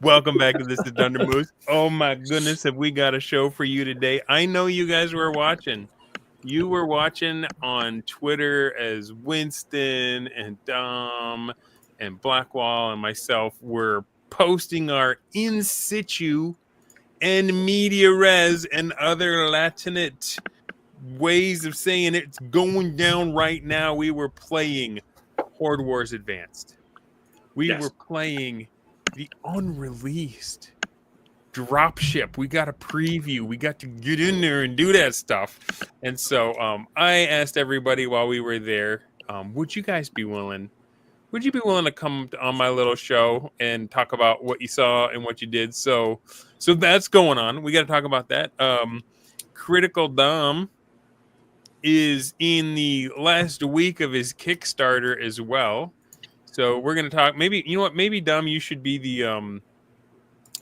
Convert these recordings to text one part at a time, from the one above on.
Welcome back to This is Dunder Moose. Oh my goodness, have we got a show for you today? I know you guys were watching. You were watching on Twitter as Winston and Dom and Blackwall and myself were posting our in situ and media res and other Latinate ways of saying it's going down right now. We were playing Horde Wars Advanced. We were playing the unreleased Dropship. We got a preview. We got to get in there and do that stuff. And so I asked everybody while we were there, would you guys be willing? Would you be willing to come on my little show and talk about what you saw and what you did? So that's going on. We got to talk about that. Critical Dom is in the last week of his Kickstarter as well. So we're going to talk. Maybe, you know what? Maybe Dom, you should be the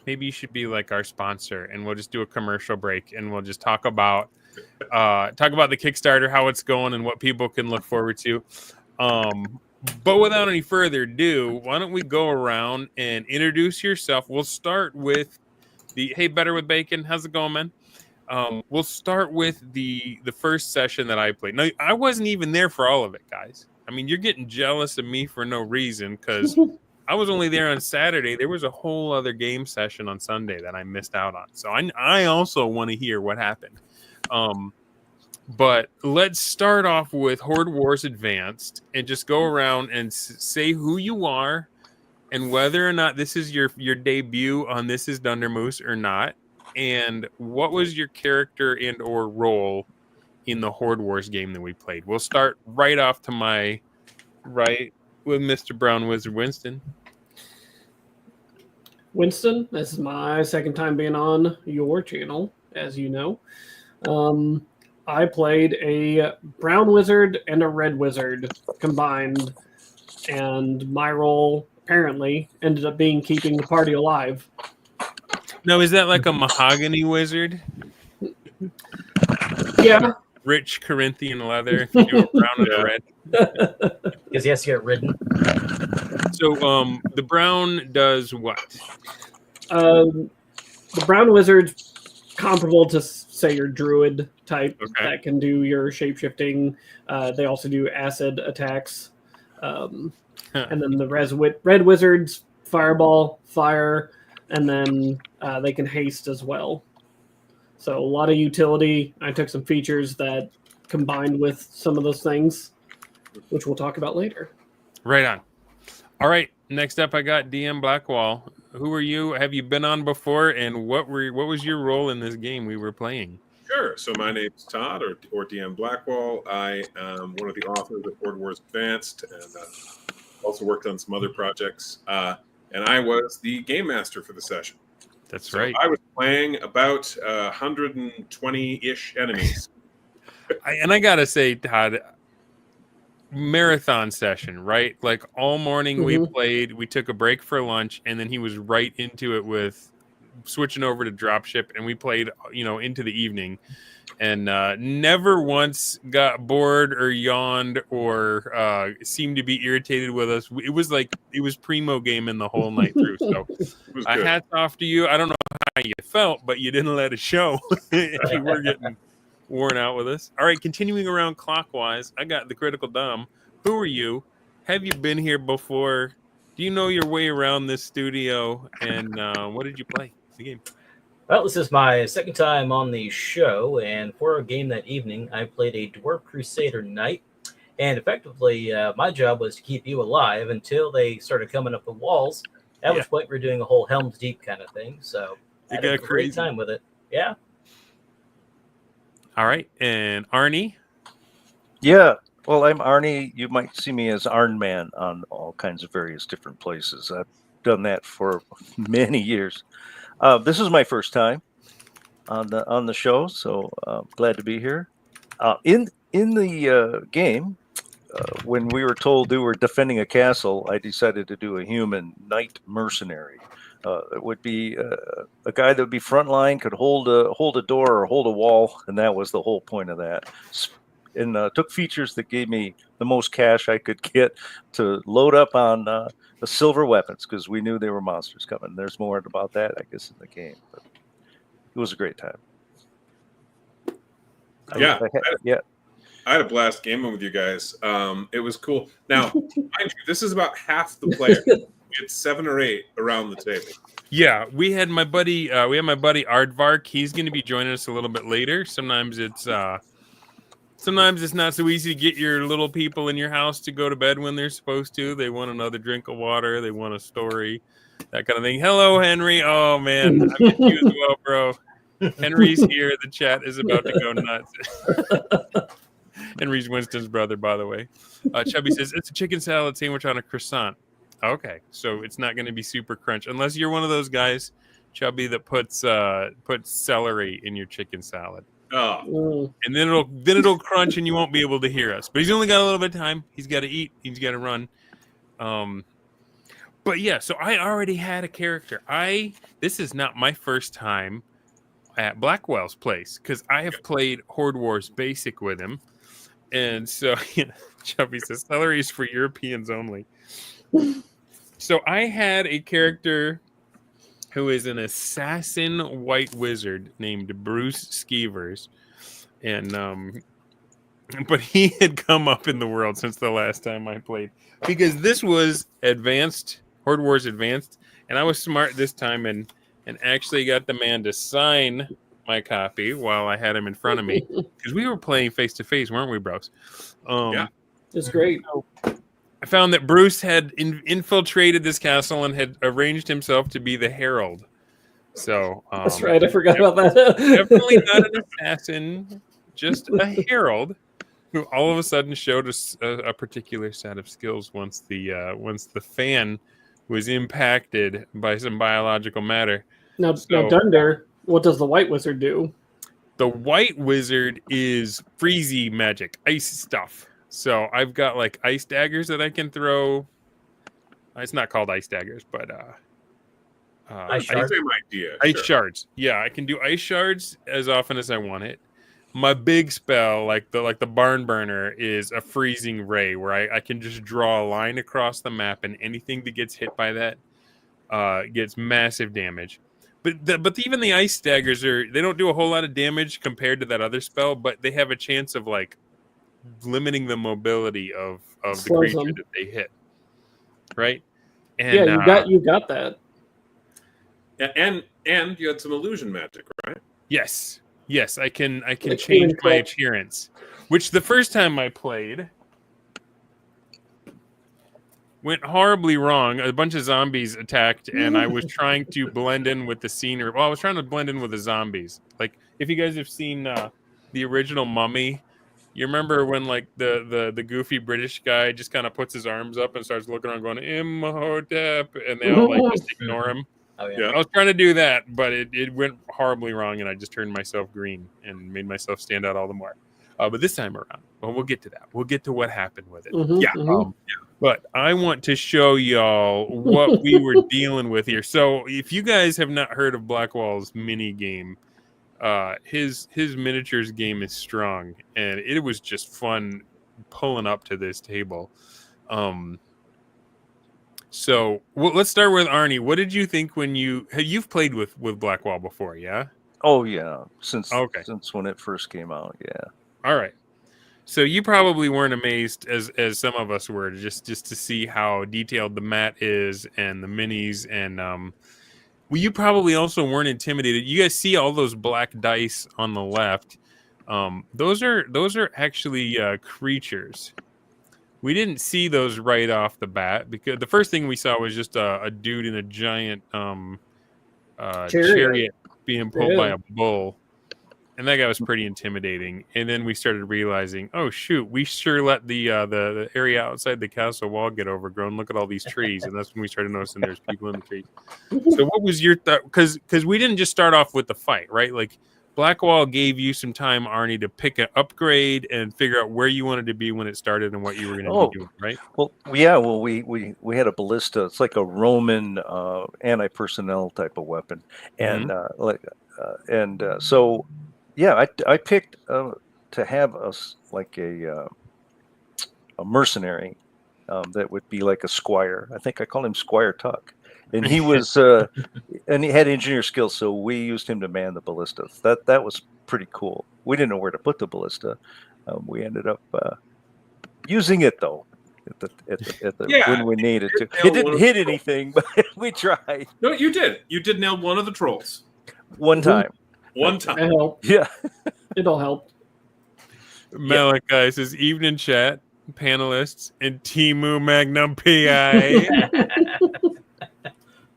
maybe you should be like our sponsor, and we'll just do a commercial break, and we'll just talk about the Kickstarter, how it's going, and what people can look forward to. But without any further ado, why don't we go around and introduce yourself? We'll start with hey, Better with Bacon. How's it going, man? We'll start with the first session that I played. Now, I wasn't even there for all of it, guys. I mean, you're getting jealous of me for no reason because I was only there on Saturday. There was a whole other game session on Sunday that I missed out on. So I also want to hear what happened. But let's start off with Horde Wars Advanced and just go around and say who you are and whether or not this is your debut on This is Dunder Moose or not. And what was your character and or role in the Horde Wars game that we played? We'll start right off to my right with Mr. Brown Wizard Winston. Winston, this is my second time being on your channel, as you know. I played a Brown Wizard and a Red Wizard combined, and my role apparently ended up being keeping the party alive. Now, is that like a mahogany wizard? Yeah. Rich Corinthian leather, you do a brown and a red. Because he has to get ridden. So, the brown does what? The Brown Wizard's comparable to, say, your Druid type that can do your shape-shifting. They also do acid attacks. And then the Red Wizard's Fireball, Fire, and then they can haste as well. So a lot of utility. I took some features that combined with some of those things, which we'll talk about later. Right on. All right. Next up, I got DM Blackwall. Who are you? Have you been on before? And what was your role in this game we were playing? Sure. So my name is Todd, or DM Blackwall. I am one of the authors of Horde Wars Advanced, and also worked on some other projects. And I was the game master for the session. That's right. I was playing about 120-ish enemies. And I gotta say, Todd, marathon session, right? Like all morning we played, we took a break for lunch, and then he was right into it with switching over to Dropship, and we played, into the evening, and never once got bored or yawned or seemed to be irritated with us. It was like it was primo gaming the whole night through. So hats off to you. I don't know how you felt, but you didn't let it show. You were getting worn out with us. All right, continuing around clockwise, I got the Critical Dom. Who are you? Have you been here before? Do you know your way around this studio? And what did you play? The game. Well, this is my second time on the show, and for a game that evening, I played a Dwarf Crusader Knight, and effectively, my job was to keep you alive until they started coming up the walls, at which point we were doing a whole Helm's Deep kind of thing, so I had a great time with it. Yeah. All right, and Arnie? Yeah, well, I'm Arnie. You might see me as Arnman on all kinds of various different places. I've done that for many years. This is my first time on the show, so glad to be here. In the game, when we were told we were defending a castle, I decided to do a human knight mercenary. It would be a guy that would be frontline, could hold a door or hold a wall, and that was the whole point of that. And took features that gave me the most cash I could get to load up on the silver weapons because we knew there were monsters coming. There's more about that, I guess, in the game. But it was a great time. Yeah, yeah. I had a blast gaming with you guys. It was cool. Now, mind you, this is about half the players. We had 7 or 8 around the table. Yeah, we had my buddy Aardvark. He's going to be joining us a little bit later. Sometimes it's not so easy to get your little people in your house to go to bed when they're supposed to. They want another drink of water. They want a story, that kind of thing. Hello, Henry. Oh man, I miss you as well, bro. Henry's here. The chat is about to go nuts. Henry's Winston's brother, by the way. Chubby says it's a chicken salad sandwich on a croissant. Okay, so it's not going to be super crunch unless you're one of those guys, Chubby, that puts celery in your chicken salad. Oh, and then it'll crunch and you won't be able to hear us. But he's only got a little bit of time. He's got to eat. He's got to run. But yeah, so I already had a character. This is not my first time at Blackwell's place because I have played Horde Wars Basic with him. And so, Chubby says, celery is for Europeans only. So I had a character who is an assassin white wizard named Bruce Skeevers. And, but he had come up in the world since the last time I played because this was Advanced, Horde Wars Advanced. And I was smart this time and actually got the man to sign my copy while I had him in front of me because we were playing face to face, weren't we, bros? Yeah, it's great. I found that Bruce had infiltrated this castle and had arranged himself to be the herald. So that's right. I forgot about that. Definitely not an assassin, just a herald who all of a sudden showed us a particular set of skills once the fan was impacted by some biological matter. Now, Dunder, what does the white wizard do? The white wizard is freezy magic, ice stuff. So I've got like ice daggers that I can throw. It's not called ice daggers, but ice shards. Same idea. Ice shards. Yeah, I can do ice shards as often as I want it. My big spell, like the barn burner, is a freezing ray where I can just draw a line across the map, and anything that gets hit by that gets massive damage. But even the ice daggers they don't do a whole lot of damage compared to that other spell, but they have a chance of like limiting the mobility of the creature that they hit. Right? And, yeah, you got that. Yeah, and you had some illusion magic, right? Yes, I can change my appearance, which the first time I played went horribly wrong. A bunch of zombies attacked, and I was trying to blend in with the scenery. Well, I was trying to blend in with the zombies. Like, if you guys have seen the original Mummy, you remember when like the goofy British guy just kind of puts his arms up and starts looking around, going Imhotep, and they all like just ignore him. Oh, yeah. I was trying to do that, but it went horribly wrong, and I just turned myself green and made myself stand out all the more. But this time around, well, we'll get to that. We'll get to what happened with it. But I want to show y'all what we were dealing with here. So if you guys have not heard of Blackwall's mini game, his miniatures game is strong, and it was just fun pulling up to this table. So let's start with Arnie. What did you think when you've played with Blackwall before? Yeah. Oh yeah, since when it first came out. Yeah. All right. So you probably weren't amazed as some of us were just to see how detailed the mat is and the minis, and well, you probably also weren't intimidated. You guys see all those black dice on the left? Those are actually creatures. We didn't see those right off the bat because the first thing we saw was just a dude in a giant chariot being pulled by a bull. And that guy was pretty intimidating. And then we started realizing, oh shoot, we sure let the area outside the castle wall get overgrown. Look at all these trees, and that's when we started noticing there's people in the trees. So, what was your thought? Because we didn't just start off with the fight, right? Like Blackwall gave you some time, Arnie, to pick an upgrade and figure out where you wanted to be when it started and what you were going to be doing, right? Well, yeah. Well, we had a ballista. It's like a Roman anti-personnel type of weapon, and so. Yeah, I picked to have a mercenary that would be like a squire. I think I called him Squire Tuck. And he was, and he had engineer skills, so we used him to man the ballistas. That was pretty cool. We didn't know where to put the ballista. We ended up using it though when we needed to. It didn't hit anything, but we tried. No, you did. You did nail one of the trolls. One time. One time. It helped. Yeah. It'll help. Malachi says, evening chat, panelists, and Timu Magnum PI.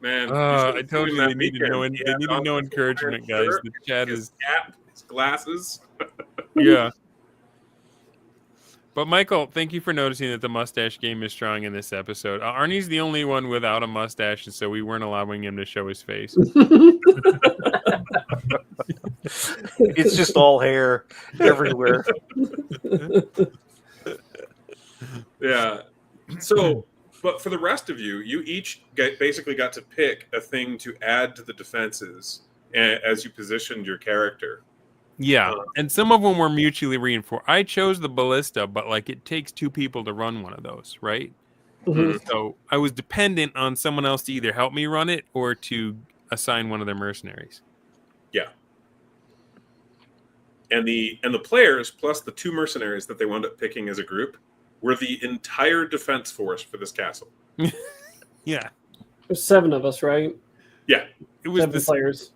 Man, I told you they needed no encouragement, guys. The chat is cap, his glasses. yeah. But Michael, thank you for noticing that the mustache game is strong in this episode. Arnie's the only one without a mustache, and so we weren't allowing him to show his face. It's just all hair everywhere. Yeah. So, but for the rest of you, you each basically got to pick a thing to add to the defenses as you positioned your character. Yeah, and some of them were mutually reinforced. I chose the ballista, but like it takes two people to run one of those, right? Mhm. So I was dependent on someone else to either help me run it or to assign one of their mercenaries. Yeah. And the players plus the two mercenaries that they wound up picking as a group were the entire defense force for this castle. Yeah, There's 7 of us, right? Yeah. it was 7 the players.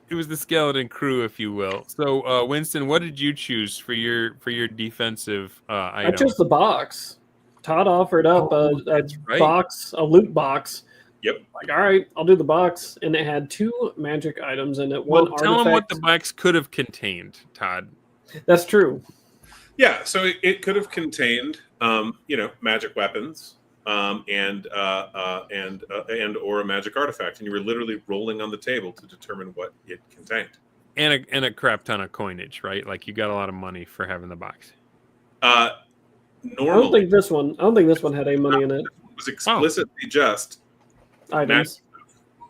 it was the skeleton crew, if you will. So Winston, what did you choose for your defensive I item? chose the box. Todd offered up that's right. box, a loot box. Yep. Like, all right, I'll do the box, and it had 2 magic items in it. Well, One tell them what artifact. the box could have contained, Todd. That's true. Yeah, so it could have contained, magic weapons, and or a magic artifact, and you were literally rolling on the table to determine what it contained. And a crap ton of coinage, right? Like you got a lot of money for having the box. I don't Normally, think this one. Had any money in it. it was explicitly just Items. magic.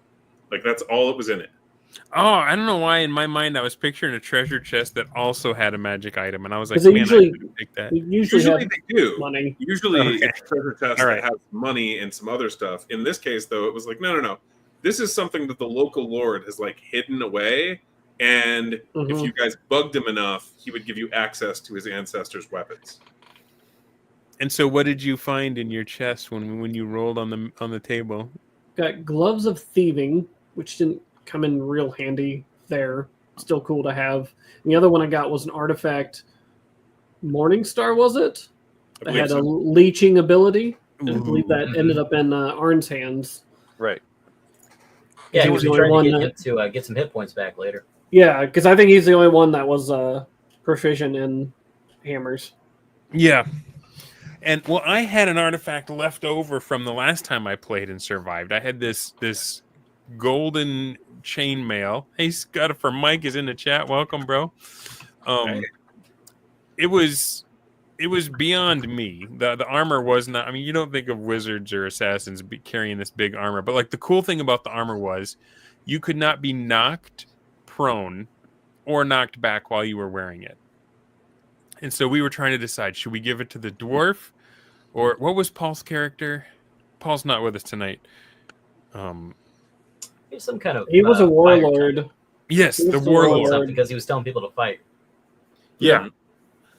Like that's all that was in it. Oh, I don't know why in my mind I was picturing a treasure chest that also had a magic item, and I was like, 'Cause they man, usually- I should take that. We usually Usually have they do. money. Usually Okay. it's a treasure chest All that right. has money and some other stuff. In this case, though, it was like, no. This is something that the local lord has like hidden away, and if Mhm. you guys bugged him enough, he would give you access to his ancestors' weapons. And so, what did you find in your chest when you rolled on the table? Got gloves of thieving, which didn't come in real handy there. Still cool to have. And the other one I got was an artifact. Morningstar, was it? I That believe had so. a leeching ability. I believe that Ooh. ended up in Arn's hands. Right. Yeah, He he was was the trying only to one get him to get some hit points back later. Yeah, because I think he's the only one that was proficient in hammers. Yeah. And well, I had an artifact left over from the last time I played and survived. I had this golden chainmail. Hey, Scott from Mike is in the chat. Welcome, bro. Hey. It was beyond me. The armor was not. I mean, you don't think of wizards or assassins carrying this big armor, but like the cool thing about the armor was you could not be knocked prone or knocked back while you were wearing it. And so we were trying to decide, should we give it to the dwarf or what was Paul's character? Paul's not with us tonight. He's some kind of He was a fire warlord. Yes, He was the the warlord. warlord. something because he was telling people to fight. Yeah.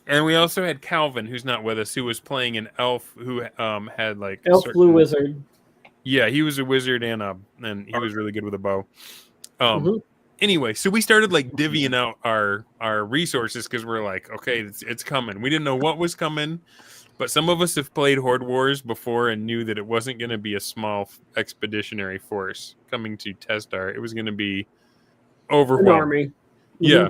And we also had Calvin, who's not with us, who was playing an elf who had like Elf certain- blue wizard. Yeah, he was a wizard and he was really good with a bow. Mhm. Anyway, so we started like divvying out our resources because we're like, okay, it's coming. We didn't know what was coming, but some of us have played Horde Wars before and knew that it wasn't going to be a small expeditionary force coming to Testar. It was going to be An overwhelming. army. Yeah.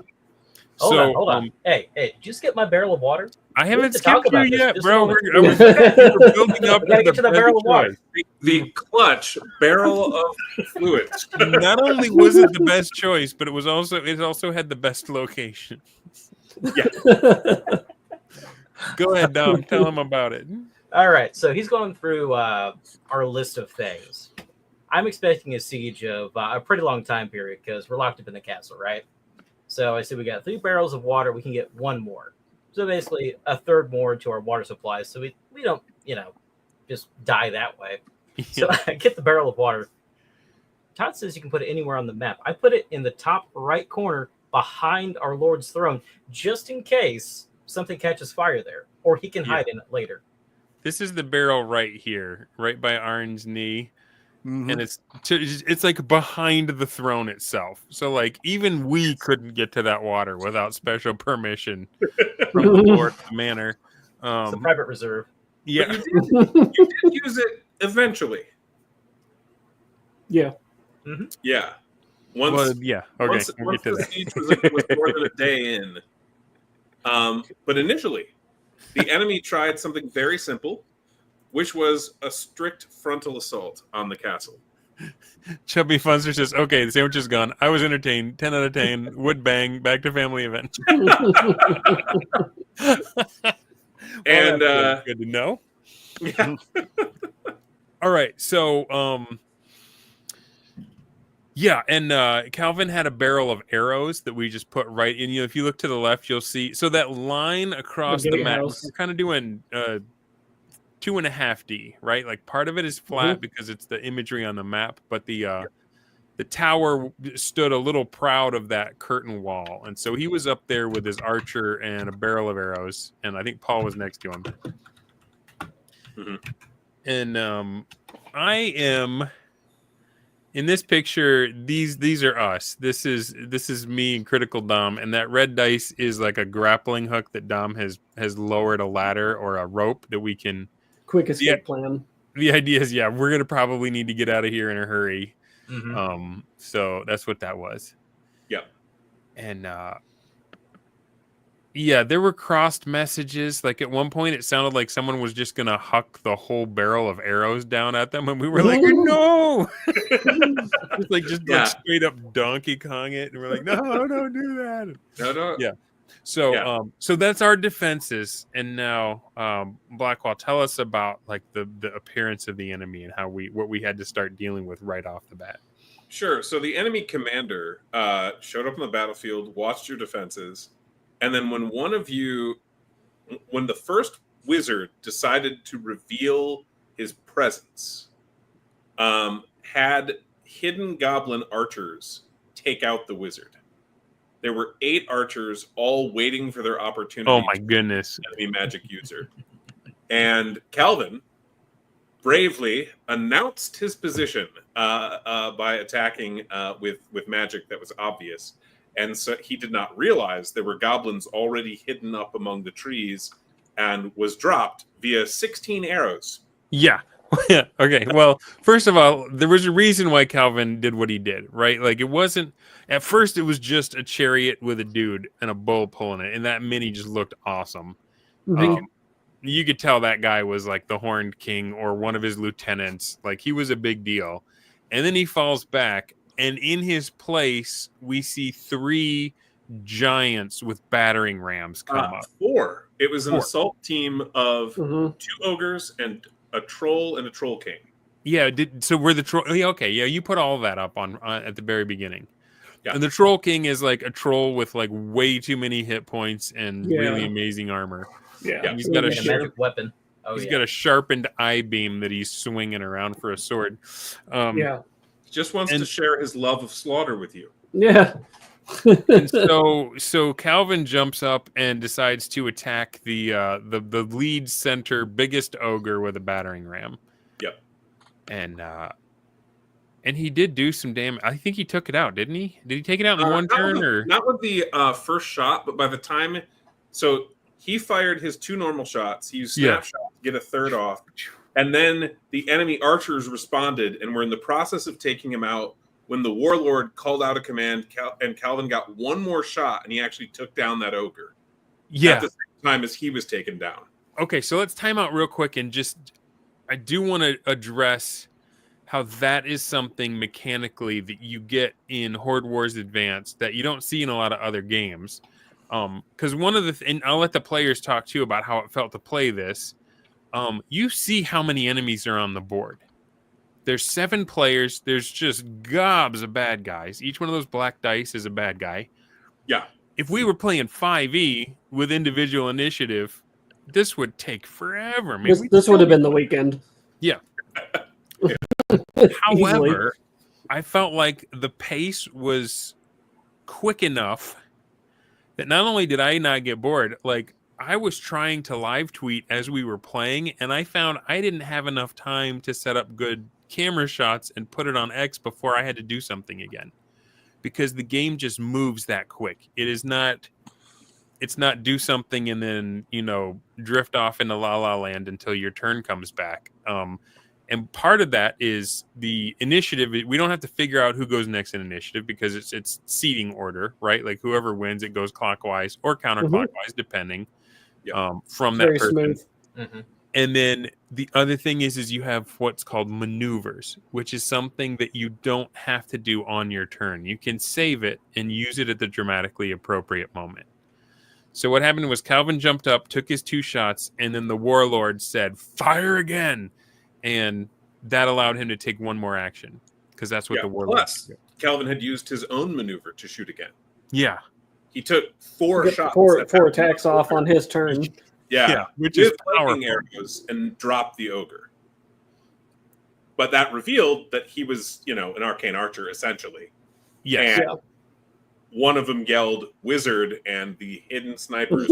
Hold on. Hey, did you skip my barrel of water? I haven't to talk skipped you about this yet, just bro. a moment. We were building up We gotta to get to the barrel of water. The clutch barrel of fluids. Not only was it the best choice, but it also had the best location. Go ahead, Dom. Tell him about it. All right, so he's going through our list of things. I'm expecting a siege of a pretty long time period because we're locked up in the castle, right? So I said we got 3 barrels of water. We can get 1 more. So basically a third more to our water supply. So we don't, just die that way. So I get the barrel of water. Todd says you can put it anywhere on the map. I put it in the top right corner behind our Lord's throne, just in case something catches fire there, or he can hide in it later. This is the barrel right here, right by Arn's knee. And it's like behind the throne itself. So like even we couldn't get to that water without special permission from the Lord of the Manor. It's a private reserve. Yeah. But you did use it eventually. Yeah. Mm-hmm. Yeah. Once, well, yeah. Okay. once, We'll once get to the that. siege was more than a day in. But initially, the enemy tried something very simple, which was a strict frontal assault on the castle. Chubby Funster says, okay, the sandwich is gone. I was entertained. 10 out of 10. Would bang. Back to family event. And good to know. Yeah. All right. So, yeah, and Calvin had a barrel of arrows that we just put right in. You know, if you look to the left, you'll see. So that line across the map, we're kind of doing 2.5D, right? Like part of it is flat because it's the imagery on the map, but the tower stood a little proud of that curtain wall, and so he was up there with his archer and a barrel of arrows, and I think Paul was next to him. And I am in this picture. These are us. This is me and Critical Dom, and that red dice is like a grappling hook that Dom has lowered a ladder or a rope that we can quick escape plan. The idea is, yeah, we're gonna probably need to get out of here in a hurry. So that's what that was. Yeah. And yeah, there were crossed messages. Like at one point, it sounded like someone was just gonna huck the whole barrel of arrows down at them, and we were like, "No!" just straight up Donkey Kong it, and we're like, "No, don't do that." No. Yeah. So, so that's our defenses, and now, Blackwall, tell us about like the appearance of the enemy and what we had to start dealing with right off the bat. Sure. So the enemy commander showed up on the battlefield, watched your defenses, and then when the first wizard decided to reveal his presence, had hidden goblin archers take out the wizard. There were 8 archers all waiting for their opportunity. Oh my goodness. Enemy magic user. And Calvin bravely announced his position by attacking with magic that was obvious. And so he did not realize there were goblins already hidden up among the trees and was dropped via 16 arrows. Yeah. Yeah. Okay. Well, first of all, there was a reason why Calvin did what he did, right? Like it wasn't at first. It was just a chariot with a dude and a bull pulling it, and that mini just looked awesome. You could tell that guy was like the Horned King or one of his lieutenants. Like he was a big deal. And then he falls back, and in his place, we see 3 giants with battering rams come up. 4. It was an assault team of 2 ogres and a troll and a troll king. Yeah. So we're the troll. Yeah, okay. Yeah. You put all of that up on at the very beginning. Yeah. And the troll king is like a troll with like way too many hit points and really amazing armor. Yeah. He's got a magic weapon. He's got a sharpened eye beam that he's swinging around for a sword. He just wants to share his love of slaughter with you. Yeah. And so Calvin jumps up and decides to attack the lead center biggest ogre with a battering ram. Yep. And he did do some damage. I think he took it out, didn't he? Did he take it out in one turn? Not with the first shot, but by the time... So he fired his 2 normal shots. He used snapshot to get a third off. And then the enemy archers responded and were in the process of taking him out when the warlord called out a command, and Calvin got one more shot, and he actually took down that ogre. Yeah. At the same time as he was taken down. Okay, so let's time out real quick and I do want to address how that is something mechanically that you get in Horde Wars Advanced that you don't see in a lot of other games. Because one of and I'll let the players talk too about how it felt to play this. You see how many enemies are on the board. There's 7 players. There's just gobs of bad guys. Each one of those black dice is a bad guy. Yeah. If we were playing 5e with individual initiative, this would take forever. This would have been the weekend. Yeah. However, I felt like the pace was quick enough that not only did I not get bored, like I was trying to live tweet as we were playing, and I found I didn't have enough time to set up good camera shots and put it on X before I had to do something again, because the game just moves that quick. It's not do something and then, you know, drift off into La La Land until your turn comes back. And part of that is the initiative. We don't have to figure out who goes next in initiative because it's seating order, right? Like whoever wins, it goes clockwise or counterclockwise, depending from that Very person. smooth. Mm-hmm. And then the other thing is you have what's called maneuvers, which is something that you don't have to do on your turn. You can save it and use it at the dramatically appropriate moment. So what happened was Calvin jumped up, took his 2 shots, and then the warlord said, "Fire again." And that allowed him to take 1 more action because that's what the warlord. Plus, Calvin had used his own maneuver to shoot again. Yeah. He took 4 shots. 4 attacks off on his turn. Yeah, which is lightning powerful. arrows and dropped the ogre. But that revealed that he was, you know, an arcane archer essentially. Yes. And one of them yelled "wizard," and the hidden snipers.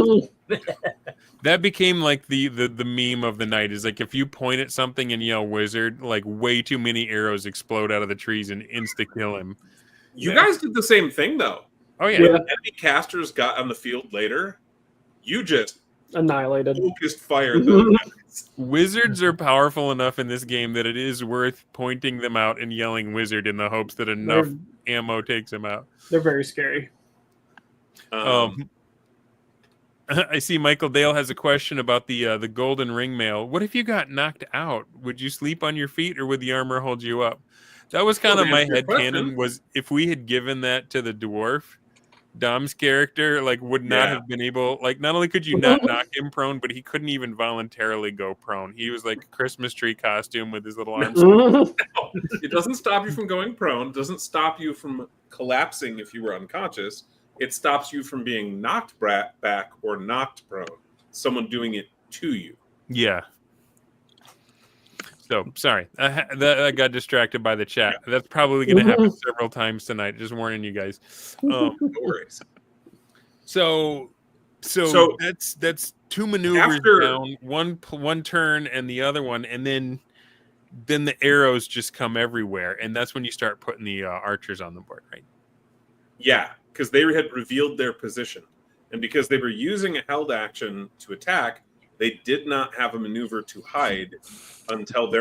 That became like the meme of the night. Is like if you point at something and yell "wizard," like way too many arrows explode out of the trees and insta kill him. You guys did the same thing though. Oh yeah. Yeah. When enemy casters got on the field later, you just Annihilated. focused fire those guys. Wizards are powerful enough in this game that it is worth pointing them out and yelling "wizard" in the hopes that enough ammo takes them out. They're very scary. I see Michael Dale has a question about the golden ring mail. What if you got knocked out? Would you sleep on your feet or would the armor hold you up? That was kind of my headcanon, was if we had given that to the dwarf, Dom's character like would not have been able, like not only could you not knock him prone, but he couldn't even voluntarily go prone. He was like a Christmas tree costume with his little arms. It doesn't stop you from going prone. It doesn't stop you from collapsing if you were unconscious. It stops you from being knocked back or knocked prone. Someone doing it to you. Yeah. So sorry, I got distracted by the chat. Yeah. That's probably going to happen several times tonight. Just warning you guys. No worries. So that's 2 maneuvers down, one turn and the other one, and then the arrows just come everywhere, and that's when you start putting the archers on the board, right? Yeah, because they had revealed their position, and because they were using a held action to attack, they did not have a maneuver to hide until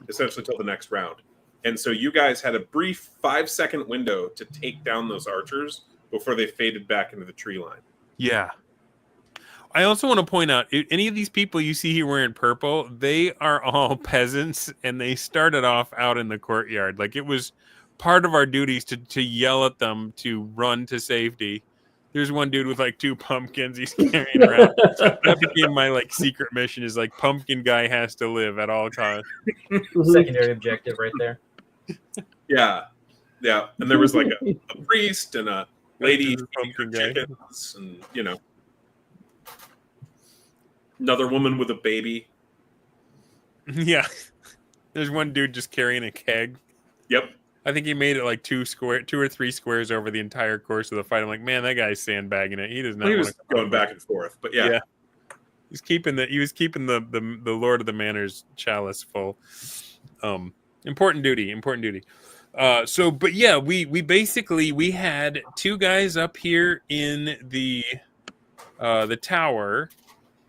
essentially till the next round. And so you guys had a brief 5-second window to take down those archers before they faded back into the tree line. Yeah. I also want to point out, any of these people you see here wearing purple, they are all peasants, and they started off out in the courtyard. Like, it was part of our duties to yell at them to run to safety. There's one dude with like 2 pumpkins he's carrying around. That became my like secret mission, is like pumpkin guy has to live at all times. Secondary objective right there. Yeah. And there was like a priest and a lady pumpkin guy. chickens and, you know, another woman with a baby. Yeah. There's one dude just carrying a keg. Yep. I think he made it like 2 or 3 squares over the entire course of the fight. I'm like, man, that guy's sandbagging it. He does not. He was going back and forth, but yeah. He was keeping the Lord of the Manor's chalice full. Important duty. But yeah, we basically had 2 guys up here in the tower.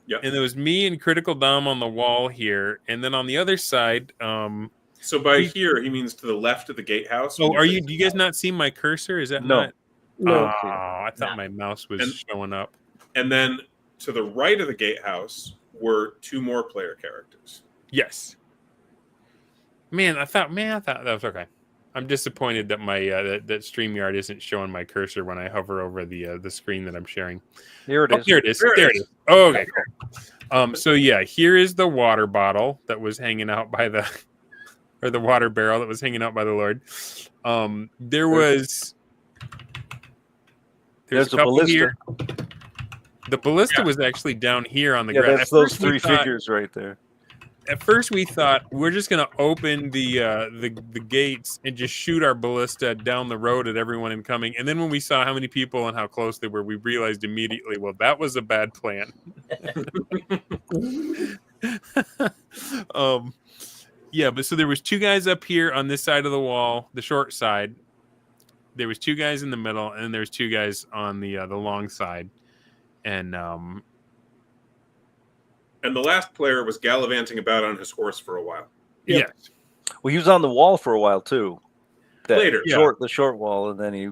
Yep. And there was me and Critical Dom on the wall here, and then on the other side. So by here, he means to the left of the gatehouse. Oh, do you guys not see my cursor? Is that No. not? No. Oh, I thought my mouse was showing up. And then to the right of the gatehouse were 2 more player characters. Yes. I thought that was okay. I'm disappointed that my that StreamYard isn't showing my cursor when I hover over the screen that I'm sharing. Here it is. There it is. There it is. Oh, okay, cool. So yeah, here is the water bottle that was hanging out by the water barrel that was hanging out by the Lord. There's a ballista. Here. The ballista was actually down here on the Yeah, ground. that's those 3 figures right there. at first we thought we're just gonna open the gates and just shoot our ballista down the road at everyone incoming. And then when we saw how many people and how close they were, we realized immediately, well, that was a bad plan. Yeah, but so there was 2 guys up here on this side of the wall, the short side. There was 2 guys in the middle, and there's 2 guys on the long side. And the last player was gallivanting about on his horse for a while. yes. Well, he was on the wall for a while too. That Later, the short wall, and then he.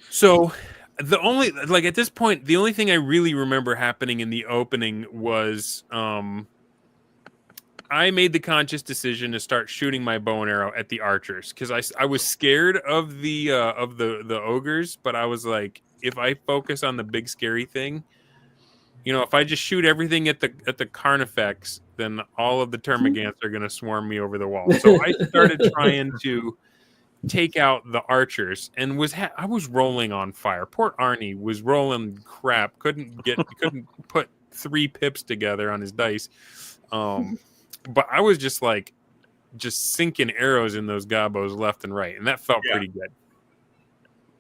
So the only at this point, the only thing I really remember happening in the opening was I made the conscious decision to start shooting my bow and arrow at the archers because I was scared of the ogres, but I was like, if I focus on the big scary thing, if I just shoot everything at the Carnifex, then all of the Termagants are going to swarm me over the wall. So I started trying to take out the archers, and I was rolling on fire. Poor Arnie was rolling crap. Couldn't put 3 pips together on his dice. But I was just sinking arrows in those gobos left and right, and that felt pretty good.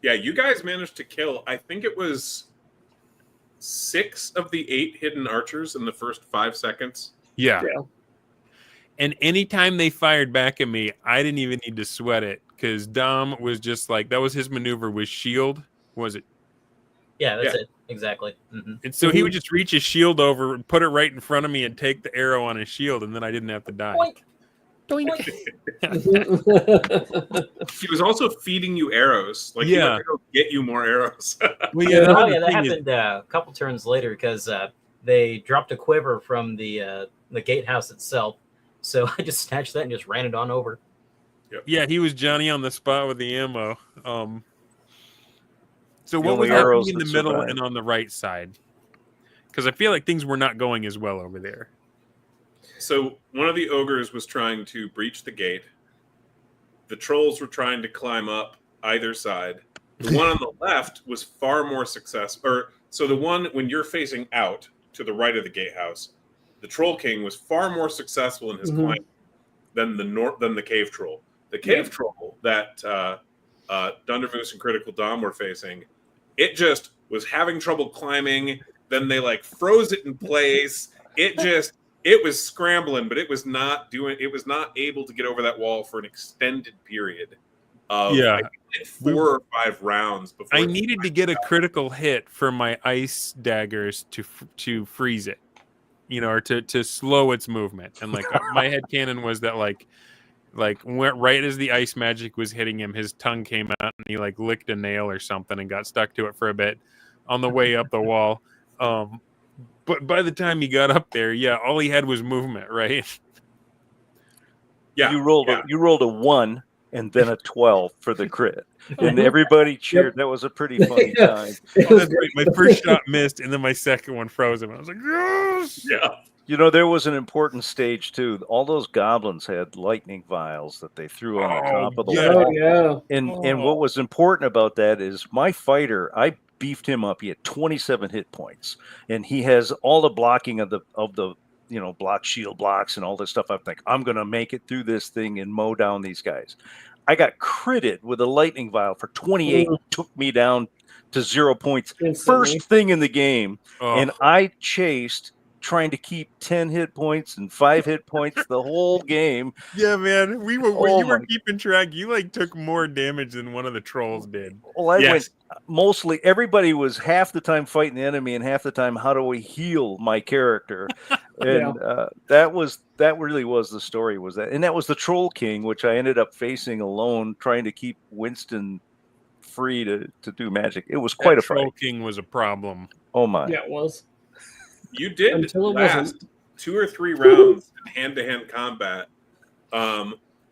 Yeah, you guys managed to kill, I think it was 6 of the 8 hidden archers in the first 5 seconds. Yeah. And anytime they fired back at me, I didn't even need to sweat it because Dom was just that was his maneuver with shield, was it? Yeah, that's it. Exactly. Mm-hmm. And so he would just reach his shield over and put it right in front of me and take the arrow on his shield, and then I didn't have to die. Boink. He was also feeding you arrows. He went to go get you more arrows. Well, that happened a couple turns later because they dropped a quiver from the gatehouse itself. So I just snatched that and just ran it on over. Yep. Yeah, he was Johnny on the spot with the ammo. So what only was happening arrows in the that middle survive. and on the right side? Because I feel like things were not going as well over there. So one of the ogres was trying to breach the gate. The trolls were trying to climb up either side. The one on the left was far more successful. So the one when you're facing out to the right of the gatehouse, the Troll King was far more successful in his climb than the cave troll. The cave troll that Dunder Moose and Critical Dom were facing, it just was having trouble climbing. Then they froze it in place. It was scrambling, but it was not able to get over that wall for an extended period of 4 or 5 rounds before I needed to get a critical hit for my ice daggers to freeze it, or to slow its movement. And my headcanon was that right as the ice magic was hitting him, his tongue came out and he licked a nail or something and got stuck to it for a bit on the way up the wall. But by the time he got up there, all he had was movement, right? Yeah, you rolled a 1 and then a 12 for the crit, and everybody cheered. Yep. That was a pretty funny time. Oh, that's right. My first shot missed, and then my second one froze him. I was like, yes! Yeah. There was an important stage too. All those goblins had lightning vials that they threw on the top of the wall. Yeah. And what was important about that is my fighter, I beefed him up. He had 27 hit points, and he has all the blocking of the block shield blocks and all this stuff. I think I'm gonna make it through this thing and mow down these guys. I got critted with a lightning vial for 28, took me down to 0 points. First thing in the game, and I chased, trying to keep 10 hit points and 5 hit points the whole game. Yeah, man. You were keeping track. You took more damage than one of the trolls did. Well, I went mostly, everybody was half the time fighting the enemy and half the time, how do we heal my character? And that really was the story, was that. And that was the Troll King, which I ended up facing alone, trying to keep Winston free to do magic. It was quite a fight. Troll King was a problem. Oh my. Yeah, it was. You did last 2 or 3 rounds in hand-to-hand combat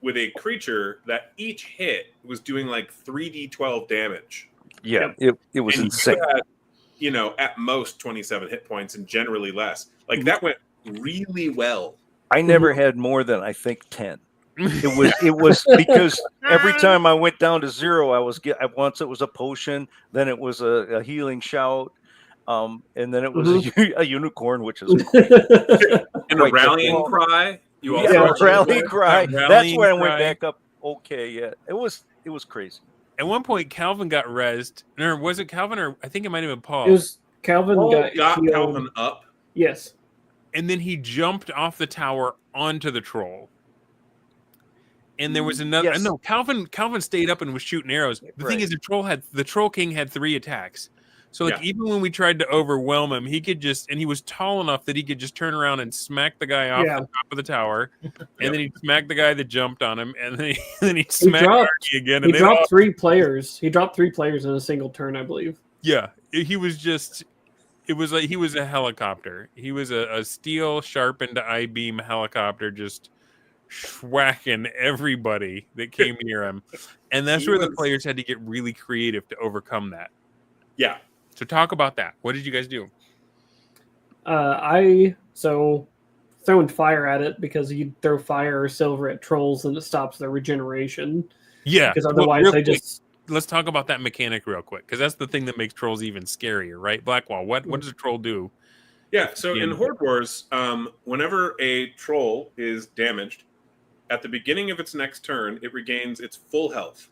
with a creature that each hit was doing 3d12 damage. Yeah, it was insane. You had, at most 27 hit points and generally less. That went really well. I never had more than, I think, 10. It was because every time I went down to 0, once it was a potion, then it was a healing shout. And then it was a unicorn, which is And a rallying cry. You also a rallying cry. That's when I went cry. back up. Okay, yeah, it was crazy. At one point, Calvin got rezzed. Or was it Calvin, or I think it might have been Paul. It was Calvin Paul got healed. Calvin up. Yes. And then he jumped off the tower onto the troll. And there was another. Yes. No, Calvin stayed up and was shooting arrows. The thing is, the troll king had 3 attacks. So like even when we tried to overwhelm him, he could just, and he was tall enough that he could just turn around and smack the guy off the top of the tower, and then he'd smack the guy that jumped on him, and then he'd smack Arnie again. And he dropped 3 players. He dropped 3 players in a single turn, I believe. Yeah, he was just. It was like he was a helicopter. He was a steel sharpened I-beam helicopter, just whacking everybody that came near him, and that's where the players had to get really creative to overcome that. Yeah. So talk about that. What did you guys do? Throwing fire at it, because you throw fire or silver at trolls and it stops their regeneration. Yeah, because otherwise let's talk about that mechanic real quick, because that's the thing that makes trolls even scarier, right? Blackwall, what does a troll do? Yeah, so in Horde Wars, whenever a troll is damaged, at the beginning of its next turn, it regains its full health.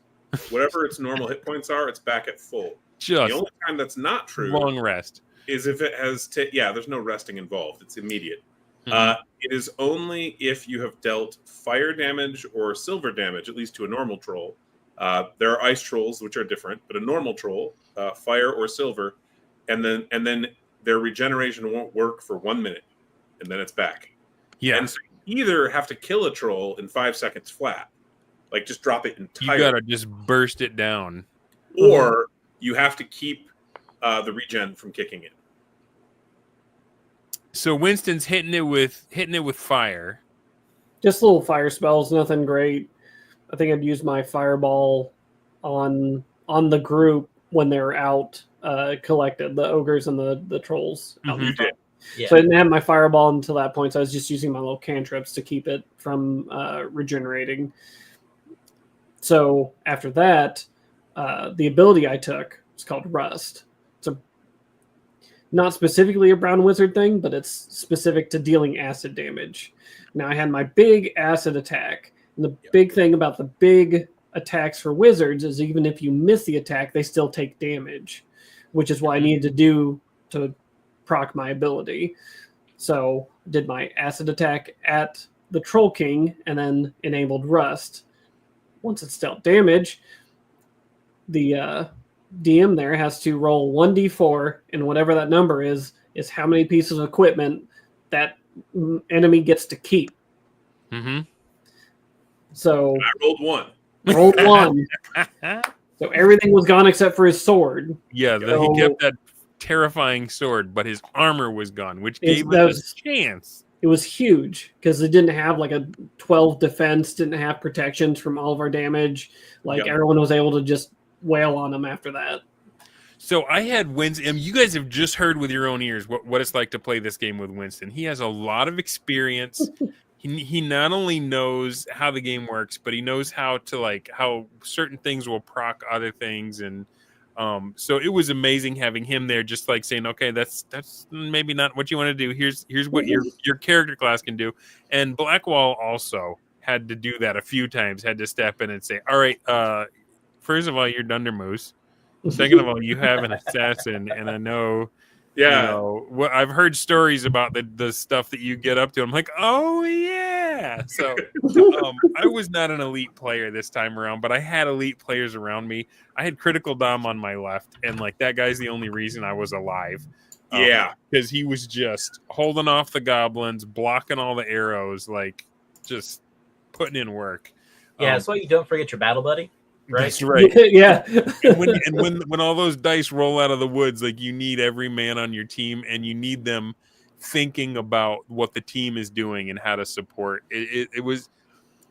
Whatever its normal hit points are, it's back at full. Just the only time that's not true long rest is if it has there's no resting involved. It's immediate. It is only if you have dealt fire damage or silver damage, at least to a normal troll. There are ice trolls, which are different, but a normal troll, fire or silver, and then their regeneration won't work for 1 minute, and then it's back. Yeah. And so you either have to kill a troll in 5 seconds flat, like just drop it entirely. You gotta just burst it down, or you have to keep the regen from kicking in. So Winston's hitting it with fire. Just little fire spells, nothing great. I think I'd use my fireball on the group when they're out collected, the ogres and the trolls. Yeah. So I didn't have my fireball until that point, so I was just using my little cantrips to keep it from regenerating. So after that, the ability I took is called Rust. It's not specifically a Brown Wizard thing, but it's specific to dealing acid damage. Now I had my big acid attack, and the big thing about the big attacks for wizards is even if you miss the attack, they still take damage, which is what I needed to do to proc my ability. So did my acid attack at the Troll King and then enabled Rust. Once it's dealt damage, the DM there has to roll 1d4, and whatever that number is how many pieces of equipment that enemy gets to keep. So I rolled 1. Rolled 1. So everything was gone except for his sword. Yeah, he kept that terrifying sword, but his armor was gone, which gave us a chance. It was huge because it didn't have like a 12 defense, didn't have protections from all of our damage. Everyone was able to just wail on him after that. So I had Winston. You guys have just heard with your own ears what it's like to play this game with Winston. He has a lot of experience. He not only knows how the game works, but he knows how certain things will proc other things, and so it was amazing having him there, just like saying, okay, that's maybe not what you want to do. Here's what your character class can do. And Blackwall also had to do that a few times, had to step in and say, all right, first of all, you're Dunder Moose. Second of all, you have an assassin, and I know. I've heard stories about the stuff that you get up to. I'm like, oh yeah. So I was not an elite player this time around, but I had elite players around me. I had Critical Dom on my left, and that guy's the only reason I was alive. Because he was just holding off the goblins, blocking all the arrows, just putting in work. Yeah, that's why you don't forget your battle buddy. Right? That's right. Yeah. when all those dice roll out of the woods, you need every man on your team, and you need them thinking about what the team is doing and how to support. It was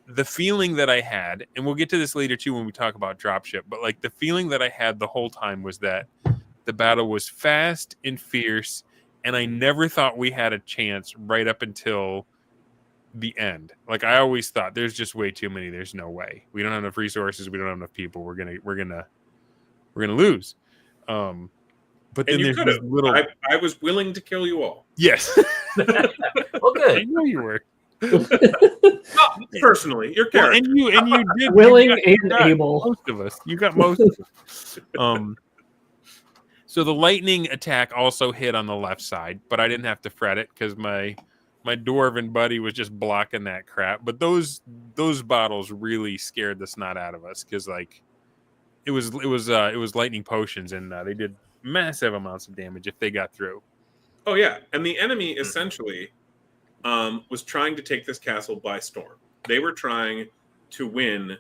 the feeling that I had, and we'll get to this later too when we talk about Dropship, but the feeling that I had the whole time was that the battle was fast and fierce, and I never thought we had a chance right up until the end. I always thought there's just way too many. There's no way. We don't have enough resources. We don't have enough people. We're gonna lose. But And then you there's could this have. little I was willing to kill you all. yes. Well, I good. know you were. Not personally, your Well, character. and you did Willing you and got able. most of us. You got most of us. So the lightning attack also hit on the left side, but I didn't have to fret it because my dwarven buddy was just blocking that crap. But those bottles really scared the snot out of us because like it was lightning potions and they did massive amounts of damage if they got through. Oh yeah, and the enemy essentially was trying to take this castle by storm. They were trying to win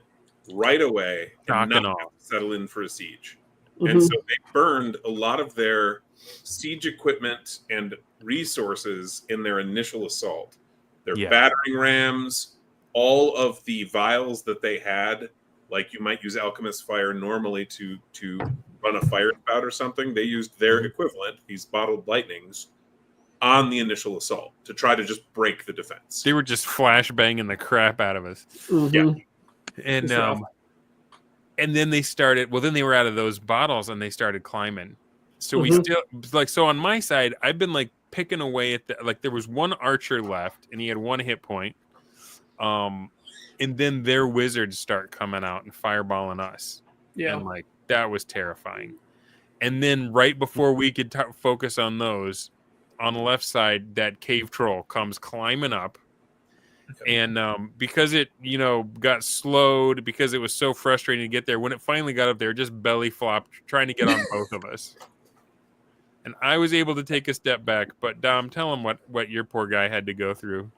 right away and Knocking not off. have to settle in for a siege. Mhm. And so they burned a lot of their siege equipment and resources in their initial assault. Their Yeah. battering rams, all of the vials that they had, like you might use alchemist fire normally to run a fire spout or something, they used their equivalent, these bottled lightnings, on the initial assault to try to just break the defense. They were just flashbanging the crap out of us. Mhm. And It's rough. and then they started. Well, then they were out of those bottles and they started climbing. So we Mhm. still like. So on my side, I've been like picking away at the like. There was one archer left, and he had 1 hit point. And then their wizards start coming out and fireballing us. Yeah. And like that was terrifying. And then right before we could focus on those, on the left side, that cave troll comes climbing up. And because it, got slowed, because it was so frustrating to get there, when it finally got up there, it just belly flopped, trying to get on both of us. And I was able to take a step back, but Dom, tell him what your poor guy had to go through.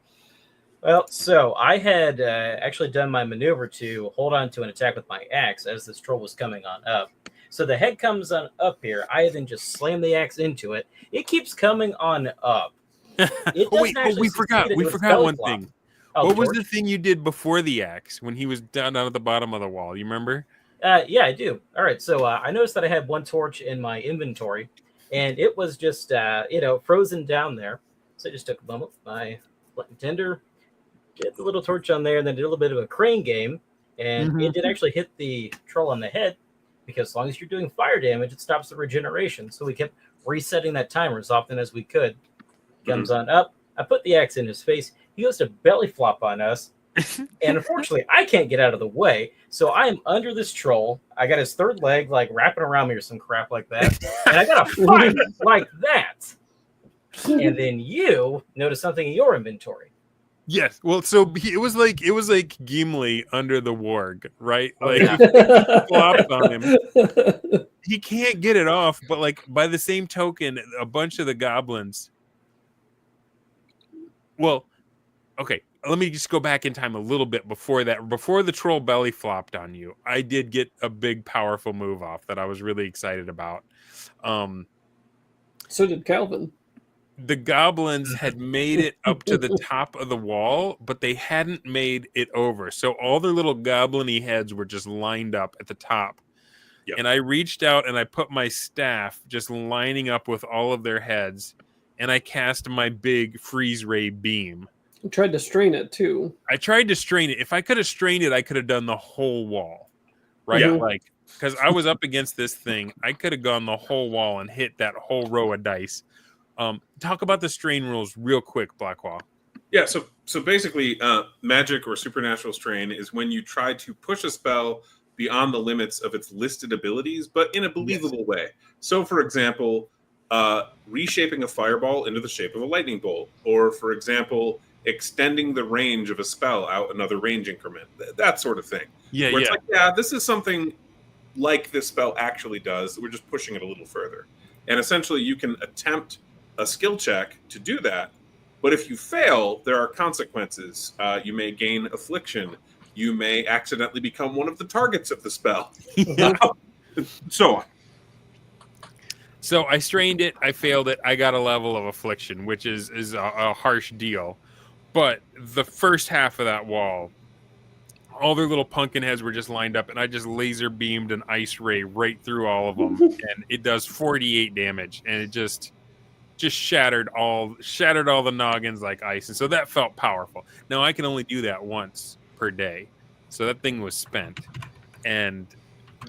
Well, so I had actually done my maneuver to hold on to an attack with my axe as this troll was coming on up. So the head comes on up here. I then just slam the axe into it. It keeps coming on up. It Oh, wait, doesn't actually we forgot. succeed We into its forgot belly one flop. thing. Oh, What was torch? the thing you did before the axe when he was down at the bottom of the wall? You remember? Yeah, I do. All right, so I noticed that I had 1 torch in my inventory, and it was just frozen down there. So I just took a moment, my tender, get the little torch on there, and then did a little bit of a crane game, and it did actually hit the troll on the head, because as long as you're doing fire damage, it stops the regeneration. So we kept resetting that timer as often as we could. Comes on up. I put the axe in his face. He goes to belly flop on us. And unfortunately, I can't get out of the way. So I am under this troll. I got his 3rd leg like wrapping around me or some crap like that. And I got to fight like that. And then you notice something in your inventory. Yes. Well, so it was like Gimli under the warg, right? Like flopped on him. He can't get it off, but like by the same token, a bunch of the goblins. Well, okay. Let me just go back in time a little bit before that. Before the troll belly flopped on you, I did get a big, powerful move off that I was really excited about. So did Calvin. The goblins had made it up to the top of the wall, but they hadn't made it over. So all their little goblin-y heads were just lined up at the top. Yep. And I reached out and I put my staff just lining up with all of their heads, and I cast my big freeze ray beam. You tried to strain it too. I tried to strain it. If I could have strained it, I could have done the whole wall, right? Yeah. Like, because I was up against this thing, I could have gone the whole wall and hit that whole row of dice. Talk about the strain rules real quick, Blackwall. Yeah, so basically, magic or supernatural strain is when you try to push a spell beyond the limits of its listed abilities, but in a believable way. So, for example, reshaping a fireball into the shape of a lightning bolt, or, for example, extending the range of a spell out another range increment, that sort of thing. Yeah, Where it's like, this is something like this spell actually does. We're just pushing it a little further. And essentially, you can attempt a skill check to do that, but if you fail, there are consequences. You may gain affliction. You may accidentally become one of the targets of the spell. So on. So I strained it. I failed it. I got a level of affliction, which is a harsh deal. But the first half of that wall, all their little pumpkin heads were just lined up, and I just laser beamed an ice ray right through all of them, and it does 48 damage, and it just shattered all the noggins like ice, and so that felt powerful. Now I can only do that once per day, so that thing was spent, and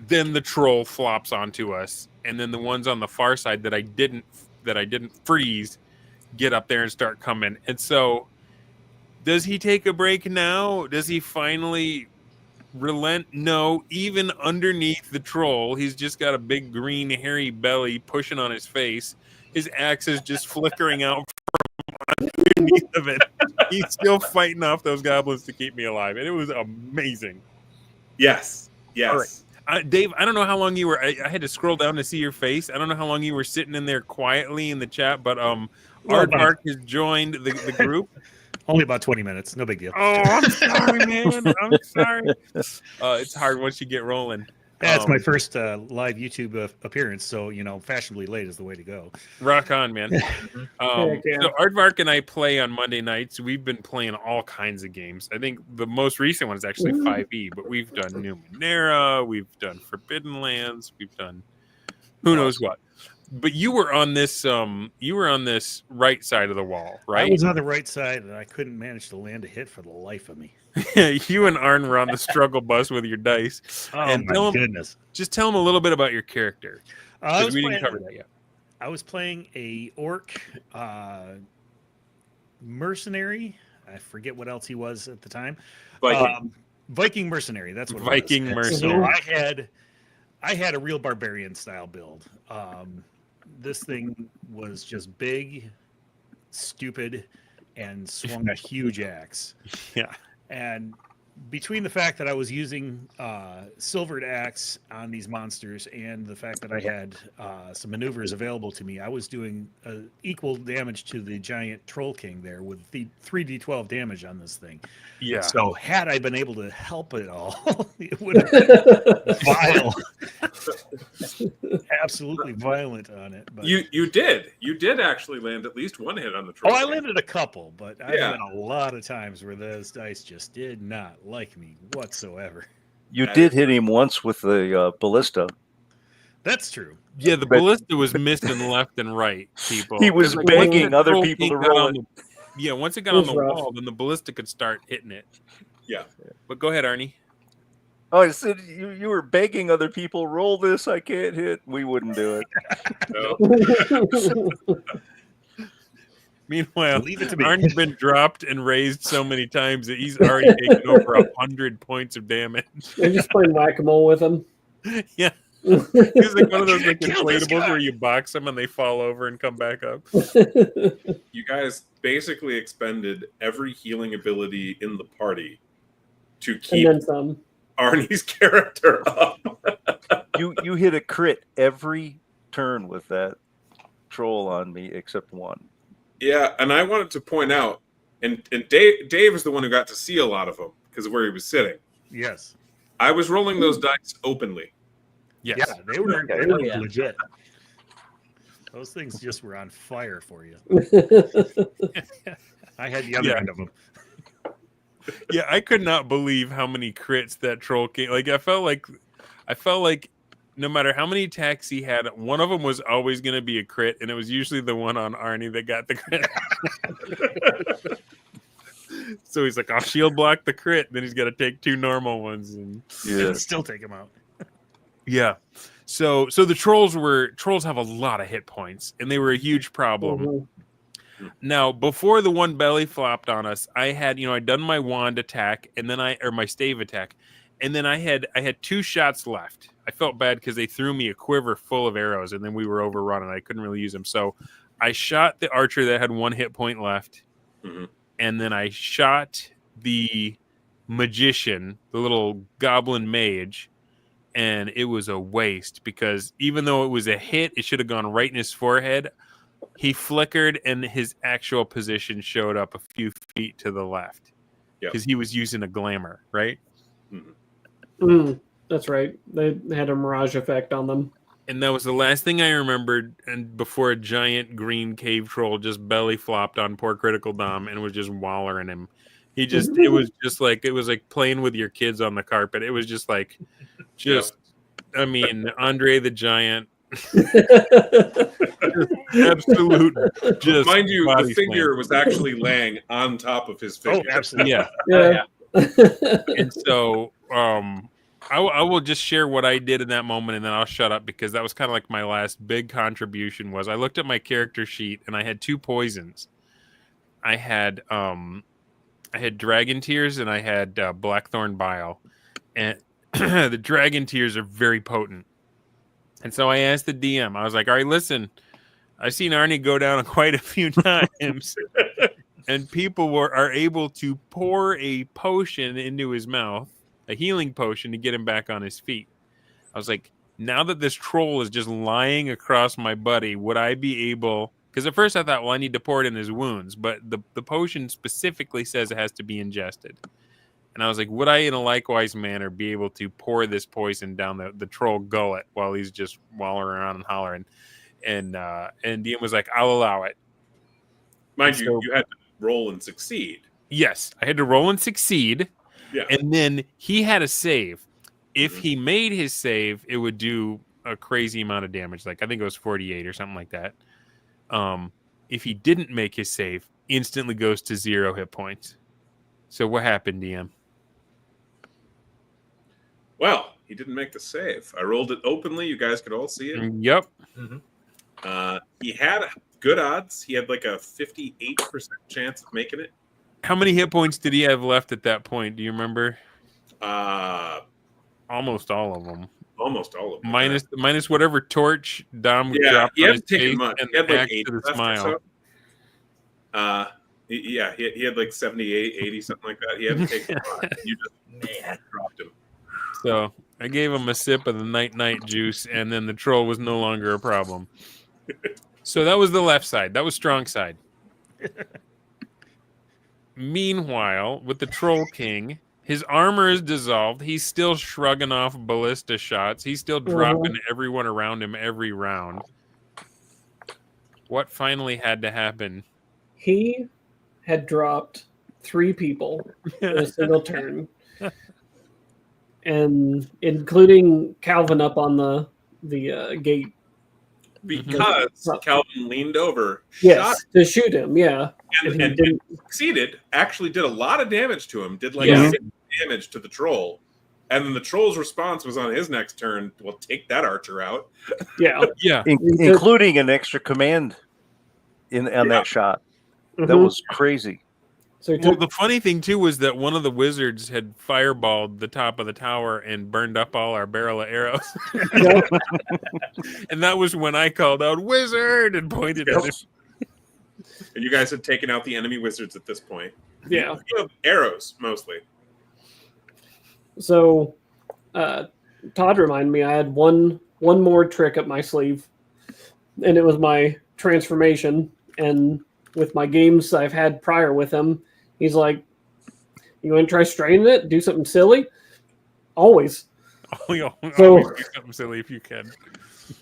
then the troll flops onto us, and then the ones on the far side that I didn't freeze get up there and start coming. And so, does he take a break now? Does he finally relent? No, even underneath the troll, he's just got a big green hairy belly pushing on his face. His axe is just flickering out from underneath of it. He's still fighting off those goblins to keep me alive, and it was amazing. Yes. All right. Dave, I don't know how long you were. I had to scroll down to see your face. I don't know how long you were sitting in there quietly in the chat, but Aardvark has joined the group. Only about 20 minutes. No big deal. Oh, I'm sorry, man. I'm sorry. It's hard once you get rolling. Yeah, it's my first live YouTube appearance, so fashionably late is the way to go. Rock on, man. So Aardvark and I play on Monday nights. We've been playing all kinds of games. I think the most recent one is actually 5e, but we've done Numenera, we've done Forbidden Lands, we've done who knows what. But you were on this right side of the wall, right? I was on the right side, and I couldn't manage to land a hit for the life of me. You and Arn were on the struggle bus with your dice. Oh, my goodness. Just tell them a little bit about your character. We didn't cover that yet. I was playing a orc mercenary. I forget what else he was at the time. Viking mercenary. That's what Viking it was. mercenary. So I had a real barbarian style build. This thing was just big, stupid, and swung a huge axe. Yeah. And between the fact that I was using silvered axe on these monsters and the fact that I had some maneuvers available to me, I was doing equal damage to the giant troll king there with the 3d12 damage on this thing. Yeah. So had I been able to help it all, it would have been vile. Absolutely violent on it. But You did actually land at least one hit on the troll. I landed a couple, but I've had a lot of times where those dice just did not like me whatsoever. You did hit him once with the ballista. That's true. Yeah, the ballista was missing left and right, people. He was begging other people to roll it. Yeah, once it got on the wall, then the ballista could start hitting it. Yeah. But go ahead, Arnie. Oh, I said you were begging other people, roll this, I can't hit. We wouldn't do it. No. Meanwhile, Leave it to me. Arnie's been dropped and raised so many times that he's already taken over 100 points of damage. You're just playing whack-a-mole with him. Yeah. He's like one of those like Kill this inflatables guy. where you box them and they fall over and come back up. You guys basically expended every healing ability in the party to And keep then some. Arnie's character up. You hit a crit every turn with that troll on me except one. Yeah, and I wanted to point out, and Dave is the one who got to see a lot of them because of where he was sitting. Yes. I was rolling those dice openly. Yes. Yeah, they were Yeah. legit. Those things just were on fire for you. I had the other end of them. Yeah, I could not believe how many crits that troll came. Like I felt like no matter how many attacks he had, one of them was always going to be a crit, and it was usually the one on Arnie that got the crit. So he's like, I'll shield block the crit, then he's got to take 2 normal ones, and Still take them out. yeah. So the trolls have a lot of hit points, and they were a huge problem. Mm-hmm. Now, before the one belly flopped on us, I had, I'd done my wand attack and then my stave attack, and then I had 2 shots left. I felt bad because they threw me a quiver full of arrows, and then we were overrun and I couldn't really use them. So I shot the archer that had 1 hit point left, and then I shot the magician, the little goblin mage, and it was a waste because even though it was a hit, it should have gone right in his forehead. He flickered, and his actual position showed up a few feet to the left because he was using a glamour, right? That's right. They had a mirage effect on them. And that was the last thing I remembered. And before a giant green cave troll just belly flopped on poor Critical Dom and was just wallering him. It was like playing with your kids on the carpet. It was just like, I mean, Andre the Giant. Absolute. Just mind you, the body figure slam. was actually laying on top of his figure. Oh, absolutely. Yeah. Yeah. And so I will just share what I did in that moment, and then I'll shut up because that was kind of like my last big contribution. Was I looked at my character sheet and I had 2 poisons. I had Dragon Tears and I had Blackthorn Bile, and the Dragon Tears are very potent. And so I asked the DM. I was like, "All right, listen, I've seen Arnie go down quite a few times, and people are able to pour a potion into his mouth." A healing potion to get him back on his feet. I was like, now that this troll is just lying across my buddy, would I be able... Because at first I thought, well, I need to pour it in his wounds, but the potion specifically says it has to be ingested. And I was like, would I, in a likewise manner, be able to pour this poison down the troll gullet while he's just wallowing around and hollering? And DM was like, I'll allow it. Mind you, you had to roll and succeed. Yes, I had to roll and succeed. Yeah. And then he had a save. If he made his save, it would do a crazy amount of damage. Like I think it was 48 or something like that. If he didn't make his save, instantly goes to 0 hit points. So what happened, DM? Well, he didn't make the save. I rolled it openly. You guys could all see it. Yep. He had good odds. He had like a 58% chance of making it. How many hit points did he have left at that point? Do you remember? Almost all of them. Almost all of them. Minus whatever torch Dom yeah, dropped he on hadn't his taken face much. and He had like back 8 to the left smile. or so. He had like 78, 80, something like that. He hadn't taken much. You just dropped him. So I gave him a sip of the night juice, and then the troll was no longer a problem. So that was the left side. That was strong side. Meanwhile, with the Troll King, his armor is dissolved. He's still shrugging off ballista shots. He's still dropping everyone around him every round. What finally had to happen? He had dropped 3 people in a single turn. And including Calvin up on the gate. Because Calvin leaned over, shot to shoot him, and succeeded. Actually, did a lot of damage to him. Did like 6 damage to the troll, and then the troll's response was on his next turn. Well, take that archer out. Yeah, including an extra command on that shot. That was crazy. So the funny thing too was that one of the wizards had fireballed the top of the tower and burned up all our barrel of arrows. And that was when I called out "Wizard" and pointed at him. And you guys had taken out the enemy wizards at this point. Yeah, you have arrows mostly. So, Todd reminded me I had one more trick up my sleeve, and it was my transformation. And with my games I've had prior with him, he's like, "You want to try straining it? Do something silly?" Always. Always do something silly if you can.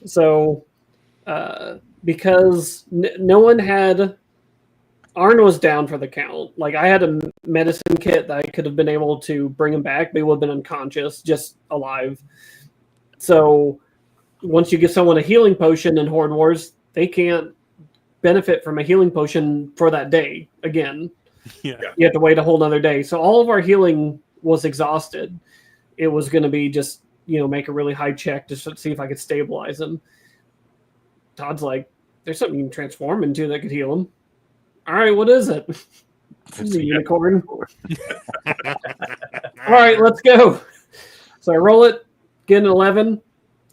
So, because no one had, Arn was down for the count. Like I had a medicine kit that I could have been able to bring him back, but he would have been unconscious, just alive. So, once you give someone a healing potion in Horde Wars, they can't benefit from a healing potion for that day again. You have to wait a whole nother day. So all of our healing was exhausted. It was going to be just make a really high check just to see if I could stabilize him. Todd's like, "There's something you can transform into that could heal him." All right, what is it? It's a unicorn. All right, let's go. So I roll it, get an 11.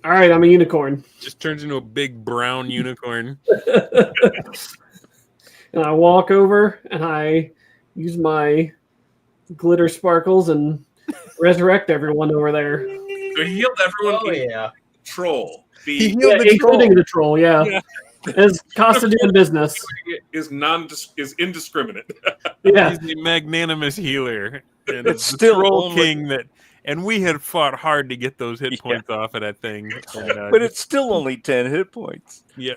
All right, I'm a unicorn. Just turns into a big brown unicorn. And I walk over and I use my glitter sparkles and resurrect everyone over there. So he healed everyone. Troll. He healed the including the troll. Yeah. As Costa doing business is indiscriminate. Yeah, he's a magnanimous healer, and it's still Troll King that. And we had fought hard to get those hit points off of that thing. And, but it's still only 10 hit points. Yeah.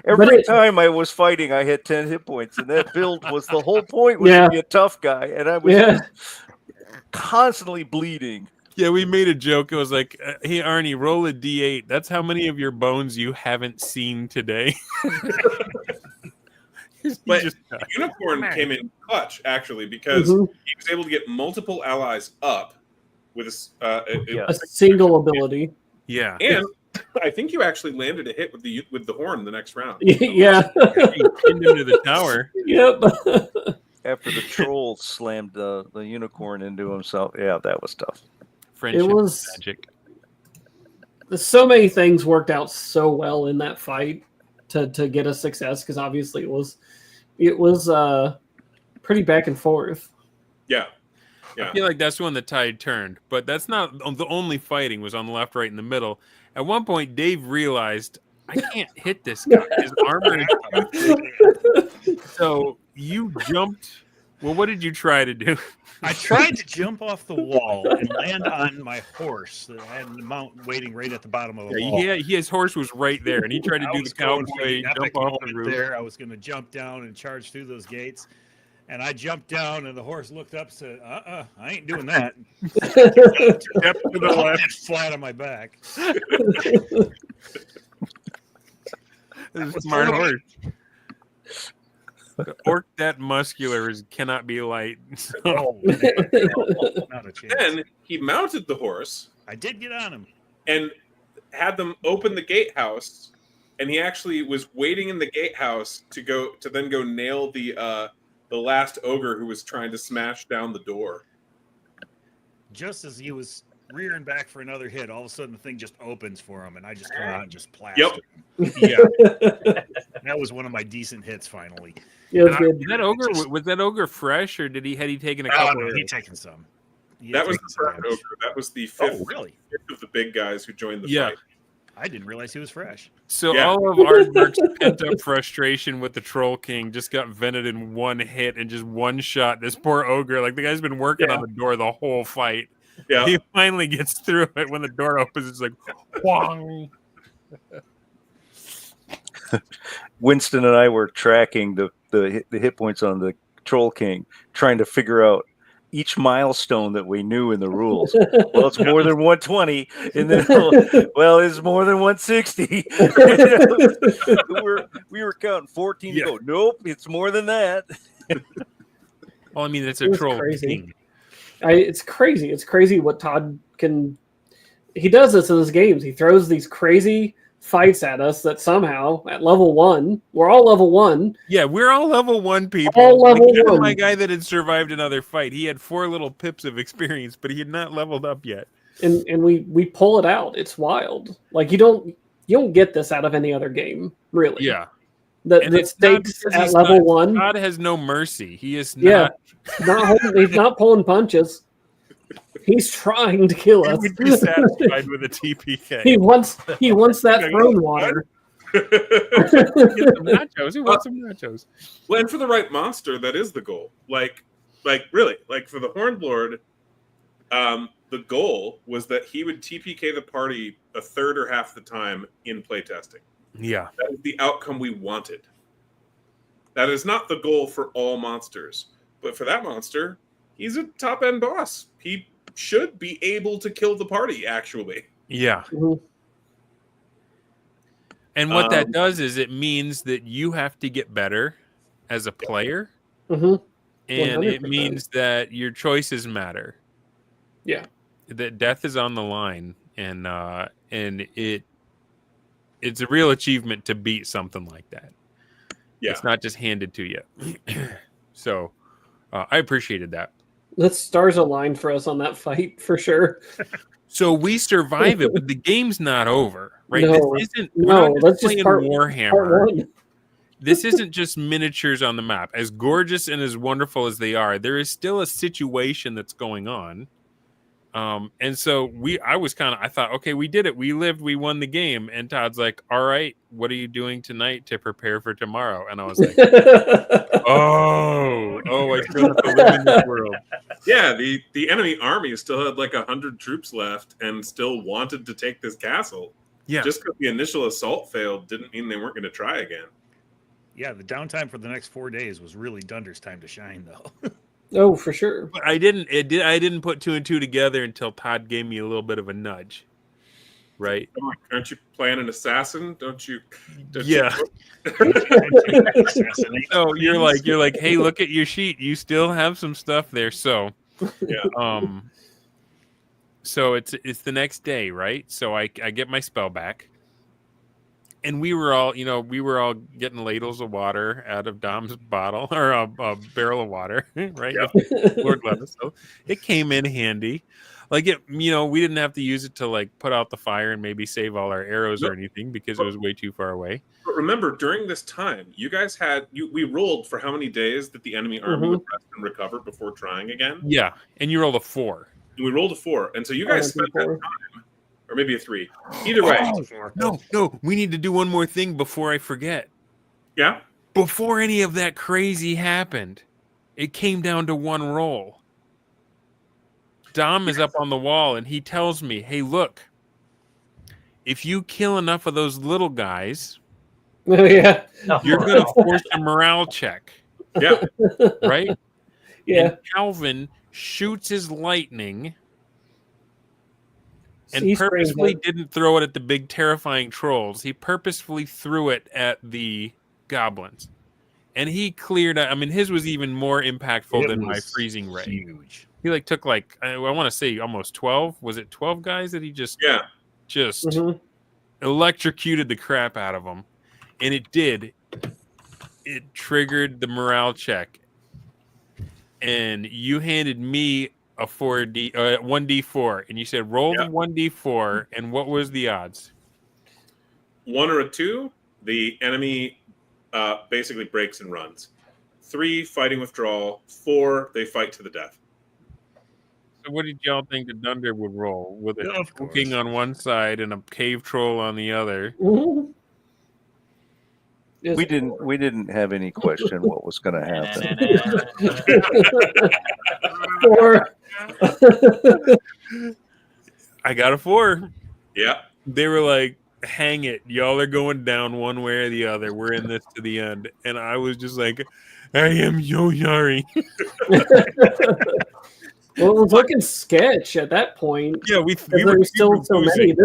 Every time I was fighting, I had 10 hit points. And that build was the whole point was to be a tough guy. And I was constantly bleeding. Yeah, we made a joke. It was like, "Hey, Arnie, roll a D8. That's how many of your bones you haven't seen today." But Unicorn came in clutch, actually, because he was able to get multiple allies up with Yeah. A single ability. Yeah. and I think you actually landed a hit with the horn the next round. Yeah. He pinned him to the tower. Yep. After the troll slammed the unicorn into himself. Yeah, that was tough. Friendship was- magic. So many things worked out so well in that fight to get a success, because obviously it was pretty back and forth. Yeah. I feel like that's when the tide turned, but that's not the only fighting was on the left, right, and the middle. At one point, Dave realized, I can't hit this guy. His armor is too thick. So you jumped. Well, what did you try to do? I tried to jump off the wall and land on my horse that I had the mount waiting right at the bottom of the wall. Yeah, his horse was right there, and he tried to I do was the going for cowboy the epic jump off the moment roof. there. I was going to jump down and charge through those gates. And I jumped down, and the horse looked up and said, I ain't doing that. Step to the I left. landed flat on my back. This is a smart horse. The orc that muscular cannot be light. Oh, man. Not a chance. Then he mounted the horse I did get on him. and had them open the gatehouse, and he actually was waiting in the gatehouse to then go nail the last ogre who was trying to smash down the door. Just as he was rearing back for another hit, all of a sudden the thing just opens for him, and I just come out and just plastered him. Yeah. That was one of my decent hits finally. Yeah, it was good. Was that ogre fresh, or had he taken a Oh, couple? no, of he taken some. He That had was taken the some first damage. ogre. That was the Oh, fifth really? of the big guys who joined the Yeah. fight. I didn't realize he was fresh. So Yeah. all of Aardvark's pent-up frustration with the Troll King just got vented in one hit and just one shot. This poor ogre, like the guy's been working on the door the whole fight. Yeah. He finally gets through it when the door opens. It's like, whong. Winston and I were tracking the hit points on the Troll King, trying to figure out each milestone that we knew in the rules. Well, it's more than 120, and then well, it's more than 160. we were counting 14 to go. Nope, it's more than that. Well, I mean, it's It a was Troll crazy. King. It's crazy. It's crazy what Todd can. He does this in his games. He throws these crazy fights at us that somehow at level 1, we're all level 1. Yeah, we're all level 1 people. All level even 1. my guy that had survived another fight, he had 4 little pips of experience, but he had not leveled up yet. And we pull it out. It's wild. Like you don't get this out of any other game, really. Yeah. The And it's not stakes because at he's level not- 1. God has no mercy. He is Yeah. not. He's not pulling punches. He's trying to kill He us. would be satisfied with a TPK. He wants that throne water. Get some nachos. He wants some nachos. Well, and for the right monster, that is the goal. Like really, like for the Hornlord, the goal was that he would TPK the party a third or half the time in playtesting. Yeah. That is the outcome we wanted. That is not the goal for all monsters, but for that monster, he's a top end boss. He should be able to kill the party. Actually, Yeah. Mhm. And what that does is it means that you have to get better as a player, Mhm. and it 100%. means that your choices matter. Yeah. That death is on the line, and it's a real achievement to beat something like that. yeah. It's not just handed to you. So I appreciated that. The stars aligned for us on that fight for sure. So we survive it, but the game's not over, right? No. This isn't. No, we're not that's just playing part Warhammer. 1. This isn't just miniatures on the map. As gorgeous and as wonderful as they are, there is still a situation that's going on. And so I thought, okay, we did it. We lived, we won the game. And Todd's like, all right, what are you doing tonight to prepare for tomorrow? And I was like, oh, I still have to live in this world. Yeah, the enemy army still had like 100 troops left and still wanted to take this castle. Yeah. Just because the initial assault failed didn't mean they weren't going to try again. Yeah, the downtime for the next 4 days was really Dunder's time to shine, though. Oh, for sure. But I didn't put 2 and 2 together until Todd gave me a little bit of a nudge. Right? Aren't you playing an assassin? Don't you? Yeah. So you're like, hey, look at your sheet. You still have some stuff there. So Yeah. So it's the next day, right? So I get my spell back. And we were all getting ladles of water out of Dom's bottle or a barrel of water, right? Yep. If Lord let us. So it came in handy. Like we didn't have to use it to like put out the fire and maybe save all our arrows or anything because it was way too far away. But remember, during this time, you guys we rolled for how many days that the enemy army would rest and recover before trying again? Yeah, and you rolled a 4. And we rolled a 4, and so you guys spent that time, or maybe a 3. Either way. No, we need to do one more thing before I forget. Yeah? Before any of that crazy happened, it came down to one roll. Dom is up on the wall and he tells me, hey, look, if you kill enough of those little guys, Yeah. you're going to force a morale check. Yeah. Right? Yeah. And Calvin shoots his lightning and He purposefully springs didn't throw it at the big terrifying trolls. He purposefully threw it at the goblins. And he cleared out. I mean, his was even more impactful than my freezing ray. Huge. He like took like I want to say almost 12. Was it 12 guys that he just electrocuted the crap out of them? And it did. It triggered the morale check. And you handed me a 1d4, and you said roll the 1d4. And what was the odds? 1 or a 2, the enemy basically breaks and runs. 3, fighting withdrawal. 4, they fight to the death. So what did y'all think the Dunder would roll? With a king on one side and a cave troll on the other? Mhm. We didn't have any question what was going to happen. I got a 4. Yeah. They were like, hang it. Y'all are going down one way or the other. We're in this to the end. And I was just like, I am so sorry. Well, it was looking sketch at that point. Yeah, we there were were still so many.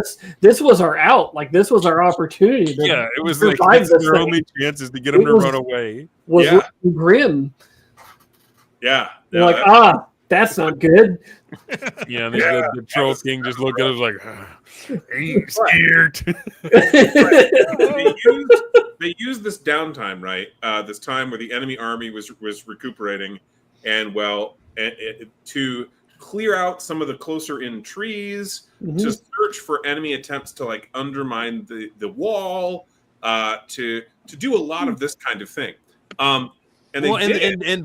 This was our out. Like, this was our opportunity. Yeah, it was like our only chances to get them to run away. Was grim. Yeah. They're like, that's not good. Yeah, and the Troll King just looked at us like, ain't scared. They used this downtime, right? This time where the enemy army was recuperating, and to clear out some of the closer in trees, to search for enemy attempts to like undermine the wall, to do a lot of this kind of thing. And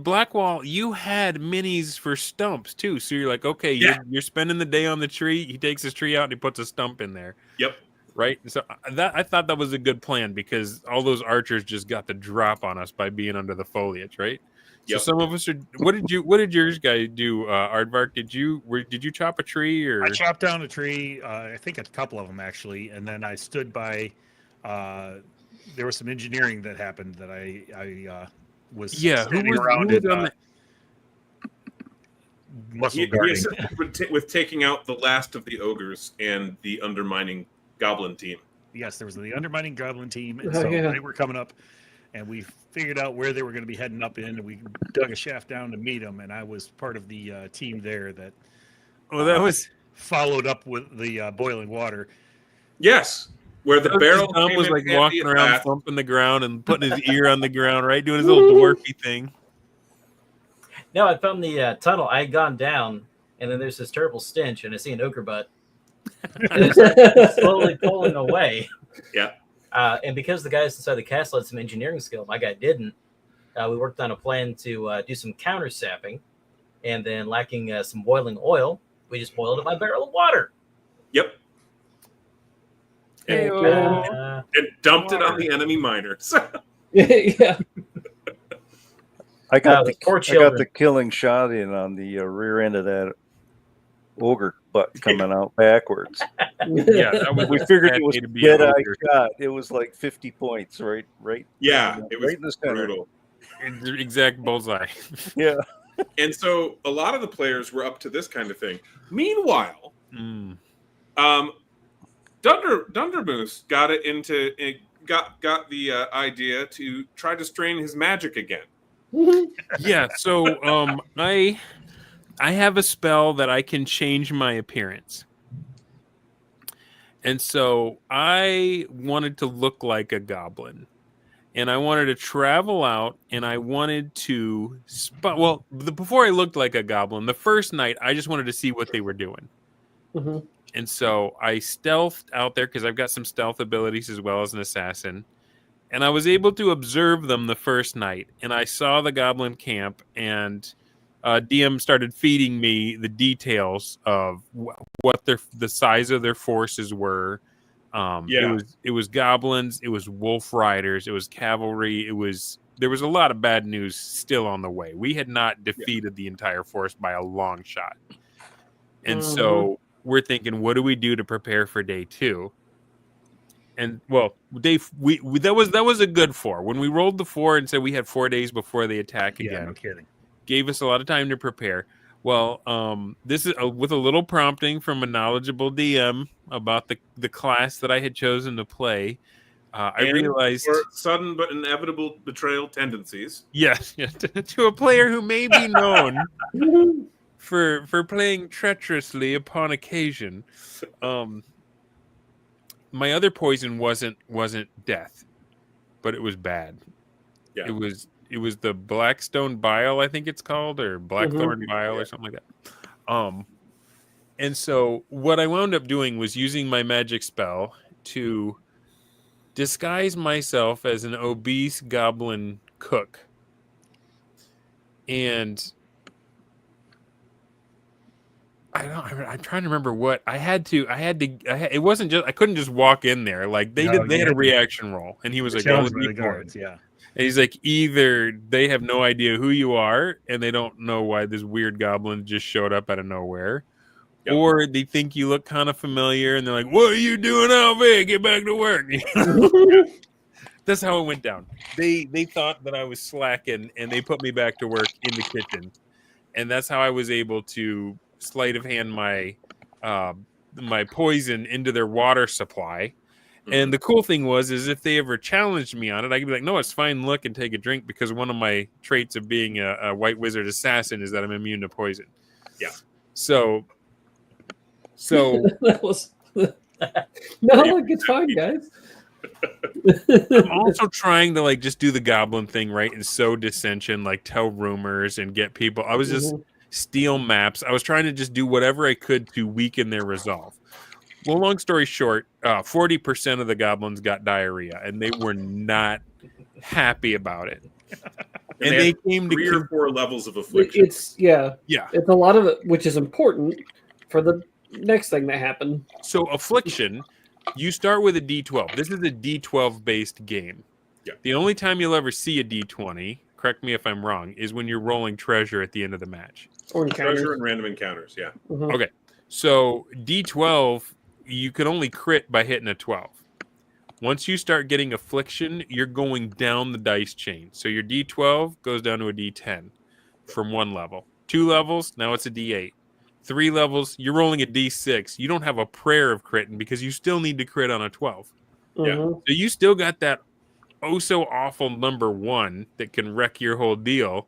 Blackwall, you had minis for stumps too. So you're like, okay, you're spending the day on the tree. He takes his tree out and he puts a stump in there. Yep. Right. So I thought that was a good plan because all those archers just got the drop on us by being under the foliage, right? So some of us are. What did yours guys do, Aardvark? Did you chop a tree or? I chopped down a tree. I think a couple of them actually, and then I stood by. There was some engineering that happened that I was standing around and muscle guarding. With taking out the last of the ogres and the undermining goblin team. Yes, there was the undermining goblin team, and so they were coming up. And we figured out where they were going to be heading up in, and we dug a shaft down to meet them. And I was part of the team there that was followed up with the boiling water. Yes, where the barrel Tom was like walking around, thumping the ground and putting his ear on the ground, right, doing his little dwarfy thing. No, I found the tunnel. I had gone down, and then there's this terrible stench, and I see an ogre butt, and it's slowly pulling away. Yeah. And because the guys inside the castle had some engineering skill, my guy didn't, we worked on a plan to do some counter sapping, and then lacking some boiling oil, we just boiled it by a barrel of water. Yep. And dumped it on the enemy miners. Yeah. I got the killing shot in on the rear end of that ogre butt coming out backwards. Yeah, we figured it was a dead-eye shot. It was like 50 points, right? Yeah, it was right in the center. brutal. Exact bullseye. Yeah. And so a lot of the players were up to this kind of thing. Meanwhile, Dunder Moose got the idea to try to strain his magic again. Yeah, so I I have a spell that I can change my appearance. And so I wanted to look like a goblin. And I wanted to travel out, and I wanted to before I looked like a goblin, the first night I just wanted to see what they were doing. Mm-hmm. And so I stealthed out there because I've got some stealth abilities as well as an assassin. And I was able to observe them the first night. And I saw the goblin camp, and DM started feeding me the details of what the size of their forces were. It was goblins, it was wolf riders, it was cavalry, there was a lot of bad news still on the way. We had not defeated the entire force by a long shot. And so we're thinking, what do we do to prepare for day 2? And well, that was a good 4. When we rolled the 4 and said we had 4 days before they attack again. Yeah, no kidding. Gave us a lot of time to prepare. Well, this is with a little prompting from a knowledgeable DM about the class that I had chosen to play. I realized sudden but inevitable betrayal tendencies. Yes, to a player who may be known for playing treacherously upon occasion. My other poison wasn't death, but it was bad. Yeah. It was the Blackstone Bile, I think it's called, or Blackthorn Bile, or something like that. And so what I wound up doing was using my magic spell to disguise myself as an obese goblin cook. And I'm trying to remember what I had to. It wasn't just I couldn't just walk in there. Like they had a reaction roll, and he was like, "Challenge by the guards." Yeah. And he's like, either they have no idea who you are and they don't know why this weird goblin just showed up out of nowhere, or they think you look kind of familiar and they're like, what are you doing out there? Get back to work. That's how it went down. They thought that I was slacking, and they put me back to work in the kitchen. And that's how I was able to sleight of hand my poison into their water supply. And the cool thing was if they ever challenged me on it, I could be like, no, it's fine. Look and take a drink, because one of my traits of being a white wizard assassin is that I'm immune to poison. Yeah. So that was no, it's fine, guys. I'm also trying to like just do the goblin thing, right? And sow dissension, like tell rumors and get people. I was just steal maps. I was trying to just do whatever I could to weaken their resolve. Well, long story short, 40% of the goblins got diarrhea, and they were not happy about it. And they came to 3 or 4 levels of affliction. It's a lot of it, which is important for the next thing that happened. So affliction, you start with a D12. This is a D12 based game. Yeah. The only time you'll ever see a D20, correct me if I'm wrong, is when you're rolling treasure at the end of the match. Or treasure and random encounters. Yeah. Okay. So D12, you can only crit by hitting a 12. Once you start getting affliction, you're going down the dice chain. So your D12 goes down to a D10 from 1 level. 2 levels, now it's a D8. 3 levels, you're rolling a D6. You don't have a prayer of critting because you still need to crit on a 12. Yeah. So you still got that oh so awful number 1 that can wreck your whole deal,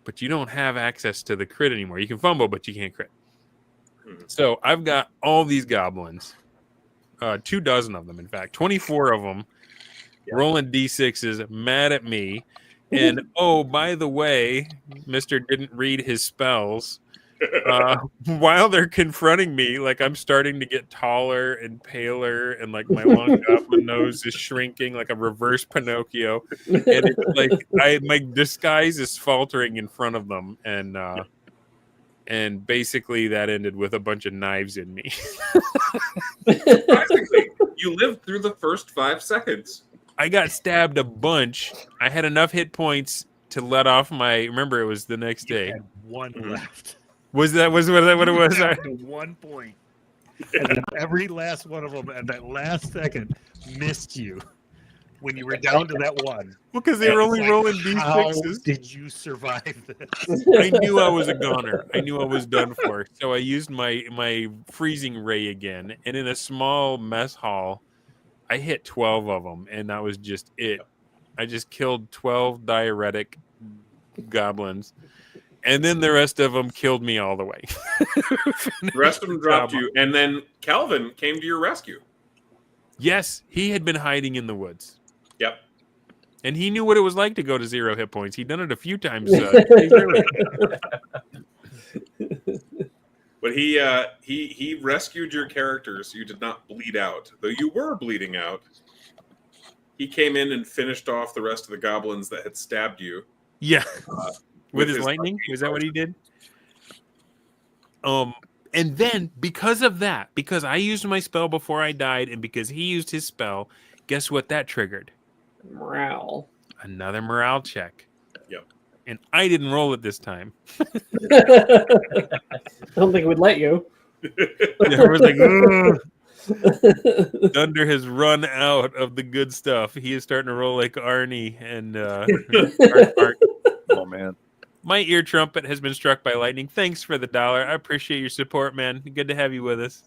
but you don't have access to the crit anymore. You can fumble, but you can't crit. So I've got all these goblins, 24 of them, in fact, 24 of them, rolling D6s, mad at me. And, oh, by the way, Mr. didn't read his spells. While they're confronting me, like I'm starting to get taller and paler, and like my long goblin nose is shrinking like a reverse Pinocchio. And it's like my disguise is faltering in front of them. And basically that ended with a bunch of knives in me. Surprisingly, you lived through the first 5 seconds. I got stabbed a bunch. I had enough hit points to let off my. Remember, it was the next day. Had 1 left. Was that what it was? To 1 point. And then every last one of them at that last second missed you when you were down to that 1. Well, because they were only rolling D6s. How did you survive this? I knew I was a goner. I knew I was done for. So I used my freezing ray again, and in a small mess hall, I hit 12 of them, and that was just it. I just killed 12 diuretic goblins, And then the rest of them killed me all the way. The rest of them dropped you, and then Calvin came to your rescue. Yes, he had been hiding in the woods. Yep. And he knew what it was like to go to 0 hit points. He'd done it a few times. But he rescued your character, so you did not bleed out. Though you were bleeding out, he came in and finished off the rest of the goblins that had stabbed you. Yeah. With his lightning? Was that what he did? And then, because of that, because I used my spell before I died, and because he used his spell, guess what that triggered? Morale. Another morale check. Yep. And I didn't roll it this time. I don't think we'd let you. I was like, ugh. Dunder has run out of the good stuff. He is starting to roll like Arnie and Aardvark. Oh, man. My ear trumpet has been struck by lightning. Thanks for the $1. I appreciate your support, man. Good to have you with us.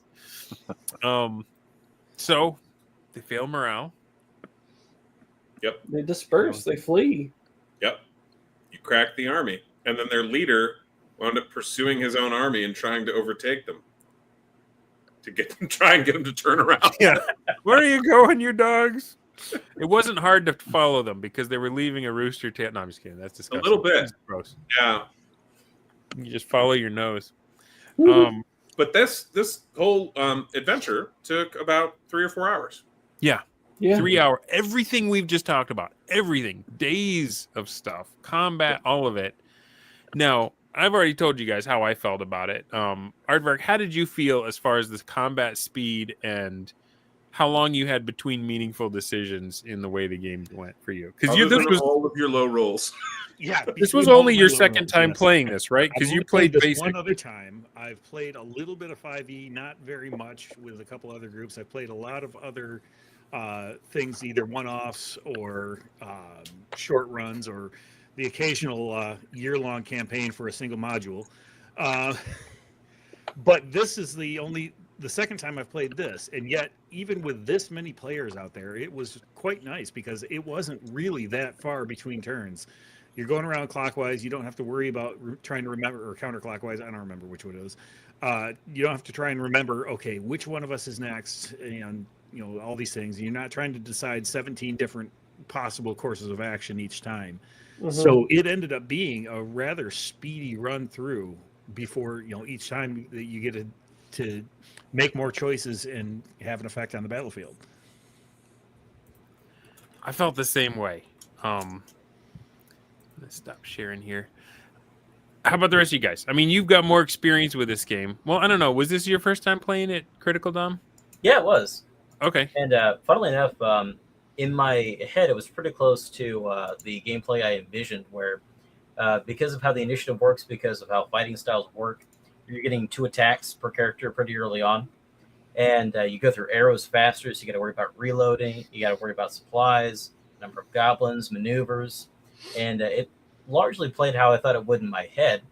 So they fail morale. Yep. They disperse. They flee. Yep. You cracked the army. And then their leader wound up pursuing his own army and trying to overtake them. To try and get them to turn around. Yeah. Where are you going, you dogs? It wasn't hard to follow them because they were leaving a rooster tail. No, I'm just kidding. That's disgusting. A little bit. That's gross. Yeah. You just follow your nose. But this whole adventure took about 3 or 4 hours. Yeah. Yeah. 3 hour. Everything we've just talked about. Everything. Days of stuff. Combat. All of it. Now, I've already told you guys how I felt about it. Aardvark, how did you feel as far as this combat speed and how long you had between meaningful decisions in the way the game went for you? Because this was all of your low rolls. Yeah, this was only your second time playing this, right? Because you played this basic. One other time. I've played a little bit of 5e, not very much, with a couple other groups. I've played a lot of other things, either one-offs or short runs, or the occasional year-long campaign for a single module. But this is the second time I've played this, and yet even with this many players out there, it was quite nice because it wasn't really that far between turns. You're going around clockwise. You don't have to worry about trying to remember, or counterclockwise. I don't remember which one it is. You don't have to try and remember, okay, which one of us is next, and all these things. You're not trying to decide 17 different possible courses of action each time. Mm-hmm. So it ended up being a rather speedy run through before each time that you get to make more choices and have an effect on the battlefield. I felt the same way. Let's stop sharing here. How about the rest of you guys? I mean, you've got more experience with this game. Well, I don't know. Was this your first time playing it, Critical Dom? Yeah, it was. Okay. And funnily enough, in my head, it was pretty close to the gameplay I envisioned, where because of how the initiative works, because of how fighting styles work, you're getting 2 attacks per character pretty early on. And you go through arrows faster, so you got to worry about reloading. You got to worry about supplies, number of goblins, maneuvers. And it largely played how I thought it would in my head.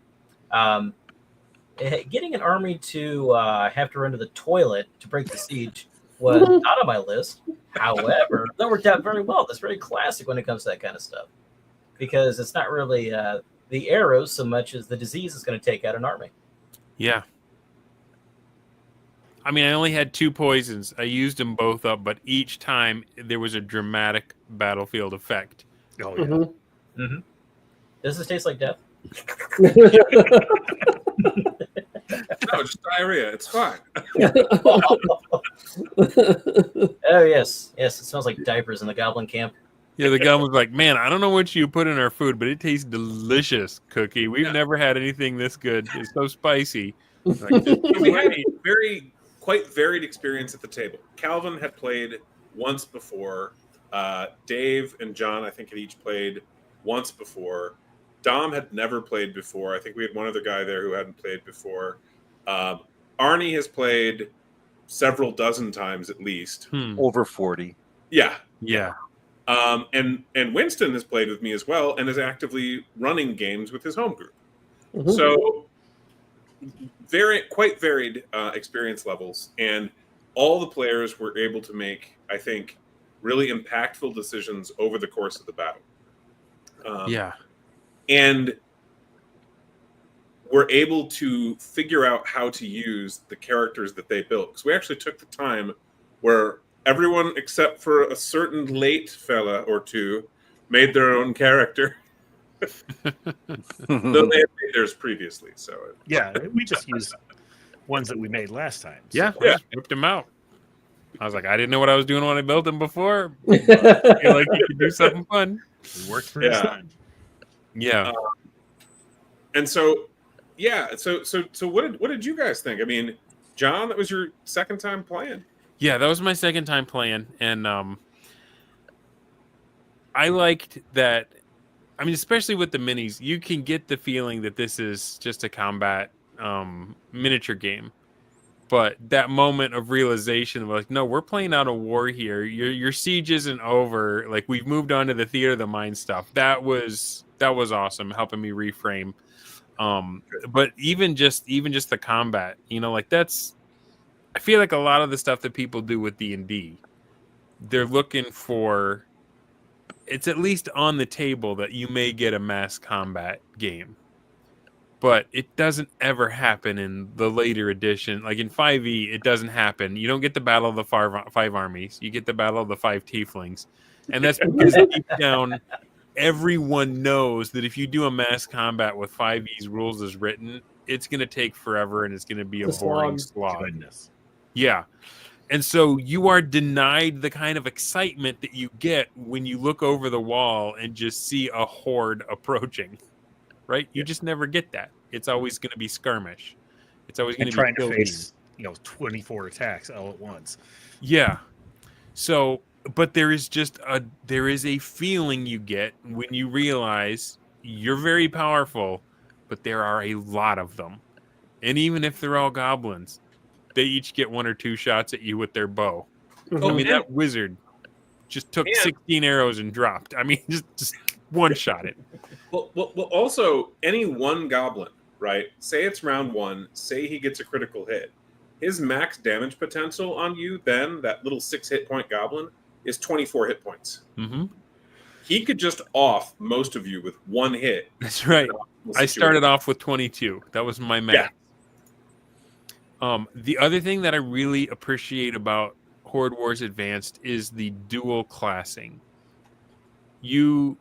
Getting an army to have to run to the toilet to break the siege was not on my list. However, that worked out very well. That's very classic when it comes to that kind of stuff, because it's not really the arrows so much as the disease is going to take out an army. Yeah. I mean, I only had 2 poisons. I used them both up, but each time there was a dramatic battlefield effect. Oh, yeah. Mm-hmm. Mm-hmm. Does this taste like death? No, just diarrhea. It's fine. Oh, yes. Yes, it smells like diapers in the goblin camp. Yeah, the gun was like, man, I don't know what you put in our food, but it tastes delicious, Cookie. We've never had anything this good. It's so spicy. Like, we had a quite varied experience at the table. Calvin had played once before. Dave and John, I think, had each played once before. Dom had never played before. I think we had one other guy there who hadn't played before. Arnie has played several dozen times at least. Over 40. Yeah. Yeah. And Winston has played with me as well and is actively running games with his home group. Mm-hmm. So quite varied experience levels. And all the players were able to make, I think, really impactful decisions over the course of the battle. Yeah. And were able to figure out how to use the characters that they built. Because we actually took the time where everyone except for a certain late fella or two made their own character. Though they had made theirs previously. So Yeah, we just used ones that we made last time. So. Yeah, Yeah. whipped them out. I was like, I didn't know what I was doing when I built them before. I feel like you could do something fun. It worked for this Yeah. time. Yeah. And so, yeah. So what did you guys think? I mean, John, that was your second time playing. Yeah, that was my second time playing, and I liked that. I mean, especially with the minis, you can get the feeling that this is just a combat miniature game. But that moment of realization, like, no, we're playing out a war here. Your siege isn't over. Like, we've moved on to the theater of the mind stuff. That was awesome, helping me reframe. But even just the combat, like that's. I feel like a lot of the stuff that people do with D&D, they're looking for. It's at least on the table that you may get a mass combat game. But it doesn't ever happen in the later edition. Like in 5e, it doesn't happen. You don't get the Battle of the five armies. You get the Battle of the 5 tieflings. And that's because deep down, everyone knows that if you do a mass combat with 5e's rules as written, it's going to take forever and it's going to be a boring slog. Goodness. Yeah. And so you are denied the kind of excitement that you get when you look over the wall and just see a horde approaching. Right? You just never get that. It's always going to be skirmish. It's always going to be trying to building. face 24 attacks all at once. Yeah. So, but there is a feeling you get when you realize you're very powerful, but there are a lot of them. And even if they're all goblins, they each get 1 or 2 shots at you with their bow. I mean, that wizard just took 16 arrows and dropped. I mean, just one shot it. Well, also, any one goblin, right? Say it's round 1. Say he gets a critical hit. His max damage potential on you, then, that little 6 hit point goblin, is 24 hit points. Mm-hmm. He could just off most of you with 1 hit. That's right. I started off with 22. That was my max. Yeah. The other thing that I really appreciate about Horde Wars Advanced is the dual classing. You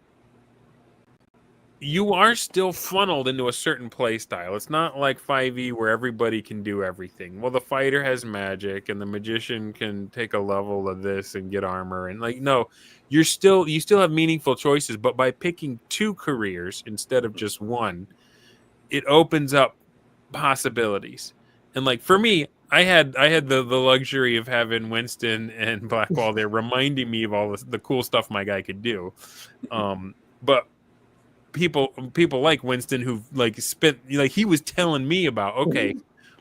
are still funneled into a certain play style. It's not like 5e where everybody can do everything. Well, the fighter has magic and the magician can take a level of this and get armor. And no, you still have meaningful choices, but by picking 2 careers instead of just 1, it opens up possibilities. And for me, I had the luxury of having Winston and Blackwall there reminding me of all the cool stuff my guy could do. But people like Winston who spent he was telling me about, okay,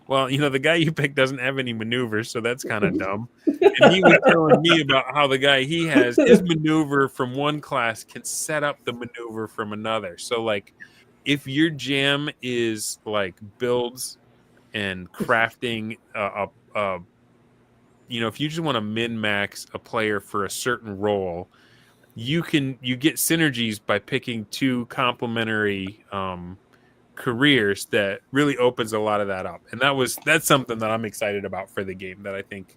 well, the guy you picked doesn't have any maneuvers, so that's kind of dumb. And he was telling me about how the guy he has, his maneuver from one class can set up the maneuver from another. So if your jam is builds and crafting if you just want to min-max a player for a certain role, you get synergies by picking 2 complementary careers that really opens a lot of that up. And that's something that I'm excited about for the game, that I think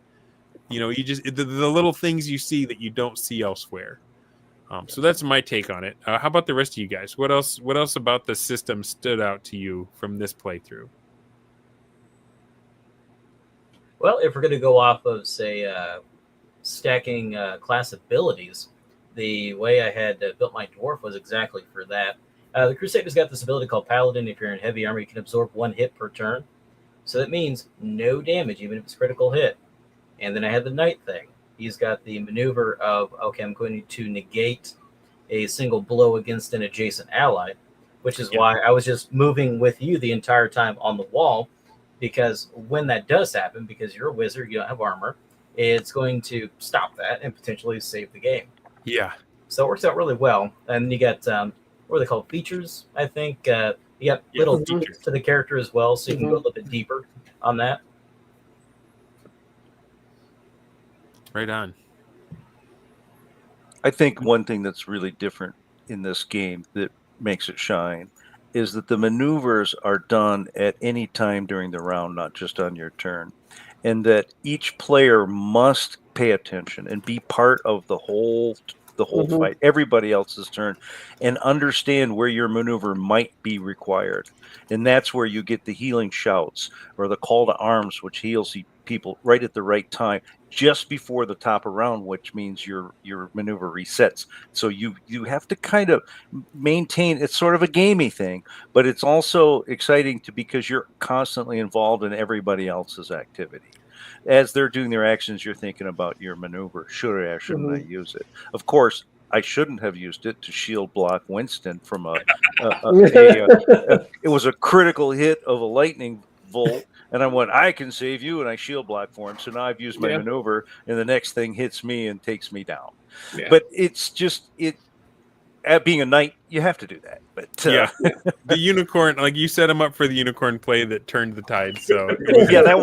you just the little things you see that you don't see elsewhere. So that's my take on it. How about the rest of you guys? What else about the system stood out to you from this playthrough? Well, if we're going to go off of, say, stacking class abilities, the way I had built my dwarf was exactly for that. The Crusader's got this ability called Paladin. If you're in heavy armor, you can absorb 1 hit per turn. So that means no damage, even if it's critical hit. And then I had the Knight thing. He's got the maneuver of, okay, I'm going to negate a single blow against an adjacent ally, which is why I was just moving with you the entire time on the wall. Because when that does happen, because you're a wizard, you don't have armor, it's going to stop that and potentially save the game. Yeah. So it works out really well. And you got, what are they called? Features, I think. You got little features to the character as well, so you can go a little bit deeper on that. Right on. I think one thing that's really different in this game that makes it shine is that the maneuvers are done at any time during the round, not just on your turn, and that each player must pay attention and be part of the whole fight, everybody else's turn, and understand where your maneuver might be required. And that's where you get the healing shouts or the call to arms, which heals people right at the right time, just before the top of round, which means your maneuver resets. So you have to kind of maintain. It's sort of a gamey thing, but it's also exciting because you're constantly involved in everybody else's activity. As they're doing their actions, you're thinking about your maneuver. Should or shouldn't I use it? Of course, I shouldn't have used it to shield block Winston from it was a critical hit of a lightning bolt, and I went, I can save you, and I shield block for him. So now I've used my maneuver, and the next thing hits me and takes me down. Yeah. But it's just at being a knight, you have to do that. But the unicorn, like you set him up for the unicorn play that turned the tide. So that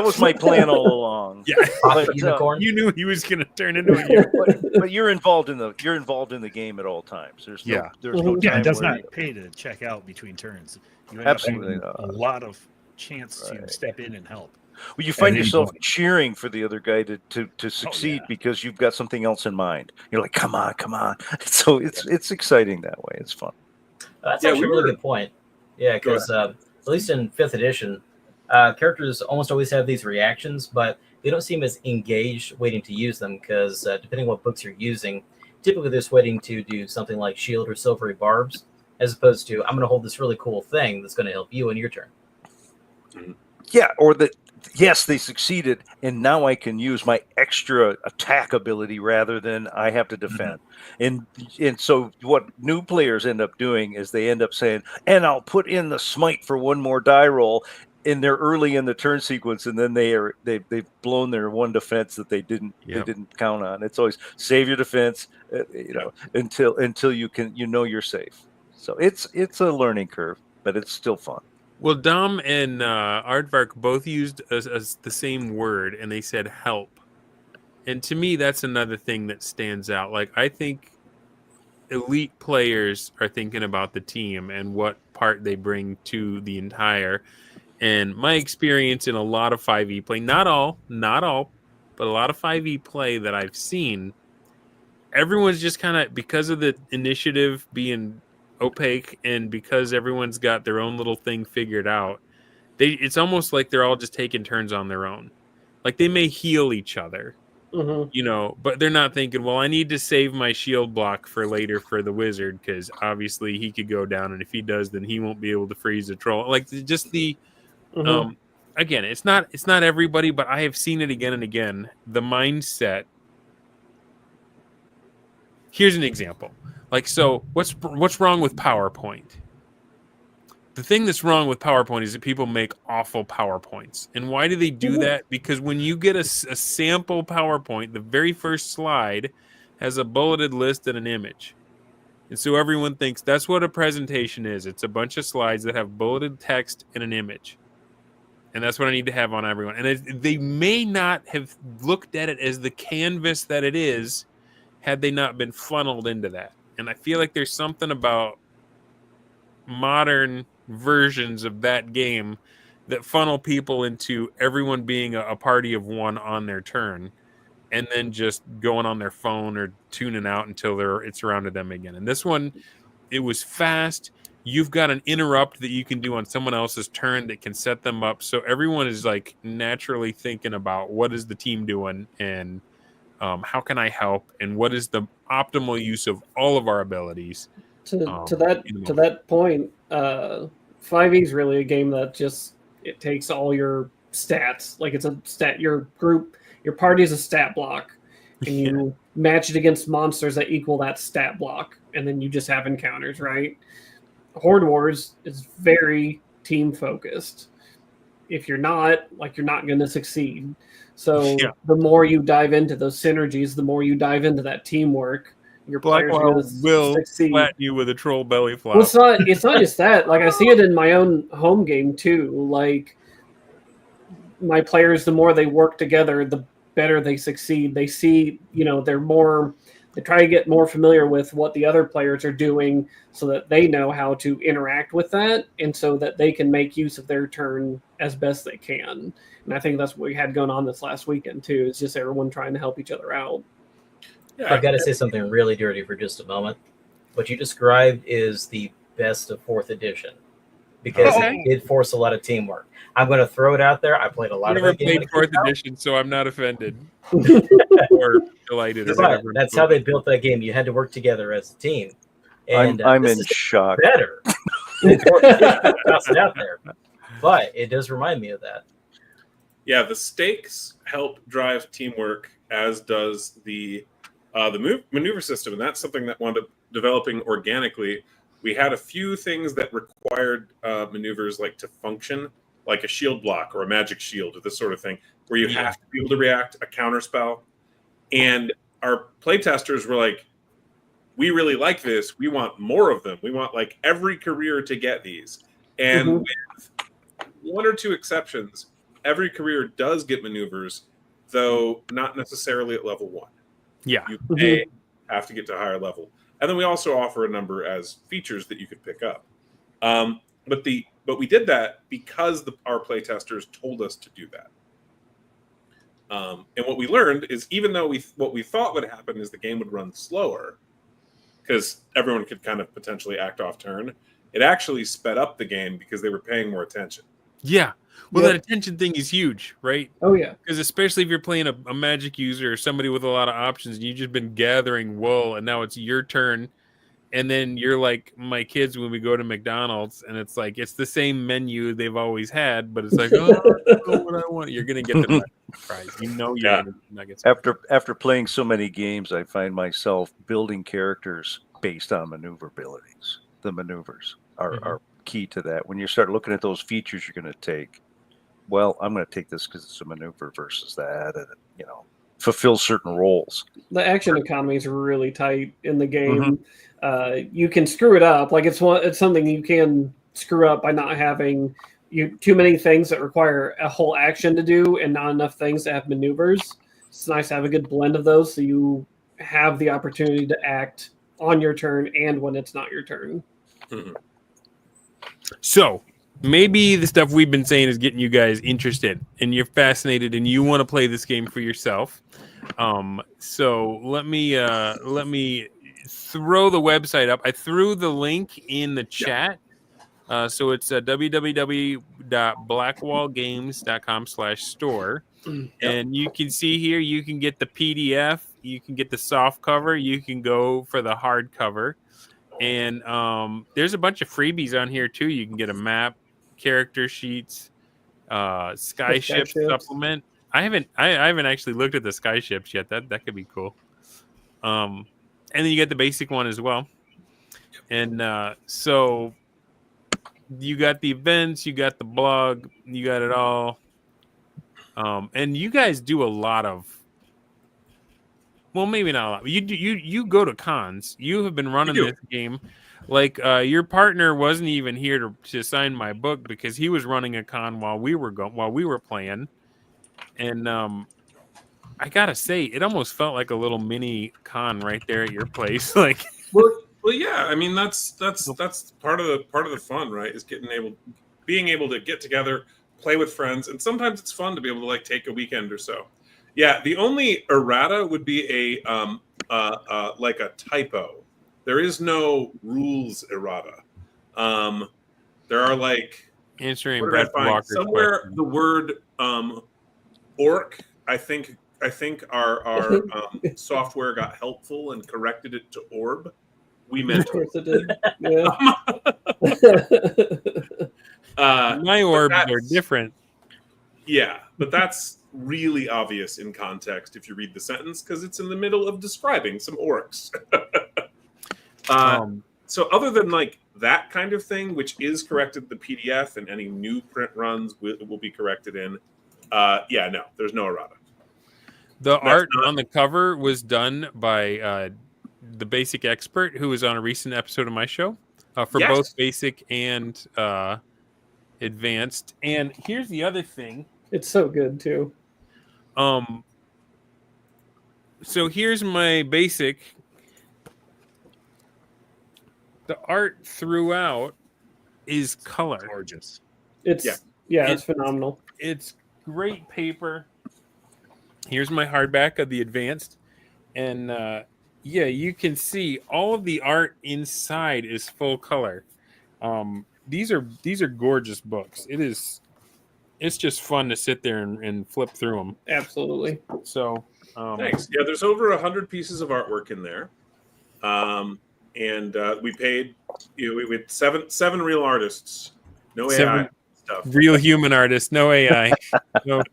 was my plan all along. Yeah, but, unicorn. You knew he was going to turn into a unicorn. But you're involved in the game at all time. There's no time it does not pay to check out between turns. You end absolutely up a lot of chance to step in and help. Well, you find yourself cheering for the other guy to succeed because you've got something else in mind. You're like, come on. So it's exciting that way. It's fun. That's actually a really good point. Yeah, because at least in 5th edition, characters almost always have these reactions, but they don't seem as engaged waiting to use them because depending on what books you're using, typically they're just waiting to do something like shield or silvery barbs, as opposed to, I'm going to hold this really cool thing that's going to help you in your turn. Yeah, or yes, they succeeded, and now I can use my extra attack ability rather than I have to defend. And so what new players end up doing is they end up saying, and I'll put in the smite for one more die roll, and they're early in the turn sequence, and then they've blown their one defense that they didn't count on. It's always save your defense, until you're safe. So it's a learning curve, but it's still fun. Well, Dom and Aardvark both used the same word, and they said help. And to me, that's another thing that stands out. Like, I think elite players are thinking about the team and what part they bring to the entire. And my experience in a lot of 5e play, not all, but a lot of 5e play that I've seen, everyone's just kind of, because of the initiative being opaque and because everyone's got their own little thing figured out, it's almost like they're all just taking turns on their own. Like, they may heal each other, but they're not thinking, well, I need to save my shield block for later for the wizard because obviously he could go down, and if he does, then he won't be able to freeze the troll. Like, just the again, it's not everybody, but I have seen it again and again. The mindset. Here's an example. Like, so what's wrong with PowerPoint? The thing that's wrong with PowerPoint is that people make awful PowerPoints. And why do they do that? Because when you get a sample PowerPoint, the very first slide has a bulleted list and an image. And so everyone thinks that's what a presentation is. It's a bunch of slides that have bulleted text and an image. And that's what I need to have on everyone. And they may not have looked at it as the canvas that it is had they not been funneled into that. And I feel like there's something about modern versions of that game that funnel people into everyone being a party of one on their turn and then just going on their phone or tuning out until it's around to them again. And this one, it was fast. You've got an interrupt that you can do on someone else's turn that can set them up. So everyone is like naturally thinking about what is the team doing and how can I help, and what is the optimal use of all of our abilities. To that point, 5e is really a game that it takes all your stats. Like, it's a stat. Your party is a stat block, and you match it against monsters that equal that stat block, and then you just have encounters, right? Horde Wars is very team focused. If you're not, you're not going to succeed. So the more you dive into those synergies, the more you dive into that teamwork, your players will succeed. Flatten you with a troll belly flop. Well, it's not just that. Like, I see it in my own home game too. Like, my players, the more they work together, the better they succeed. They see, they're more They try to get more familiar with what the other players are doing so that they know how to interact with that and so that they can make use of their turn as best they can. And I think that's what we had going on this last weekend too. It's just everyone trying to help each other out. Yeah, I've got to say something really dirty for just a moment. What you described is the best of 4th edition because it did force a lot of teamwork. I'm going to throw it out there. I played a lot of that game. I never played 4th edition, so I'm not offended or delighted. Or but that's how they built that game. You had to work together as a team. And I'm in shock. Better. Out there. But it does remind me of that. Yeah, the stakes help drive teamwork, as does the maneuver system, and that's something that wound up developing organically. We had a few things that required maneuvers like to function, like a shield block or a magic shield or this sort of thing, where you have to be able to react a counter spell. And our playtesters were like, we really like this. We want more of them. We want like every career to get these. And with one or two exceptions, every career does get maneuvers, though not necessarily at level 1. Yeah. You have to get to a higher level. And then we also offer a number as features that you could pick up. But we did that because our playtesters told us to do that. And what we learned is even though what we thought would happen is the game would run slower because everyone could kind of potentially act off turn, it actually sped up the game because they were paying more attention. Yeah. Well, that attention thing is huge, right? Oh, yeah. Because especially if you're playing a magic user or somebody with a lot of options, and you've just been gathering wool, and now it's your turn. And then you're like my kids when we go to McDonald's, and it's like it's the same menu they've always had, but it's like, oh, I don't know what I want. You're going to get the prize. You know you're going to nuggets. After playing so many games, I find myself building characters based on maneuverabilities. The maneuvers are key to that. When you start looking at those features you're going to take, well, I'm going to take this because it's a maneuver versus that, and fulfill certain roles. The action economy is really tight in the game. You can screw it up. Like it's something you can screw up by not having too many things that require a whole action to do and not enough things that have maneuvers. It's nice to have a good blend of those so you have the opportunity to act on your turn and when it's not your turn. So maybe the stuff we've been saying is getting you guys interested and you're fascinated and you want to play this game for yourself. So let me throw the website up. I threw the link in the chat. So it's www.blackwallgames.com/store. And you can see here, you can get the PDF, you can get the soft cover, you can go for the hard cover. And there's a bunch of freebies on here too. You can get a map, character sheets, skyship supplement. I haven't actually looked at the skyships yet. That could be cool. And then you get the basic one as well. And so you got the events, you got the blog, you got it all. And you guys do a lot of, well, maybe not a lot. You go to cons. You have been running this game. Like your partner wasn't even here to sign my book because he was running a con while we were playing. And I gotta say, it almost felt like a little mini con right there at your place. Like, well, yeah. I mean, that's part of the fun, right? Is being able to get together, play with friends, and sometimes it's fun to be able to like take a weekend or so. Yeah, the only errata would be like a typo. There is no rules errata. There are like answering Brett Walker's somewhere question. The word orc. I think our software got helpful and corrected it to orb. We meant of course it did. Yeah. My orbs are different. Yeah, but that's really obvious in context if you read the sentence because it's in the middle of describing some orcs. So other than like that kind of thing, which is corrected in the PDF and any new print runs will be corrected in, no, there's no errata. The art on the cover was done by the Basic Expert, who was on a recent episode of my show for both Basic and Advanced. And here's the other thing. It's so good too. So here's my Basic the art throughout is color. Gorgeous. It's it's phenomenal. It's great paper. Here's my hardback of the advanced, and you can see all of the art inside is full color. These are gorgeous books. It's just fun to sit there and flip through them. Absolutely. So thanks. Yeah, there's over 100 pieces of artwork in there, and we paid. We had seven real artists, no AI stuff. Real human artists, no AI, no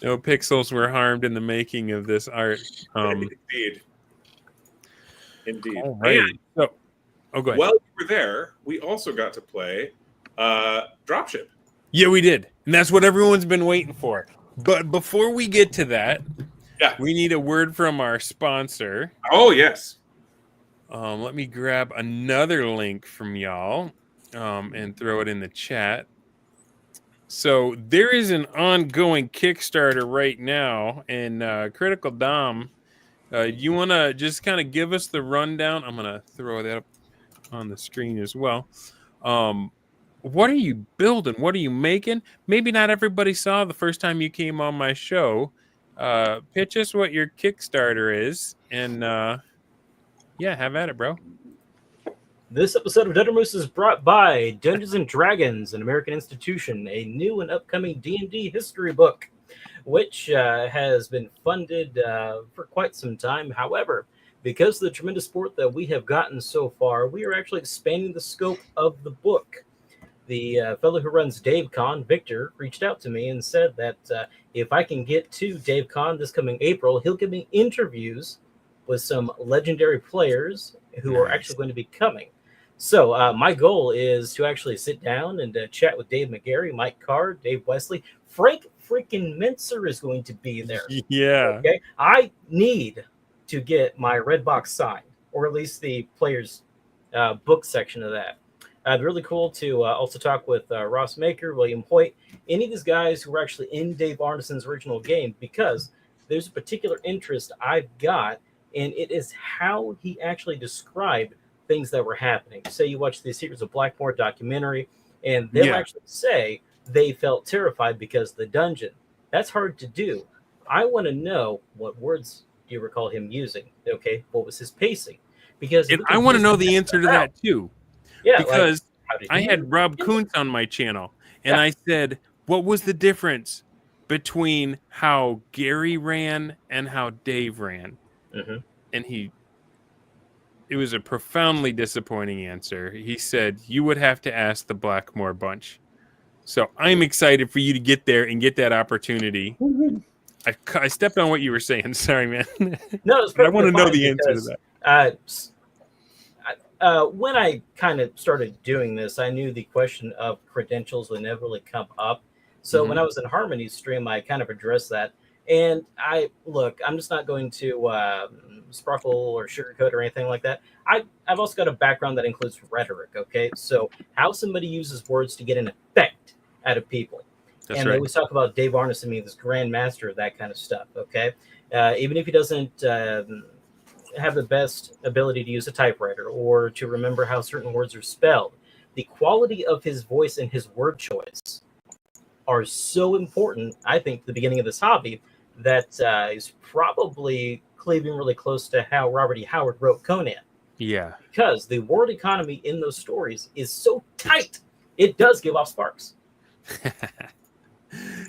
pixels were harmed in the making of this art. Indeed. All right. And go ahead. while we were there, we also got to play Dropship. Yeah, we did. And that's what everyone's been waiting for. But before we get to that, we need a word from our sponsor. Oh, yes. Let me grab another link from y'all and throw it in the chat. So there is an ongoing Kickstarter right now, and Critical Dom, you want to just kind of give us the rundown? I'm going to throw that up on the screen as well. What are you building? What are you making? Maybe not everybody saw the first time you came on my show. Pitch us what your Kickstarter is, and have at it, bro. This episode of Dunder Moose is brought by Dungeons & Dragons, an American institution, a new and upcoming D&D history book, which has been funded for quite some time. However, because of the tremendous support that we have gotten so far, we are actually expanding the scope of the book. The fellow who runs DaveCon, Victor, reached out to me and said that if I can get to DaveCon this coming April, he'll give me interviews with some legendary players who are actually going to be coming. So my goal is to actually sit down and chat with Dave McGarry, Mike Carr, Dave Wesley. Frank freaking Mincer is going to be there. Yeah. Okay. I need to get my red box signed, or at least the players' book section of that. It'd be really cool to also talk with Ross Maker, William Hoyt, any of these guys who were actually in Dave Arneson's original game, because there's a particular interest I've got, and it is how he actually described things that were happening. Say you watch the Secrets of Blackmore documentary, and they'll actually say they felt terrified because of the dungeon. That's hard to do. I want to know, what words do you recall him using? Okay, what was his pacing? Because I want to know the answer to that too. Yeah, because I had Rob Kuntz on my channel, and I said, what was the difference between how Gary ran and how Dave ran? Mm-hmm. And it was a profoundly disappointing answer. He said, you would have to ask the Blackmore bunch. So I'm excited for you to get there and get that opportunity. Mm-hmm. I stepped on what you were saying. Sorry, man. No, I want to know the answer to that. When I kind of started doing this, I knew the question of credentials would inevitably come up. So when I was in Harmony's stream, I kind of addressed that. And I'm just not going to sparkle or sugarcoat or anything like that. I've also got a background that includes rhetoric, okay? So how somebody uses words to get an effect out of people. That's and right. they always talk about Dave Arneson being this grand master of that kind of stuff, okay? Even if he doesn't have the best ability to use a typewriter or to remember how certain words are spelled, the quality of his voice and his word choice are so important, I think, to the beginning of this hobby, that is probably cleaving really close to how Robert E. Howard wrote Conan. Yeah. Because the word economy in those stories is so tight, it does give off sparks.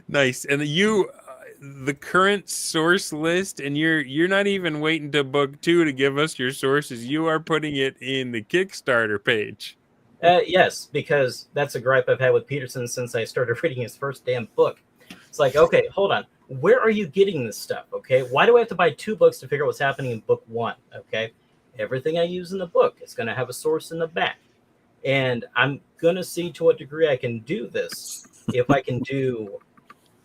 Nice. And the current source list, and you're not even waiting to book 2 to give us your sources. You are putting it in the Kickstarter page. Yes, because that's a gripe I've had with Peterson since I started reading his first damn book. It's like, okay, hold on. Where are you getting this stuff? Okay, why do I have to buy 2 books to figure out what's happening in book 1? Okay, everything I use in the book is going to have a source in the back, and I'm going to see to what degree I can do this. If I can do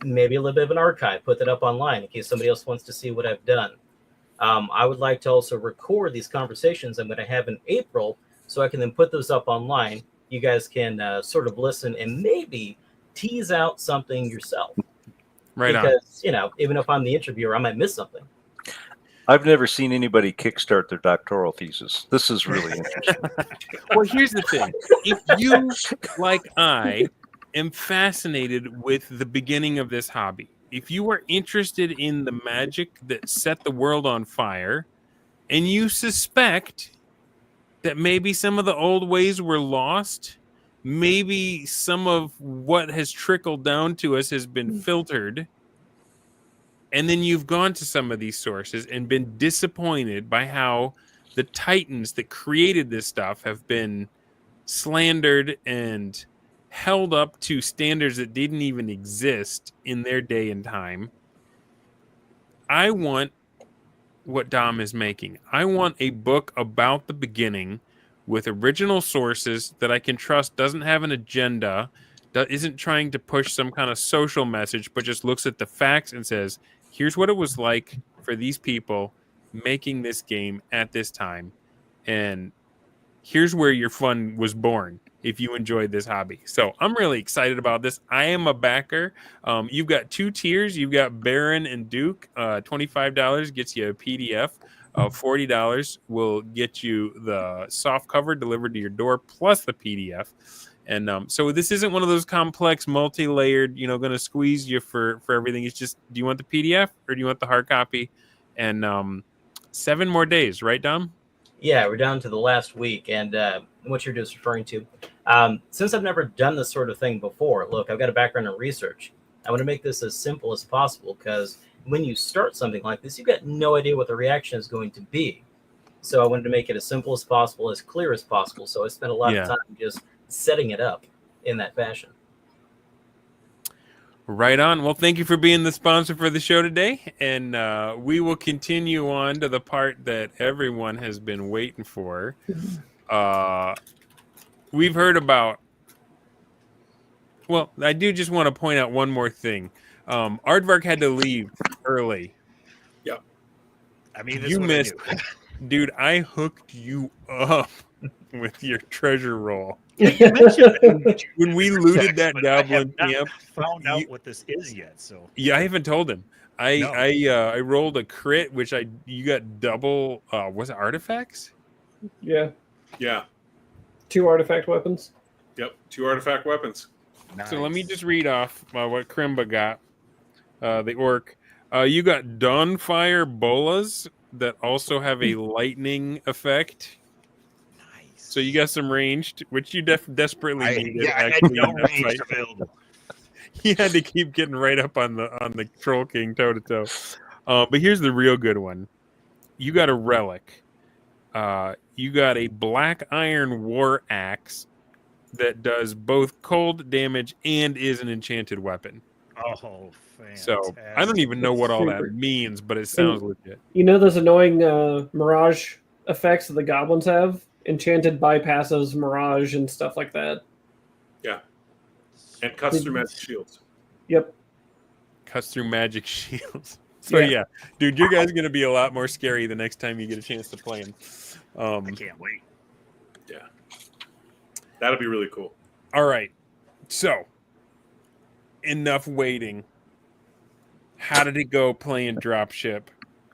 maybe a little bit of an archive, put that up online in case somebody else wants to see what I've done. I would like to also record these conversations I'm going to have in April, so I can then put those up online. You guys can sort of listen and maybe tease out something yourself. Right because, even if I'm the interviewer, I might miss something. I've never seen anybody kickstart their doctoral thesis. This is really interesting. Well, here's the thing. If you, like I, am fascinated with the beginning of this hobby, if you are interested in the magic that set the world on fire, and you suspect that maybe some of the old ways were lost, maybe some of what has trickled down to us has been filtered, and then you've gone to some of these sources and been disappointed by how the titans that created this stuff have been slandered and held up to standards that didn't even exist in their day and time. I want what Dom is making. I want a book about the beginning with original sources that I can trust, doesn't have an agenda, that isn't trying to push some kind of social message, but just looks at the facts and says, here's what it was like for these people making this game at this time. And here's where your fun was born if you enjoyed this hobby. So I'm really excited about this. I am a backer. You've got 2 tiers. You've got Baron and Duke. $25 gets you a PDF. $40 will get you the soft cover delivered to your door plus the PDF. And so this isn't one of those complex, multi-layered, going to squeeze you for everything. It's just, do you want the PDF or do you want the hard copy? And 7 more days, right, Dom? Yeah, we're down to the last week. And what you're just referring to, since I've never done this sort of thing before, look, I've got a background in research. I want to make this as simple as possible because when you start something like this, you've got no idea what the reaction is going to be. So I wanted to make it as simple as possible, as clear as possible. So I spent a lot of time just setting it up in that fashion. Right on. Well, thank you for being the sponsor for the show today. And we will continue on to the part that everyone has been waiting for. We've heard about... Well, I do just want to point out one more thing. Aardvark had to leave early. Yep. I mean, this you is what missed. I do. Dude, I hooked you up with your treasure roll. You mentioned it. When we looted that But I have goblin not camp, found out what this is yet. So yeah, I haven't told him. I rolled a crit, which you got double. Was it artifacts? Yeah. Yeah. 2 artifact weapons. Yep. 2 artifact weapons. nice. So let me just read off what Krimba got. The orc. You got Dawnfire Bolas that also have a lightning effect. Nice. So you got some ranged, which you desperately needed. I had actually, no in that range fight. available. He had to keep getting right up on the Troll King toe to toe. But here's the real good one. You got a relic. You got a black iron war axe that does both cold damage and is an enchanted weapon. Oh, fantastic. So I don't even know what all that means, but it sounds legit. You know those annoying mirage effects that the goblins have? Enchanted bypasses mirage and stuff like that. Yeah. And cuts through magic shields. Yep. Cuts through magic shields. So yeah, dude, your guy's gonna be a lot more scary the next time you get a chance to play him. I can't wait. Yeah. That'll be really cool. All right. So enough waiting. How did it go playing Dropship?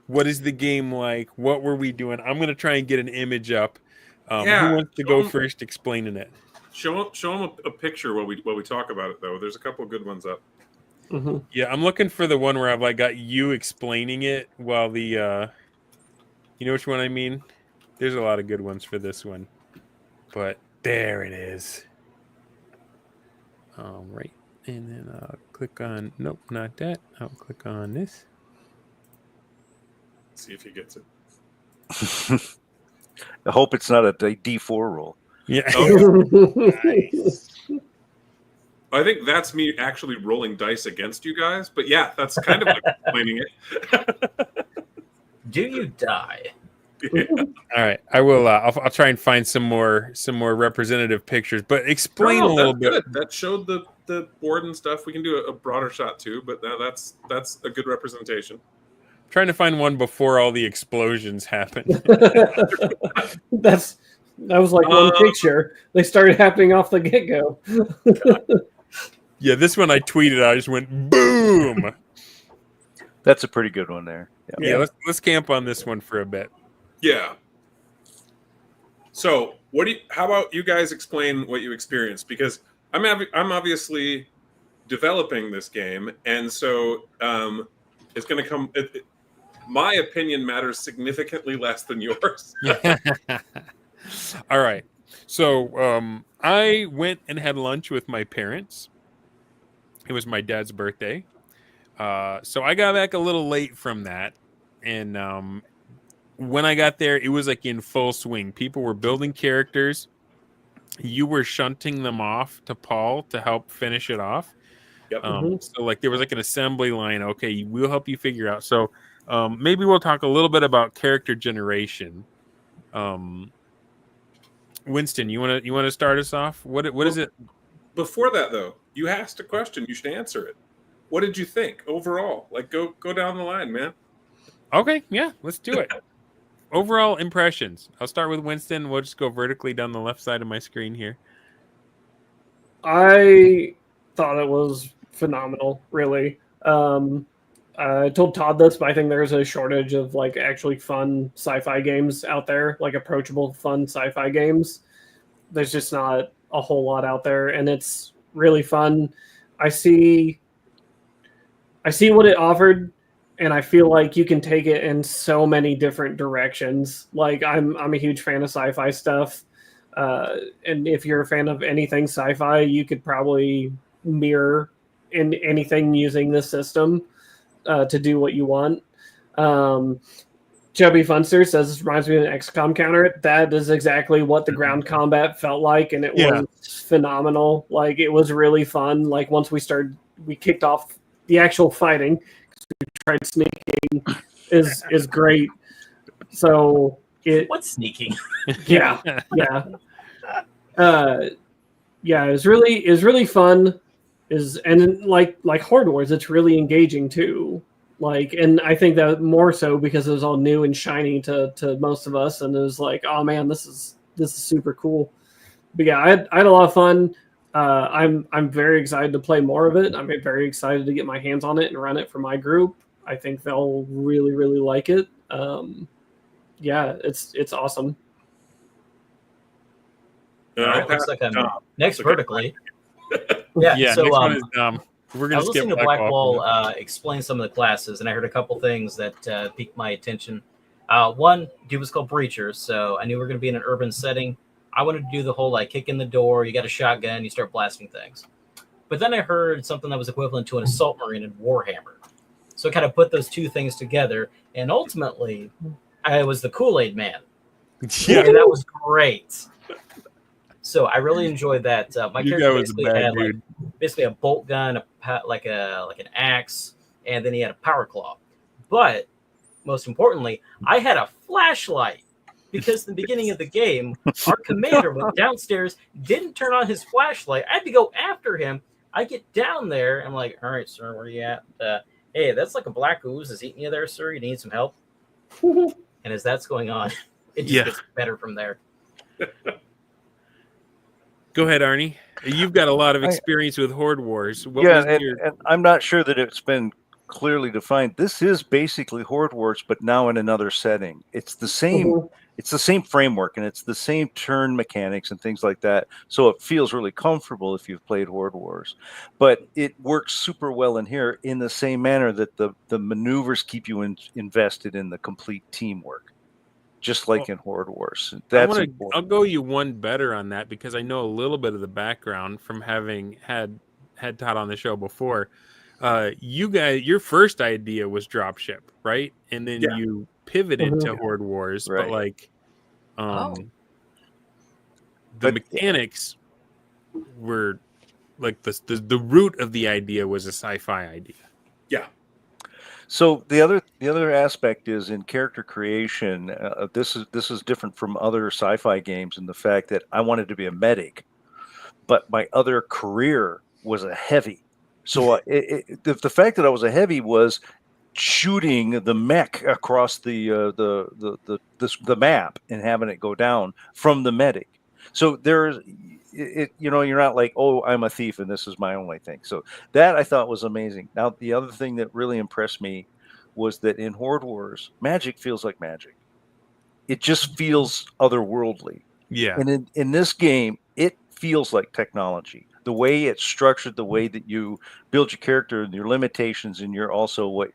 What is the game like? What were we doing? I'm gonna try and get an image up. Who wants to go first explaining it? Show them a picture while we talk about it though. There's a couple of good ones up. Mm-hmm. Yeah, I'm looking for the one where I've got you explaining it while the you know which one I mean? There's a lot of good ones for this one. But there it is. All right. And then I'll click on nope, not that. I'll click on this. See if he gets it. I hope it's not a D4 roll. Yeah. Nice. I think that's me actually rolling dice against you guys, but yeah, that's kind of like explaining it. Do you die? Yeah. All right. I will I'll try and find some more representative pictures, but explain a little bit. Good. That showed the board and stuff. We can do a broader shot too, but that's a good representation. I'm trying to find one before all the explosions happened. That was like one picture. They started happening off the get-go. Yeah, this one I tweeted. I just went boom. That's a pretty good one there. Yeah, let's camp on this one for a bit. Yeah. So, how about you guys explain what you experienced? Because I'm obviously developing this game, and so it's going to come. My opinion matters significantly less than yours. All right. So I went and had lunch with my parents. It was my dad's birthday. So I got back a little late from that. And when I got there, it was like in full swing. People were building characters. You were shunting them off to Paul to help finish it off. Yep. So like there was like an assembly line. Okay, we'll help you figure out. So maybe we'll talk a little bit about character generation. Winston, you want to start us off? What is it? Before that, though, you asked a question. You should answer it. What did you think overall? Like, go down the line, man. Okay, yeah, let's do it. Overall impressions. I'll start with Winston. We'll just go vertically down the left side of my screen here. I thought it was phenomenal, really. I told Todd this, but I think there's a shortage of like actually fun sci-fi games out there, like approachable, fun sci-fi games. There's just not a whole lot out there, and it's really fun. I see what it offered, and I feel like you can take it in so many different directions. Like I'm a huge fan of sci-fi stuff, and if you're a fan of anything sci-fi, you could probably mirror in anything using this system. To do what you want. Chubby Funster says this reminds me of an XCOM counter. That is exactly what the ground combat felt like, and it was phenomenal. Like it was really fun. Like once we kicked off the actual fighting. We tried sneaking is great. So what's sneaking? Yeah. It was really fun. And like Horde Wars, it's really engaging too. Like, and I think that more so because it was all new and shiny to most of us, and it was like, oh man, this is super cool. But yeah, I had a lot of fun. I'm very excited to play more of it. I'm very excited to get my hands on it and run it for my group. I think they'll really, really like it. It's awesome. Looks like I'm next vertically. Yeah. So next one is, we're I gonna was skip listening to Blackwall. Blackwall explain some of the classes, and I heard a couple things that piqued my attention. One dude was called Breacher, so I knew we were going to be in an urban setting. I wanted to do the whole like kick in the door, you got a shotgun, you start blasting things. But then I heard something that was equivalent to an assault marine in Warhammer. So I kind of put those two things together, and ultimately, I was the Kool-Aid man. Yeah, And that was great. So I really enjoyed that. My character was a basically bad had dude. basically a bolt gun, like an axe, and then he had a power claw. But most importantly, I had a flashlight because in the beginning of the game, our commander went downstairs, didn't turn on his flashlight. I had to go after him. I get down there. I'm like, all right, sir, where are you at? Hey, that's like a black ooze is eating you there, sir. You need some help. And as that's going on, it just gets better from there. Go ahead, Arnie. You've got a lot of experience with Horde Wars. And I'm not sure that it's been clearly defined. This is basically Horde Wars, but now in another setting. It's the same. It's the same framework, and it's the same turn mechanics and things like that. So it feels really comfortable if you've played Horde Wars. But it works super well in here in the same manner that the maneuvers keep you invested in the complete teamwork. Just like in Horde Wars. That's I'll go you one better on that because I know a little bit of the background from having had Todd on the show before. You guys, your first idea was Dropship, right? And then you pivoted to Horde Wars, right. But like, the mechanics were like the root of the idea was a sci-fi idea. Yeah. So the other aspect is in character creation. This is different from other sci-fi games in the fact that I wanted to be a medic, but my other career was a heavy. So the fact that I was a heavy was shooting the mech across the map and having it go down from the medic. So there's you're not like, oh, I'm a thief and this is my only thing. So that I thought was amazing. Now, the other thing that really impressed me was that in Horde Wars, magic feels like magic. It just feels otherworldly. Yeah. And in this game, it feels like technology. The way it's structured, the way that you build your character and your limitations, and you're also what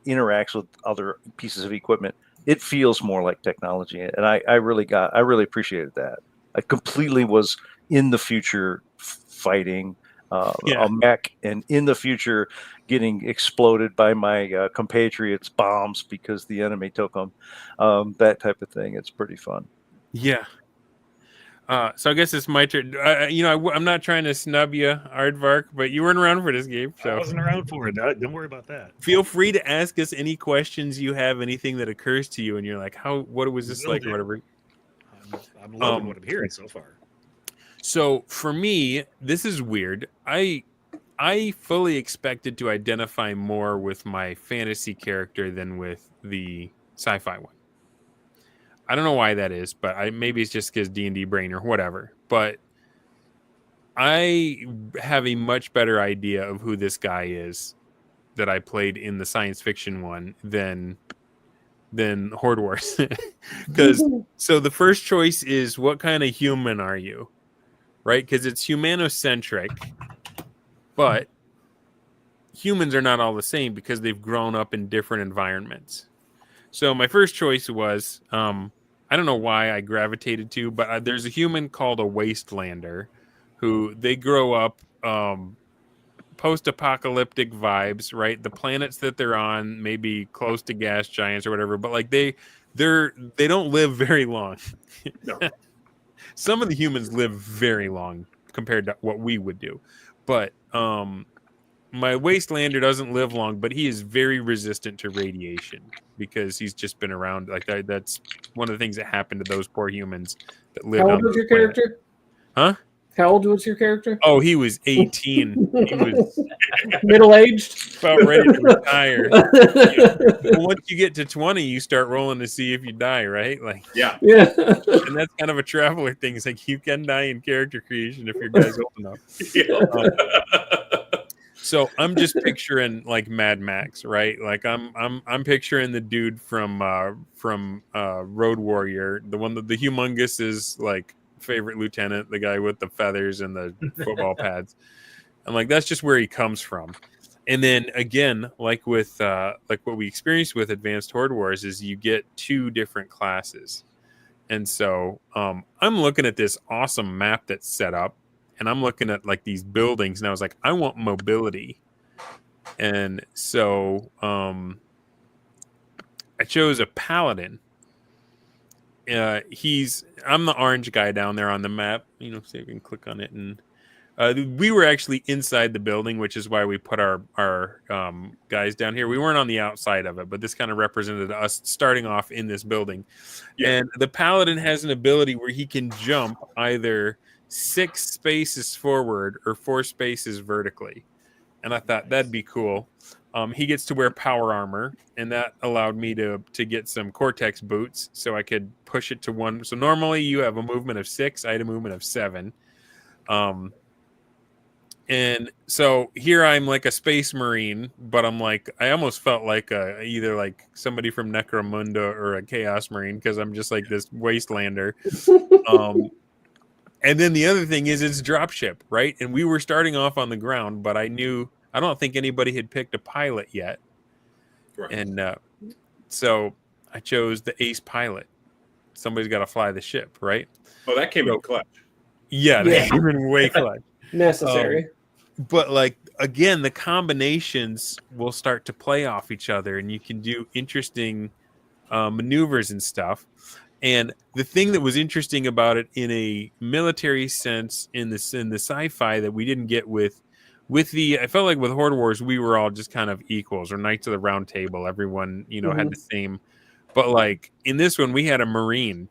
interacts with other pieces of equipment, it feels more like technology. And I really appreciated that. I completely was in the future fighting a mech, and in the future getting exploded by my compatriots' bombs because the enemy took them. That type of thing. It's pretty fun. Yeah. So I guess it's my turn. I'm not trying to snub you, Aardvark, but you weren't around for this game. So I wasn't around for it. Don't worry about that. Feel free to ask us any questions you have, anything that occurs to you, and you're like, what was this like, or whatever. I'm loving what I'm hearing so far. So for me, this is weird. I fully expected to identify more with my fantasy character than with the sci-fi one. I don't know why that is, but maybe it's just because D&D brain or whatever. But I have a much better idea of who this guy is that I played in the science fiction one than Horde Wars. Because so the first choice is, what kind of human are you? Right? Because it's humanocentric, but humans are not all the same because they've grown up in different environments. So my first choice was, I don't know why I gravitated to, but there's a human called a Wastelander who they grow up post-apocalyptic vibes, right? The planets that they're on may be close to gas giants or whatever, but like they don't live very long. No. Some of the humans live very long compared to what we would do. But my Wastelander doesn't live long, but he is very resistant to radiation because he's just been around. Like that's one of the things that happened to those poor humans that lived. How old was your character? Huh? How old was your character? Oh, he was 18. He was middle-aged, about ready to retire. Well, once you get to 20, you start rolling to see if you die, right? Like, yeah. And that's kind of a traveler thing. It's like you can die in character creation if your guy's old enough. Yeah. So I'm just picturing like Mad Max, right? Like I'm picturing the dude from Road Warrior, the one that the humongous is like favorite lieutenant, the guy with the feathers and the football pads. I'm like, that's just where he comes from. And then again, like with like what we experienced with Advanced Horde Wars, is you get two different classes. And so I'm looking at this awesome map that's set up, and I'm looking at like these buildings, and I was like, I want mobility. And so I chose a paladin. I'm the orange guy down there on the map. You know, so you can click on it, and we were actually inside the building, which is why we put our guys down here. We weren't on the outside of it, but this kind of represented us starting off in this building. Yeah. And the paladin has an ability where he can jump either 6 spaces forward or 4 spaces vertically. And I thought that'd be cool. He gets to wear power armor, and that allowed me to get some Cortex boots so I could push it to 1. So normally you have a movement of 6, I had a movement of 7. And so here I'm like a space marine, but I'm like, I almost felt like either like somebody from Necromunda or a Chaos Marine, because I'm just like this Wastelander. And then the other thing is it's Dropship, right? And we were starting off on the ground, but I don't think anybody had picked a pilot yet. Right. And so I chose the ace pilot. Somebody's got to fly the ship, right? Oh, that came in clutch. Yeah, that came in way clutch. Necessary. But like, again, the combinations will start to play off each other, and you can do interesting maneuvers and stuff. And the thing that was interesting about it in a military sense in the sci-fi that we didn't get with I felt like with Horde Wars, we were all just kind of equals, or Knights of the Round Table. Everyone, had the same. But like in this one, we had a Marine.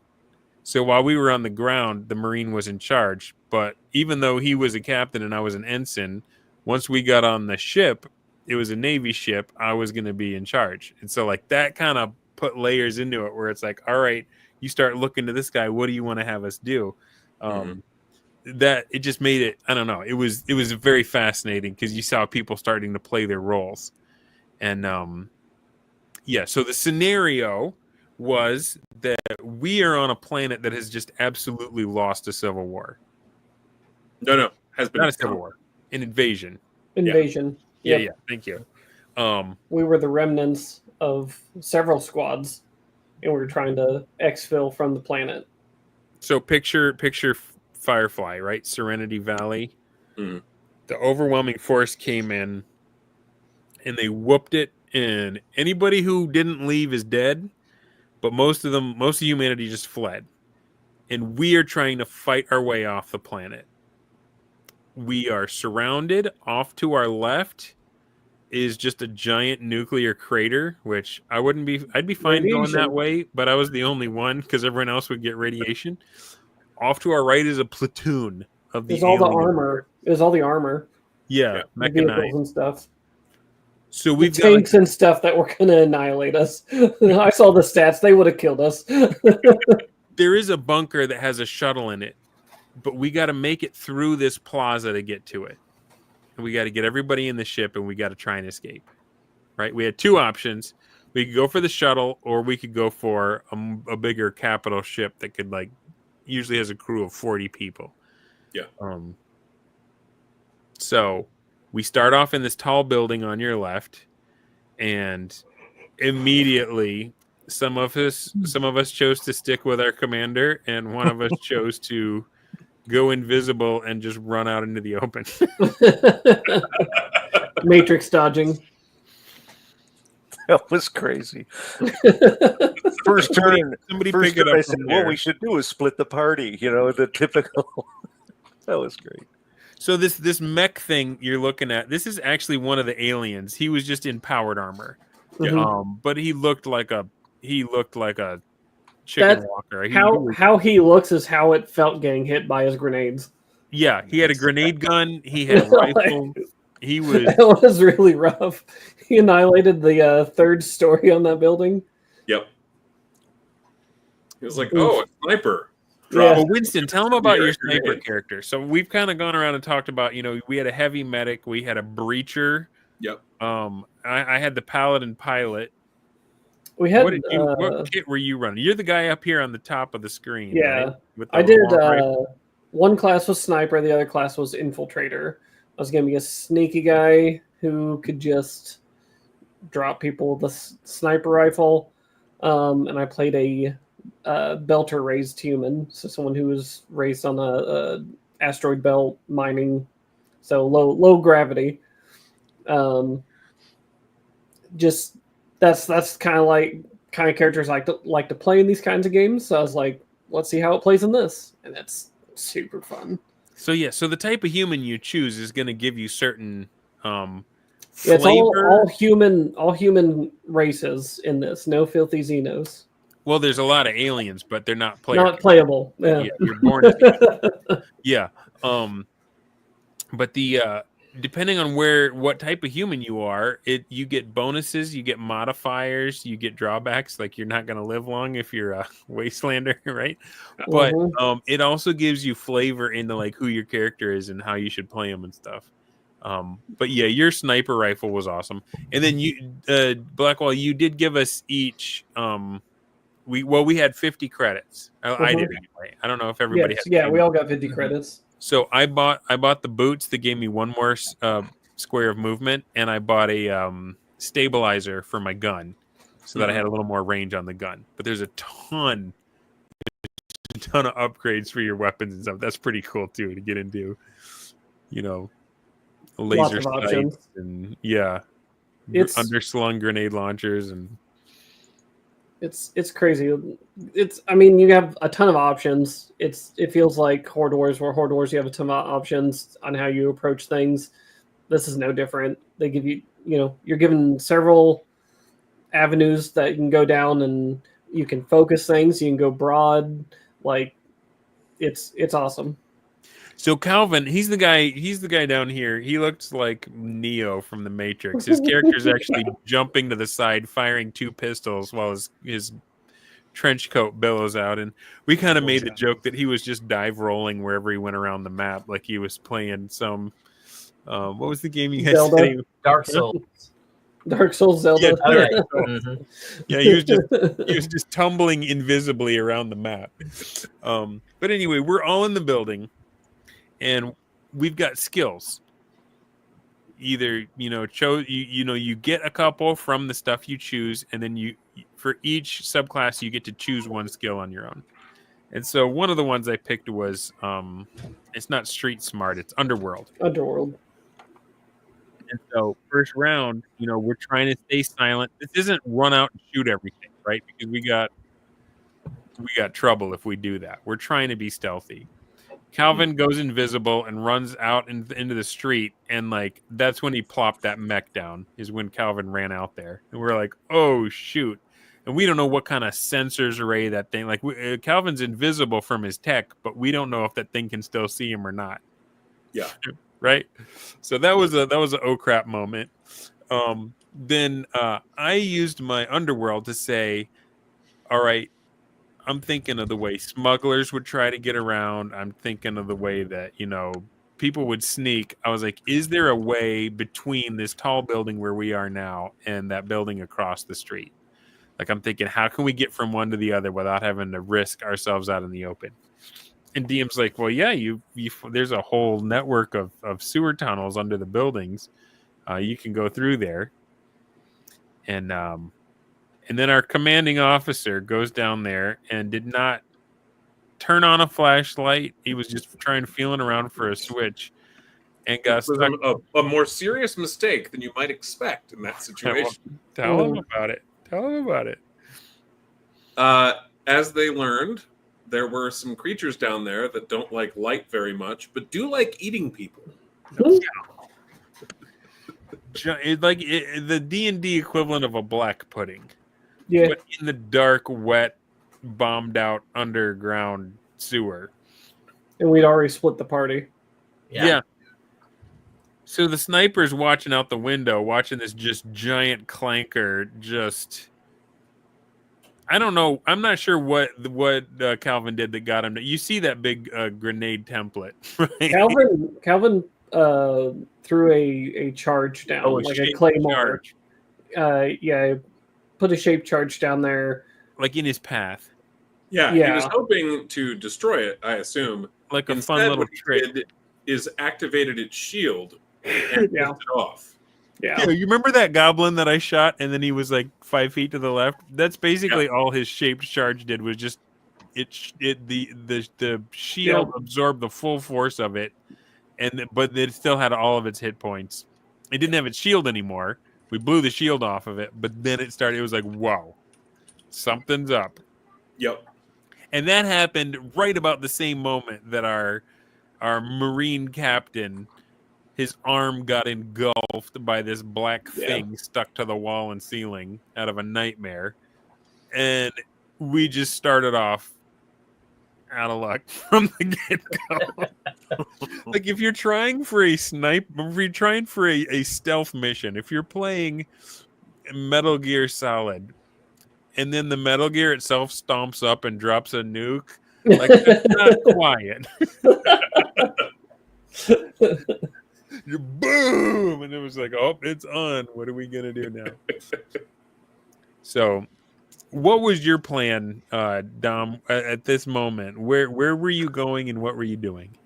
So while we were on the ground, the Marine was in charge. But even though he was a captain and I was an ensign, once we got on the ship, it was a Navy ship, I was going to be in charge. And so like that kind of put layers into it where it's like, all right, you start looking to this guy. What do you want to have us do? That it just made it, I don't know. It was very fascinating because you saw people starting to play their roles. And Yeah, so the scenario was that we are on a planet that has just absolutely lost a civil war. No, has been Not a civil war, an invasion. Invasion. Yeah, Yep. yeah. Thank you. We were the remnants of several squads, and we were trying to exfil from the planet. So picture Firefly, right? Serenity Valley. Mhm. The overwhelming force came in, and they whooped it. And anybody who didn't leave is dead, but most of humanity just fled. And we are trying to fight our way off the planet. We are surrounded. Off to our left is just a giant nuclear crater, which I'd be fine going that way, but I was the only one because everyone else would get radiation. Off to our right is a platoon of the It was all the alien armor. horde. It was all the armor. Yeah, The vehicles mechanized. and stuff. So The we've got tanks and stuff that were going to annihilate us. I saw the stats. They would have killed us. there is a bunker that has a shuttle in it, but we got to make it through this plaza to get to it. And we got to get everybody in the ship, and we got to try and escape. Right? We had two options. We could go for the shuttle, or we could go for a bigger capital ship that could usually has a crew of 40 people. Yeah. So we start off in this tall building on your left, and immediately some of us chose to stick with our commander, and one of us chose to go invisible and just run out into the open. Matrix dodging. That was crazy. First turn, Somebody first pick it turn I up said, from what there. we should do is split the party. The typical. That was great. So this mech thing you're looking at, this is actually one of the aliens. He was just in powered armor. Mhm. But he looked like a chicken walker. How he looks is how it felt getting hit by his grenades. Yeah, he had a grenade gun. He had a rifle. He was. That was really rough. He annihilated the third story on that building. Yep. He was like, "Oh, a sniper." Yeah. Well, Winston, tell him about your Grenade. sniper character. So we've kind of gone around and talked about, we had a heavy medic, we had a breacher. Yep. I had the paladin pilot. We had. What kit were you running? You're the guy up here on the top of the screen. Yeah, right? With the I did. long rifle. One class was sniper, the other class was infiltrator. I was gonna be a sneaky guy who could just drop people with a sniper rifle, and I played a belter raised human, so someone who was raised on a asteroid belt mining, so low gravity. Just that's kind of characters I like to play in these kinds of games. So I was like, let's see how it plays in this, and that's super fun. So the type of human you choose is going to give you certain Yeah, it's flavor. all human races in this. No filthy xenos. Well, there's a lot of aliens, but they're not Not playable. Yeah. Yeah, you're born to yeah. But the depending on what type of human you are, you get bonuses, you get modifiers, you get drawbacks. Like you're not going to live long if you're a wastelander, right? But it also gives you flavor into like who your character is and how you should play them and stuff. But yeah, your sniper rifle was awesome. And then you, Blackwall, you did give us each. We had 50 credits. I did anyway. I don't know if everybody Yes, had. yeah, we all got 50 credits. So I bought the boots that gave me one more square of movement, and I bought a stabilizer for my gun, so that I had a little more range on the gun. But there's a ton of upgrades for your weapons and stuff. That's pretty cool too to get into. Laser sights and It's underslung grenade launchers and. It's crazy. You have a ton of options. It feels like Horde Wars, where Horde Wars you have a ton of options on how you approach things. This is no different. They give you, you're given several avenues that you can go down, and you can focus things. You can go broad. Like, it's awesome. So Calvin, he's the guy down here. He looks like Neo from the Matrix. His character's actually jumping to the side, firing two pistols while his trench coat billows out. And we kind of made the joke that he was just dive rolling wherever he went around the map, like he was playing some. What was the game you guys said? Dark Souls. Dark Souls Zelda. Oh, yeah. Yeah, he was just tumbling invisibly around the map. But anyway, we're all in the building, and we've got skills. Either you get a couple from the stuff you choose, and then you for each subclass you get to choose one skill on your own. And so one of the ones I picked was it's not street smart, it's underworld. Underworld. And so first round, we're trying to stay silent. This isn't run out and shoot everything, right? Because we got trouble if we do that. We're trying to be stealthy. Calvin goes invisible and runs out into the street, and like that's when he plopped that mech down. Is when Calvin ran out there, and we're like, "Oh shoot!" And we don't know what kind of sensors array that thing. Like Calvin's invisible from his tech, but we don't know if that thing can still see him or not. Yeah. Right. So that was a oh crap moment. Then I used my underworld to say, all right, I'm thinking of the way smugglers would try to get around. I'm thinking of the way that, people would sneak. I was like, is there a way between this tall building where we are now and that building across the street? Like, I'm thinking, how can we get from one to the other without having to risk ourselves out in the open? And DM's like, well, yeah, there's a whole network of sewer tunnels under the buildings. You can go through there. And then our commanding officer goes down there and did not turn on a flashlight. He was just feeling around for a switch and got stuck. A more serious mistake than you might expect in that situation. Tell him about it. As they learned, there were some creatures down there that don't like light very much, but do like eating people. The D&D equivalent of a black pudding. Yeah. But in the dark, wet, bombed out underground sewer. And we'd already split the party. Yeah. So the sniper's watching out the window, watching this just giant clanker just... I don't know. I'm not sure what Calvin did that got him. You see that big grenade template, right? Calvin threw a charge down, like a claymore. Put a shape charge down there, like in his path. Yeah, he was hoping to destroy it, I assume. Like a Instead, fun little what trick. he did is activated its shield and pissed it off. Yeah. You remember that goblin that I shot and then he was like 5 feet to the left? That's basically all his shaped charge did was just the shield absorbed the full force of it, but it still had all of its hit points. It didn't have its shield anymore. We blew the shield off of it, but then it was like, whoa, something's up. Yep. And that happened right about the same moment that our Marine captain, his arm got engulfed by this black thing stuck to the wall and ceiling out of a nightmare. And we just started off out of luck from the get-go. Like, if you're trying for a stealth mission, if you're playing Metal Gear Solid, and then the Metal Gear itself stomps up and drops a nuke, like, that's not quiet. You're boom, and it was like, oh, it's on. What are we gonna do now? So, what was your plan, Dom, at this moment? Where were you going, and what were you doing?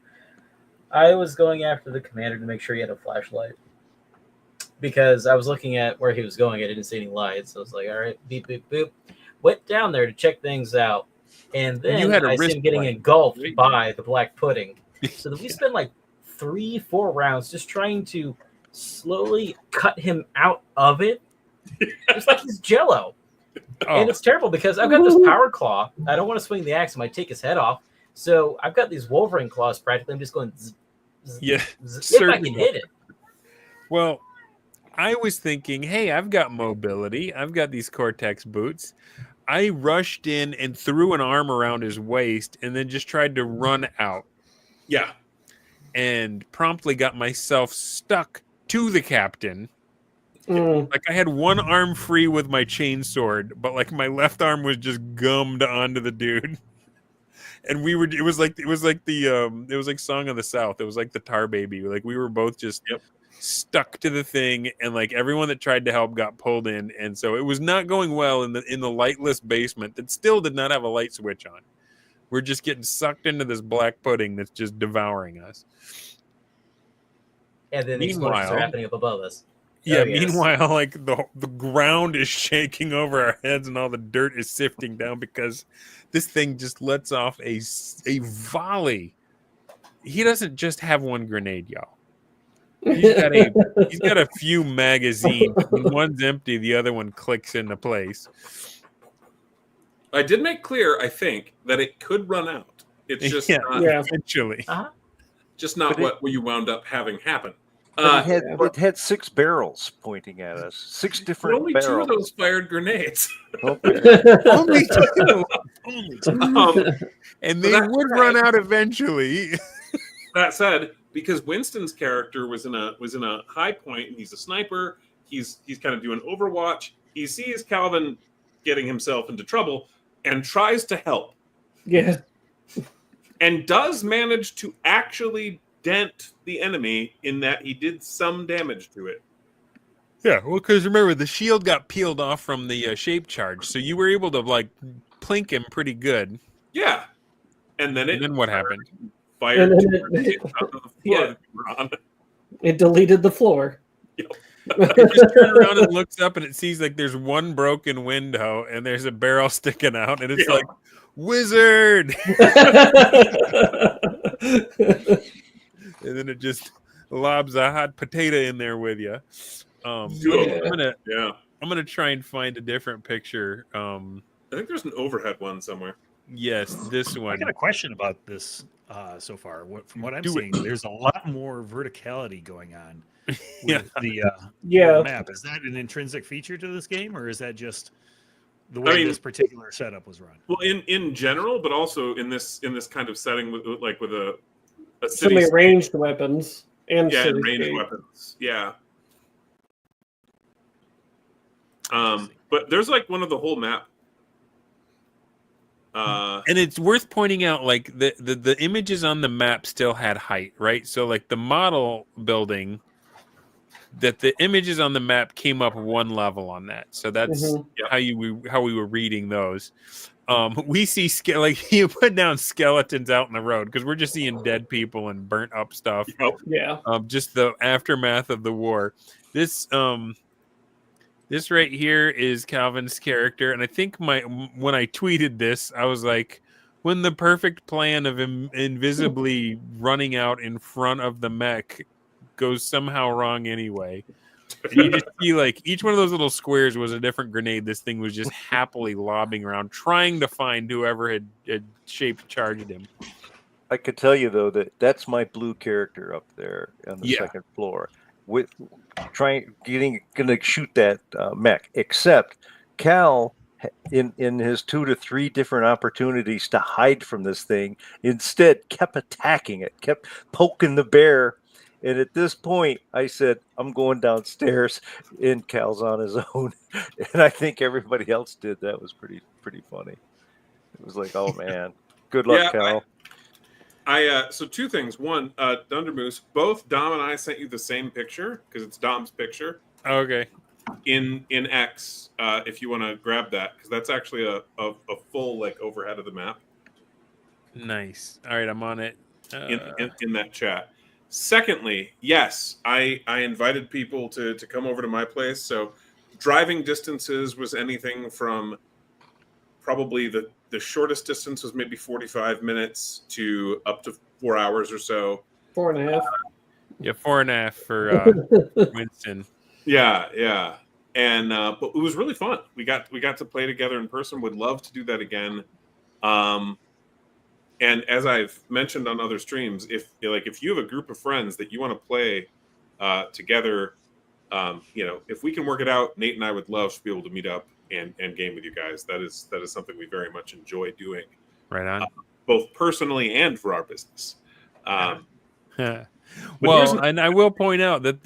I was going after the commander to make sure he had a flashlight, because I was looking at where he was going. I didn't see any lights, so I was like, all right, beep, boop, boop. Went down there to check things out, and then I see him getting engulfed by the black pudding. So then we spent like 3-4 rounds just trying to slowly cut him out of it, just like he's Jello. And it's terrible because I've got this power claw. I don't want to swing the axe; I might take his head off. So I've got these Wolverine claws. Practically, I'm just going. Zzz, zzz, if I can hit it. Well, I was thinking, hey, I've got mobility. I've got these Cortex boots. I rushed in and threw an arm around his waist, and then just tried to run out. Yeah. And promptly got myself stuck to the captain. Like, I had one arm free with my chainsword, but like my left arm was just gummed onto the dude. And it was like Song of the South. It was like the Tar Baby. Like, we were both just stuck to the thing, and like everyone that tried to help got pulled in, and so it was not going well in the lightless basement that still did not have a light switch on. We're just getting sucked into this black pudding that's just devouring us. And then the explosions are happening up above us. Yeah, Oh, yes. meanwhile, like the ground is shaking over our heads and all the dirt is sifting down because this thing just lets off a volley. He doesn't just have one grenade, y'all. He's got a few magazines. When one's empty, the other one clicks into place. I did make clear, I think, that it could run out. It's just not, eventually. Just not what you wound up having happen. It had 6 barrels pointing at us. 6 different only barrels. 2 of those fired grenades. Okay. Only 2. And they would run out eventually. That said, because Winston's character was in a high point, and he's a sniper, he's kind of doing Overwatch. He sees Calvin getting himself into trouble and tries to help. Yeah. And does manage to actually dent the enemy in that he did some damage to it. Yeah, well, because remember, the shield got peeled off from the shape charge, so you were able to, like, plink him pretty good. Yeah. And then what happened? Fired It deleted the floor. It just turns around and looks up, and it sees, like, there's one broken window, and there's a barrel sticking out, and it's like, wizard! And then it just lobs a hot potato in there with you. I'm gonna try and find a different picture. I think there's an overhead one somewhere. Yes, this one. I got a question about this so far. From what I'm seeing, there's a lot more verticality going on with the map. Is that an intrinsic feature to this game, or is that just the way this particular setup was run? Well, in general, but also in this kind of setting with a so many ranged weapons and ranged weapons. Yeah. But there's like one of the whole map. And it's worth pointing out, like the images on the map still had height, right? So like the model building, that the images on the map came up one level on that. So that's how we were reading those. We see you put down skeletons out in the road because we're just seeing dead people and burnt up stuff. Yeah. Just the aftermath of the war. This right here is Calvin's character, and I think when I tweeted this, I was like, when the perfect plan of invisibly running out in front of the mech goes somehow wrong anyway. And you just see like each one of those little squares was a different grenade. This thing was just happily lobbing around, trying to find whoever had shaped charged him. I could tell you though that's my blue character up there on the second floor, with gonna shoot that mech. Except Cal, in his 2 to 3 different opportunities to hide from this thing, instead kept attacking it, kept poking the bear. And at this point, I said, I'm going downstairs, and Cal's on his own. And I think everybody else did. That was pretty funny. It was like, oh, man. Good luck, Cal. So 2 things. One, Dunder Moose, both Dom and I sent you the same picture, because it's Dom's picture. Okay. In X, if you want to grab that, because that's actually a full, like, overhead of the map. Nice. All right, I'm on it. In that chat. Secondly, yes, I invited people to come over to my place. So driving distances was anything from probably the shortest distance was maybe 45 minutes to up to 4 hours or so. 4.5. 4.5 for Winston. Yeah. And but it was really fun. We got to play together in person. Would love to do that again. And as I've mentioned on other streams, if you have a group of friends that you want to play together, if we can work it out, Nate and I would love to be able to meet up and game with you guys. That is something we very much enjoy doing. Right on. Both personally and for our business. Well, and I will point out that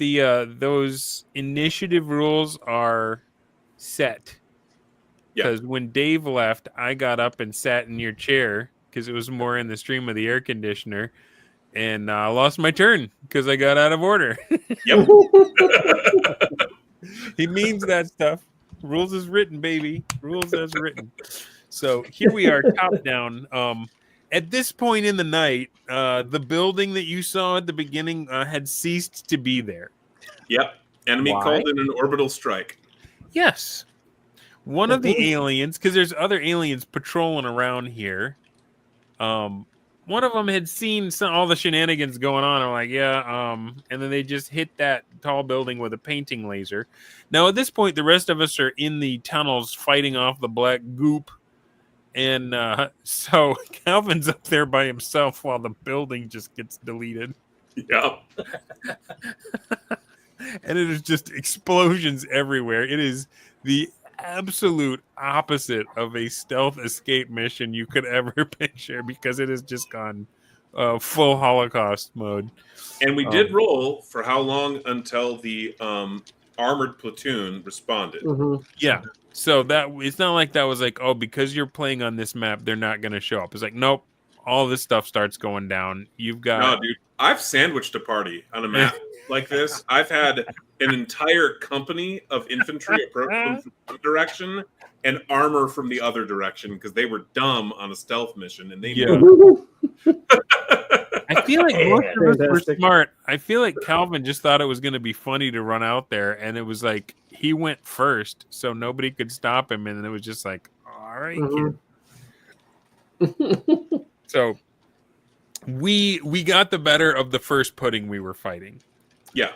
those initiative rules are set. Because when Dave left, I got up and sat in your chair, because it was more in the stream of the air conditioner, and I lost my turn because I got out of order. Yep. He means that stuff. Rules as written, baby. Rules as written. So here we are, top down. At this point in the night, the building that you saw at the beginning had ceased to be there. Yep. Enemy Why? called in an orbital strike. Yes. One of the aliens, because there's other aliens patrolling around here. One of them had seen all the shenanigans going on. I'm like, yeah. And then they just hit that tall building with a painting laser. Now, at this point, the rest of us are in the tunnels fighting off the black goop. And so Calvin's up there by himself while the building just gets deleted. Yep. And it is just explosions everywhere. It is the absolute opposite of a stealth escape mission you could ever picture, because it has just gone full Holocaust mode. And we did roll for how long until the armored platoon responded. Yeah. So that it's not like that was like, oh, because you're playing on this map, they're not going to show up. It's like, nope, all this stuff starts going down. You've got No, dude, I've sandwiched a party on a map like this. I've had an entire company of infantry approach from one direction and armor from the other direction because they were dumb on a stealth mission, and they I feel like most of us were Fantastic. smart. I feel like Calvin just thought it was going to be funny to run out there, and it was like he went first, so nobody could stop him, and it was just like, all right, kid. So we got the better of the first pudding we were fighting. Yeah.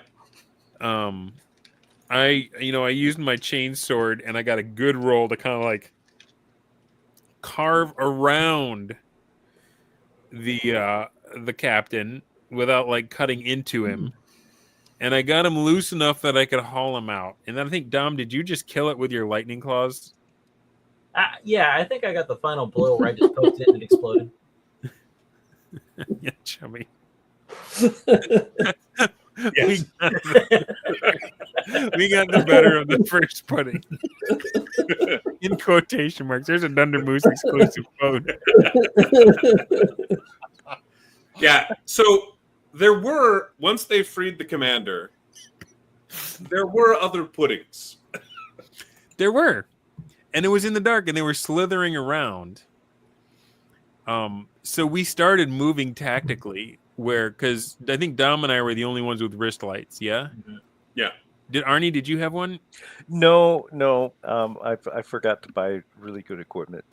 I used my chain sword, and I got a good roll to kind of like carve around the captain without like cutting into him, and I got him loose enough that I could haul him out. And then I think, Dom, did you just kill it with your lightning claws? Yeah, I think I got the final blow right just poked it and it exploded. Yeah, chummy. Yes. We got the better of the first pudding. In quotation marks. There's a Dunder Moose exclusive quote. Yeah. So there were, once they freed the commander, there were other puddings. There were. And it was in the dark, and they were slithering around. So we started moving tactically, because I think Dom and I were the only ones with wrist lights. Yeah. Yeah. Arnie, did you have one? No. I forgot to buy really good equipment.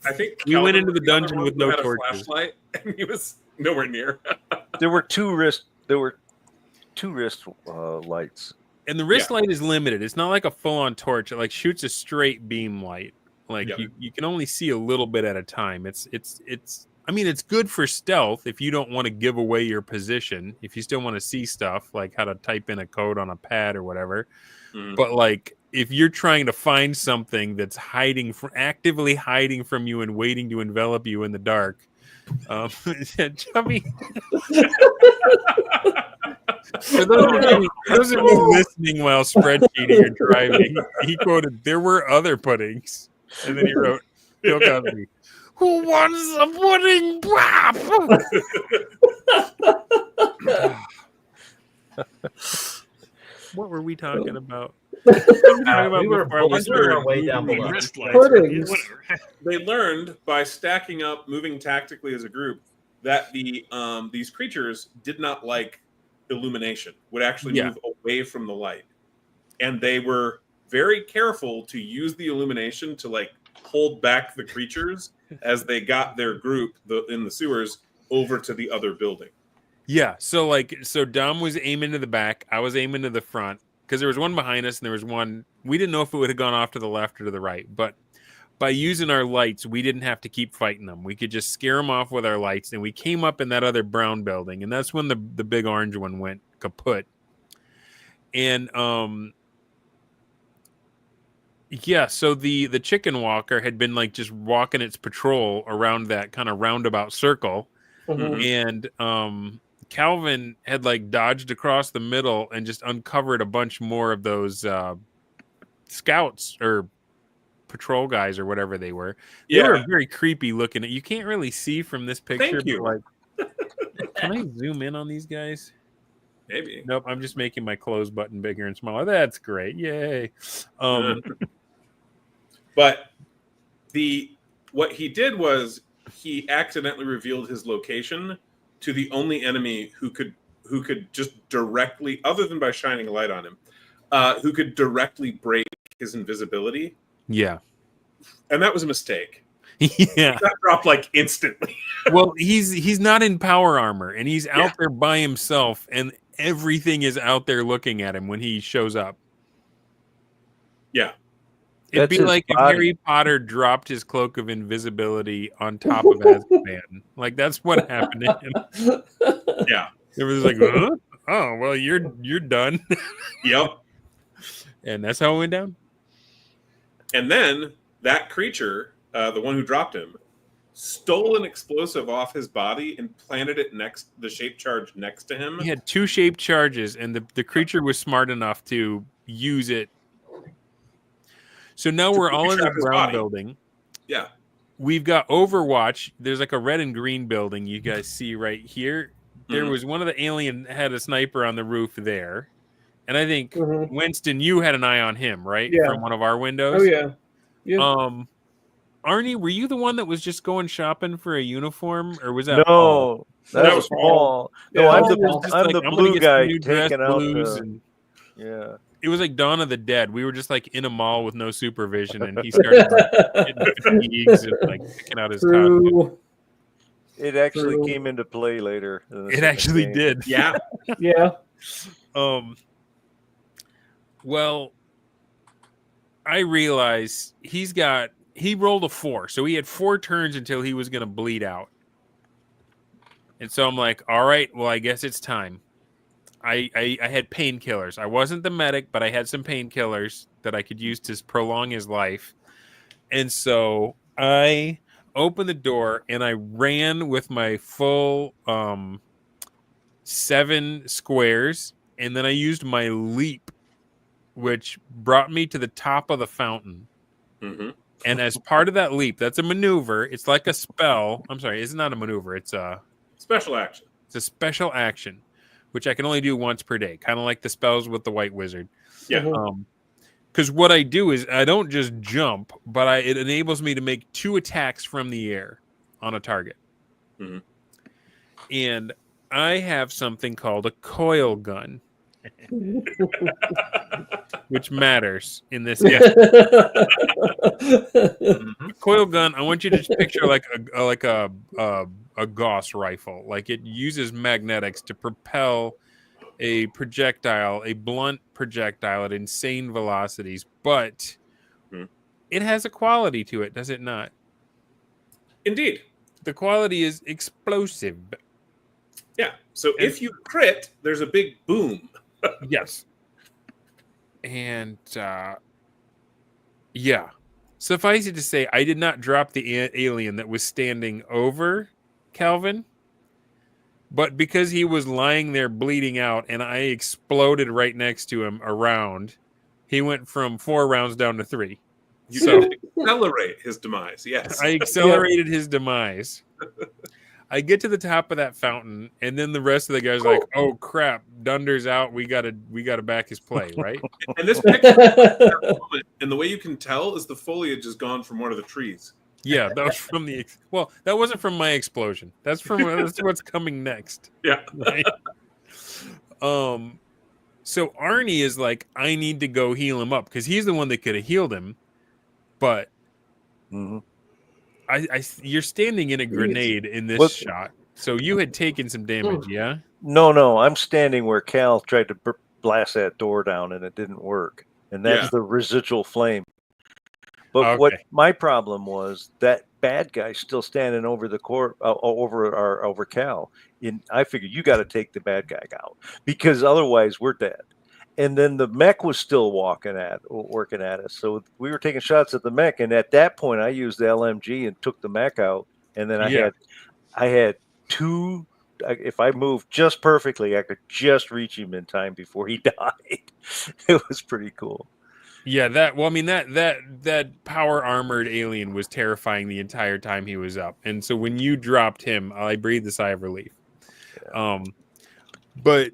I think We went Calvin into the was other dungeon one with who no had a torches. flashlight, and he was nowhere near. There were two wrist lights. And the wrist light is limited. It's not like a full-on torch. It like shoots a straight beam light. Like you can only see a little bit at a time. It's I mean, it's good for stealth if you don't want to give away your position. If you still want to see stuff like how to type in a code on a pad or whatever. But like if you're trying to find something that's actively hiding from you and waiting to envelop you in the dark, chubby. For those of you listening while spreadsheeting or driving, he quoted, "There were other puddings," and then he wrote, "Bill Cosby, who wants a pudding pop?" What were we talking about? We were bouldering our way down below. Wrist lights. Puddings. Whatever. They learned by stacking up, moving tactically as a group, that these creatures did not like illumination, would actually move away from the light. And they were very careful to use the illumination to like hold back the creatures as they got their group in the sewers over to the other building. Yeah, so Dom was aiming to the back, I was aiming to the front, because there was one behind us and there was one, we didn't know if it would have gone off to the left or to the right, but by using our lights, we didn't have to keep fighting them. We could just scare them off with our lights, and we came up in that other brown building, and that's when the big orange one went kaput. And so the chicken walker had been like just walking its patrol around that kind of roundabout circle, and Calvin had like dodged across the middle and just uncovered a bunch more of those scouts or patrol guys or whatever they were. They were very creepy looking. You can't really see from this picture. Thank you. But like Can I zoom in on these guys? Maybe. Nope, I'm just making my close button bigger and smaller. That's great. Yay. But what he did was he accidentally revealed his location to the only enemy who could just directly, other than by shining a light on him, who could directly break his invisibility. Yeah. And that was a mistake. Yeah. That dropped like instantly. Well, he's not in power armor, and he's out there by himself, and everything is out there looking at him when he shows up. Yeah. It'd be like if Harry Potter dropped his cloak of invisibility on top of Azkaban. Like, that's what happened to him. Yeah. It was like, huh? Oh, well, you're done. Yep. And that's how it went down. And then that creature, the one who dropped him, stole an explosive off his body and planted it the shape charge next to him. He had 2 shape charges, and the creature was smart enough to use it. So now we're all in the brown building. Yeah. We've got Overwatch. There's like a red and green building you guys see right here. There was one of the alien had a sniper on the roof there. And I think, Winston, you had an eye on him, right? Yeah. From one of our windows. Oh, yeah. Arnie, were you the one that was just going shopping for a uniform? Or was that No, that was Paul. No, Yeah, I'm Paul. the blue guy taking out yeah. It was like Dawn of the Dead. We were just like in a mall with no supervision, and he started like, getting fatigues and like picking out his costume. It actually came into play later. It actually did. Yeah. Yeah. Well, I realized he rolled a 4, so he had 4 turns until he was going to bleed out. And so I'm like, all right, well, I guess it's time. I had painkillers. I wasn't the medic, but I had some painkillers that I could use to prolong his life. And so I opened the door and I ran with my full 7 squares, and then I used my leap, which brought me to the top of the fountain. Mm-hmm. And as part of that leap, that's a maneuver. It's like a spell. I'm sorry, it's not a maneuver. It's a special action. It's a special action, which I can only do once per day, kind of like the spells with the White Wizard. Yeah. Because what I do is I don't just jump, but it enables me to make 2 attacks from the air on a target. Mm-hmm. And I have something called a coil gun, which matters in this game. A coil gun, I want you to just picture like a Gauss rifle. Like, it uses magnetics to propel a projectile, a blunt projectile at insane velocities, but it has a quality to it, does it not? Indeed. The quality is explosive. Yeah. So if you crit, there's a big boom. Yes. And yeah. Suffice it to say, I did not drop the alien that was standing over Calvin, but because he was lying there bleeding out and I exploded right next to him around, he went from 4 rounds down to 3. You did accelerate his demise, yes. I accelerated his demise. I get to the top of that fountain, and then the rest of the guys are like, "Oh crap, Dunder's out. We gotta back his play, right?" And this picture, and the way you can tell is the foliage is gone from one of the trees. Yeah, that was from that wasn't from my explosion. That's what's coming next. Yeah. Right? So Arnie is like, I need to go heal him up because he's the one that could have healed him, but. Mm-hmm. You're standing in a grenade in this shot, so you had taken some damage, yeah? No, I'm standing where Cal tried to blast that door down, and it didn't work, and that's the residual flame. But what my problem was, that bad guy still standing over the over Cal. I figured you got to take the bad guy out because otherwise we're dead. And then the mech was still working at us. So we were taking shots at the mech. And at that point, I used the LMG and took the mech out. And then I had 2. If I moved just perfectly, I could just reach him in time before he died. It was pretty cool. Yeah, that power armored alien was terrifying the entire time he was up. And so when you dropped him, I breathed a sigh of relief. But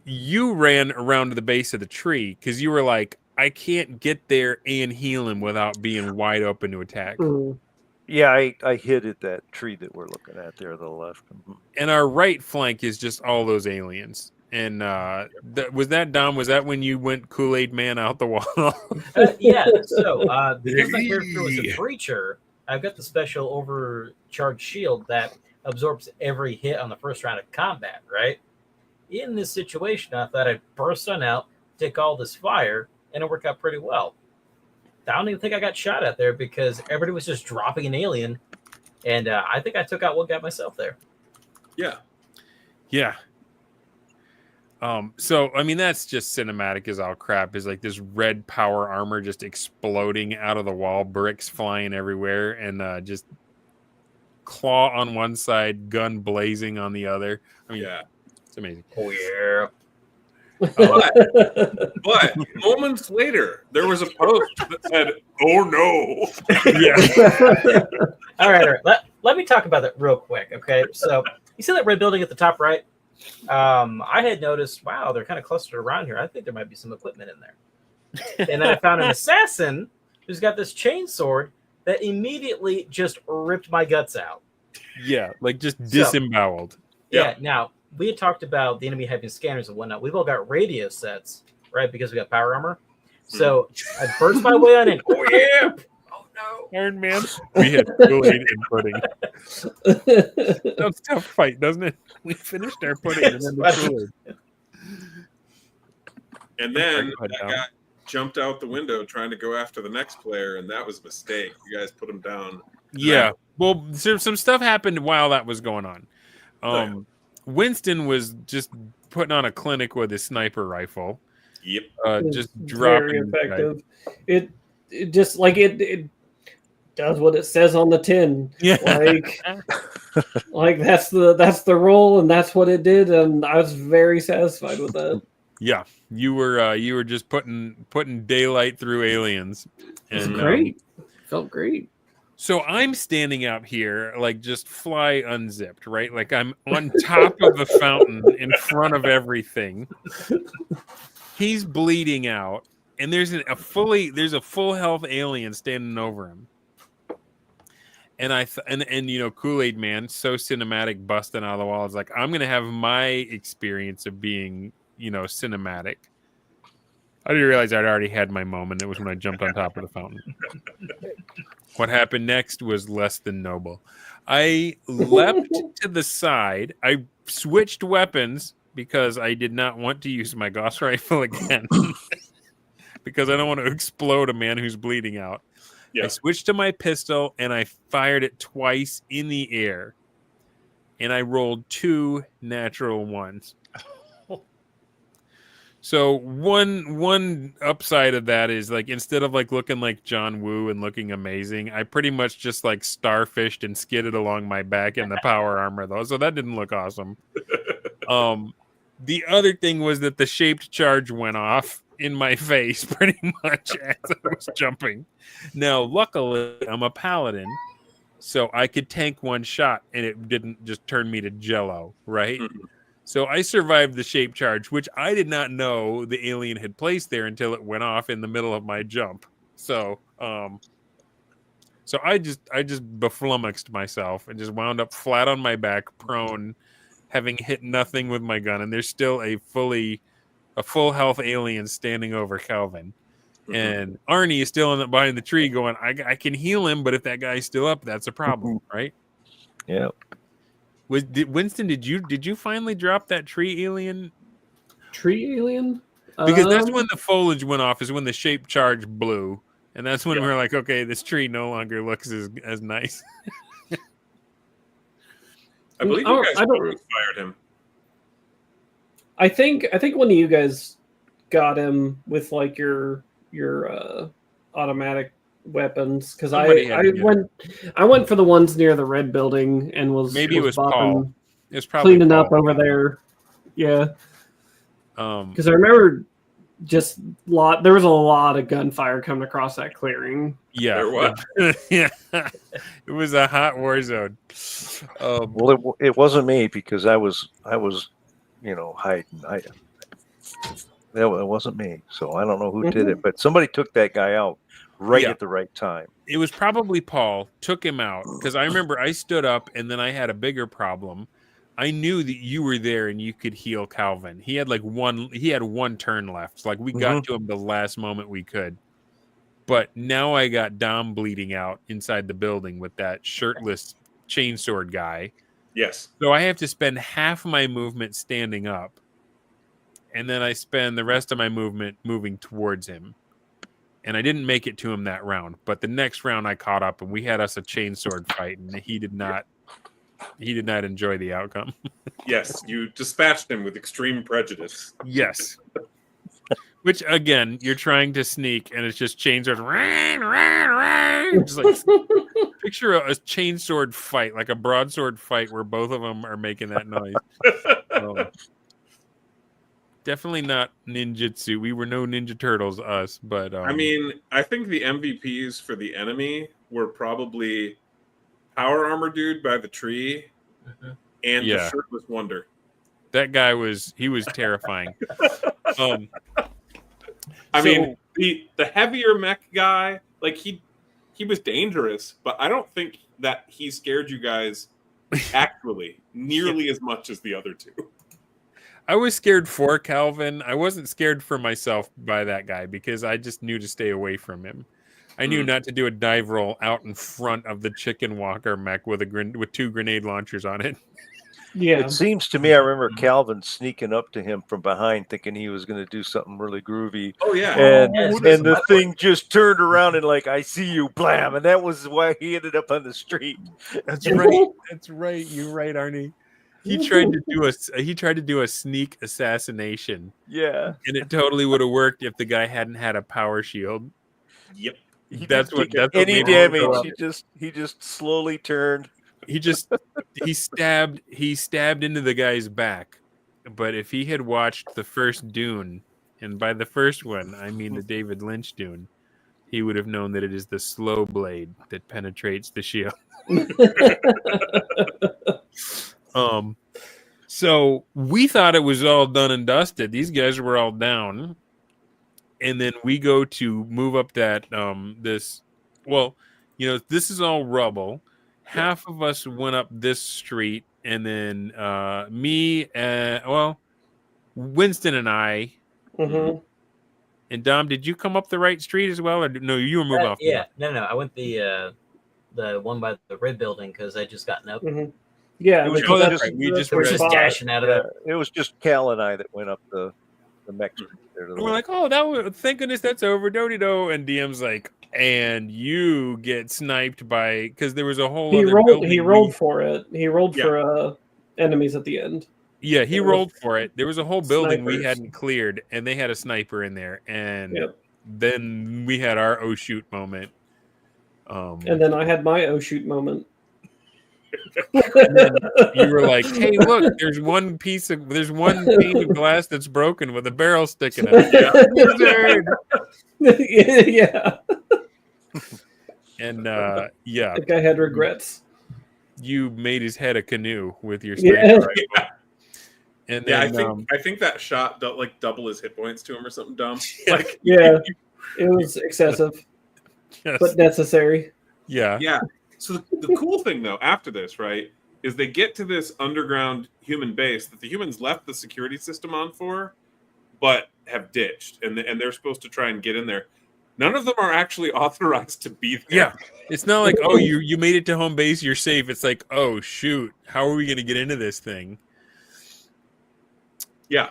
you ran around to the base of the tree because you were like, I can't get there and heal him without being wide open to attack. Yeah, I hit at that tree that we're looking at there to the left. And our right flank is just all those aliens. And was that, Dom? Was that when you went Kool-Aid Man out the wall? Yeah. So because my character was a creature, I've got the special overcharged shield that absorbs every hit on the first round of combat. Right. In this situation, I thought I'd burst on out, take all this fire, and it worked out pretty well. I don't even think I got shot at there because everybody was just dropping an alien, and I think I took out one guy myself there. Yeah. Yeah. So I mean that's just cinematic as all crap. Is like this red power armor just exploding out of the wall, bricks flying everywhere, and just claw on one side, gun blazing on the other. I mean, Yeah. it's amazing. Oh yeah. But moments later, there was a post that said, "Oh no!" Yeah. All right. Let me talk about that real quick. Okay. So you see that red building at the top right? I had noticed, wow, they're kind of clustered around here. I think there might be some equipment in there. And then I found an assassin who's got this chainsword that immediately just ripped my guts out. Yeah, like just disemboweled. Yeah. Now, we had talked about the enemy having scanners and whatnot. We've all got radio sets, right? Because we got power armor. So I burst my way on in. Oh, yeah. Oh, no. Iron Man. We had Kool-Aid and pudding. That's a tough fight, doesn't it? We finished our pudding and then the Kool-Aid. And then that guy jumped out the window trying to go after the next player, and that was a mistake. You guys put him down. Yeah. Well, some stuff happened while that was going on. Winston was just putting on a clinic with his sniper rifle. Yep. Just dropping. Very effective. It just like it does what it says on the tin. Yeah. Like that's the role, and that's what it did, and I was very satisfied with that. Yeah. You were just putting daylight through aliens. It was And great. Felt great. So I'm standing out here, like just fly unzipped, right? Like I'm on top of the fountain in front of everything. He's bleeding out, and there's a full health alien standing over him. And and you know, Kool-Aid Man, so cinematic, busting out of the wall. It's like, I'm gonna have my experience of being, you know, cinematic. I didn't realize I'd already had my moment. It was when I jumped on top of the fountain. What happened next was less than noble. I leapt to the side. I switched weapons because I did not want to use my Gauss rifle again. Because I don't want to explode a man who's bleeding out. Yeah. I switched to my pistol and I fired it twice in the air. And I rolled 2 natural ones. So one upside of that is like, instead of like looking like John Woo and looking amazing, I pretty much just like starfished and skidded along my back in the power armor though. So that didn't look awesome. The other thing was that the shaped charge went off in my face pretty much as I was jumping. Now, luckily, I'm a paladin, so I could tank one shot and it didn't just turn me to jello, right? Mm-hmm. So I survived the shape charge, which I did not know the alien had placed there until it went off in the middle of my jump. So I just beflummoxed myself and just wound up flat on my back, prone, having hit nothing with my gun. And there's still a full health alien standing over Calvin. Mm-hmm. And Arnie is still behind the tree going, I can heal him, but if that guy's still up, that's a problem, right? Yeah. Winston, did you finally drop that tree alien? Tree alien? Because that's when the foliage went off, is when the shape charge blew. And that's when we were like, okay, this tree no longer looks as nice. I believe you guys fired him. I think one of you guys got him with like your automatic weapons, because I went for the ones near the red building and was Paul. It was probably cleaning Paul. up over there. Yeah. Because I remember just there was a lot of gunfire coming across that clearing. Yeah, There was. yeah, it was a hot war zone. Well, it wasn't me because I was hiding. That wasn't me, so I don't know who did it, but somebody took that guy out right Yeah. at the right time. It was probably Paul took him out because I remember I stood up and then I had a bigger problem. I knew that you were there and you could heal Calvin. He had one turn left. Like we got to him the last moment we could. But now I got Dom bleeding out inside the building with that shirtless chainsword guy. Yes. So I have to spend half my movement standing up. And then I spend the rest of my movement moving towards him. And I didn't make it to him that round. But the next round I caught up and we had us a chainsword fight. And he did not enjoy the outcome. Yes, you dispatched him with extreme prejudice. Yes. Which, again, you're trying to sneak, and it's just chainsword. Just like, picture a chainsword fight, like a broadsword fight, where both of them are making that noise. Definitely not ninjutsu. We were no Ninja Turtles, us. But I mean, I think the MVPs for the enemy were probably Power Armor Dude by the tree and the Shirtless Wonder. That guy was terrifying. I mean, the heavier mech guy, like he was dangerous, but I don't think that he scared you guys actually nearly as much as the other two. I was scared for Calvin. I wasn't scared for myself by that guy because I just knew to stay away from him. I knew not to do a dive roll out in front of the chicken walker mech with two grenade launchers on it. Yeah. It seems to me I remember Calvin sneaking up to him from behind thinking he was going to do something really groovy. Oh, yeah. And the thing just turned around and like, I see you, blam. And that was why he ended up on the street. That's right. That's right. You're right, Arnie. He tried to do a sneak assassination. Yeah. And it totally would have worked if the guy hadn't had a power shield. Yep. That's what any damage. He just slowly turned. He stabbed into the guy's back. But if he had watched the first Dune, and by the first one I mean the David Lynch Dune, he would have known that it is the slow blade that penetrates the shield. So we thought it was all done and dusted. These guys were all down. And then we go to move up that this is all rubble. Half of us went up this street, and then Winston and I. And Dom, did you come up the right street as well, or no? You were moving off. Yeah, no, I went the one by the red building because I just gotten up. Yeah, it was that's right. We just were just dashing out of it. It was just Cal and I that went up the mech street there. We're like, oh, thank goodness that's over, do. And DM's like, and you get sniped by because there was a whole. He rolled for it. He rolled for enemies at the end. Yeah, he rolled for it. There was a whole building we hadn't cleared, and they had a sniper in there. And then we had our oh shoot moment. And then I had my oh shoot moment. And then you were like, "Hey, look! There's one pane of glass that's broken with a barrel sticking out." Yeah. And I think I had regrets. You made his head a canoe with your sniper rifle. And then, I think that shot like double his hit points to him or something dumb. It was excessive, but necessary. Yeah. So the cool thing though, after this, right, is they get to this underground human base that the humans left the security system on for, but have ditched, and they're supposed to try and get in there. None of them are actually authorized to be there. Yeah, it's not like, oh, you made it to home base, you're safe. It's like, oh shoot, how are we going to get into this thing? Yeah.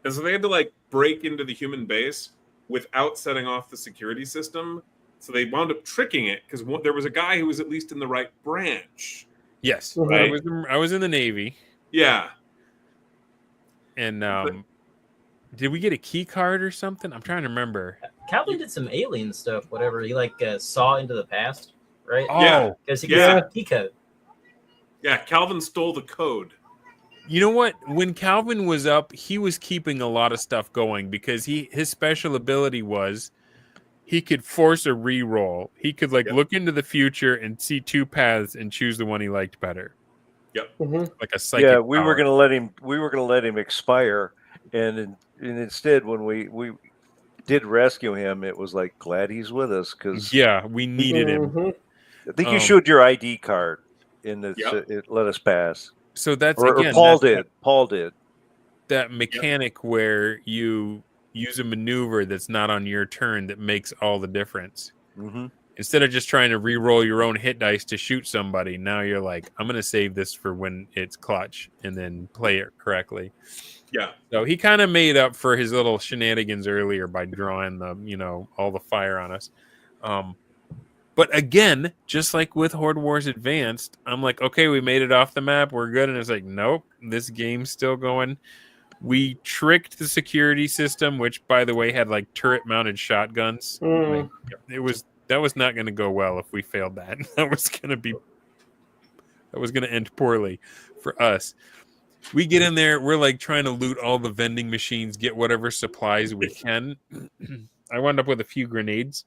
And so they had to like break into the human base without setting off the security system. So they wound up tricking it because there was a guy who was at least in the right branch. Yes, right? I was in the Navy. Yeah. And did we get a key card or something? I'm trying to remember. Calvin did some alien stuff, whatever. He saw into the past, right? Oh, because he got a key code. Yeah, Calvin stole the code. You know what? When Calvin was up, he was keeping a lot of stuff going because his special ability was he could force a re-roll. He could look into the future and see two paths and choose the one he liked better. Yep. Like a psychic. Yeah, we power. were gonna let him. We were gonna let him expire, and instead, when we did rescue him, it was like glad he's with us because we needed him. I think you showed your ID card in the it let us pass. So that's or again. Paul that's did. Paul did that mechanic where you use a maneuver that's not on your turn that makes all the difference. Mm-hmm. Instead of just trying to re-roll your own hit dice to shoot somebody, now you're like, I'm going to save this for when it's clutch and then play it correctly. Yeah. So he kind of made up for his little shenanigans earlier by drawing the, all the fire on us. But again, just like with Horde Wars Advanced, I'm like, okay, we made it off the map. We're good. And it's like, nope, this game's still going. We tricked the security system, which, by the way, had like turret-mounted shotguns. That was not going to go well if we failed that. That was going to end poorly for us. We get in there, we're like trying to loot all the vending machines, get whatever supplies we can. I wound up with a few grenades.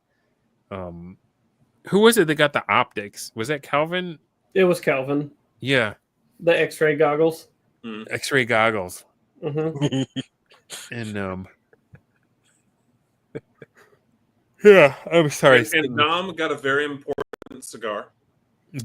Who was it that got the optics? Was that Calvin? It was Calvin. Yeah. The X-ray goggles. X-ray goggles. Mm-hmm. And yeah, I'm sorry. And Dom got a very important cigar.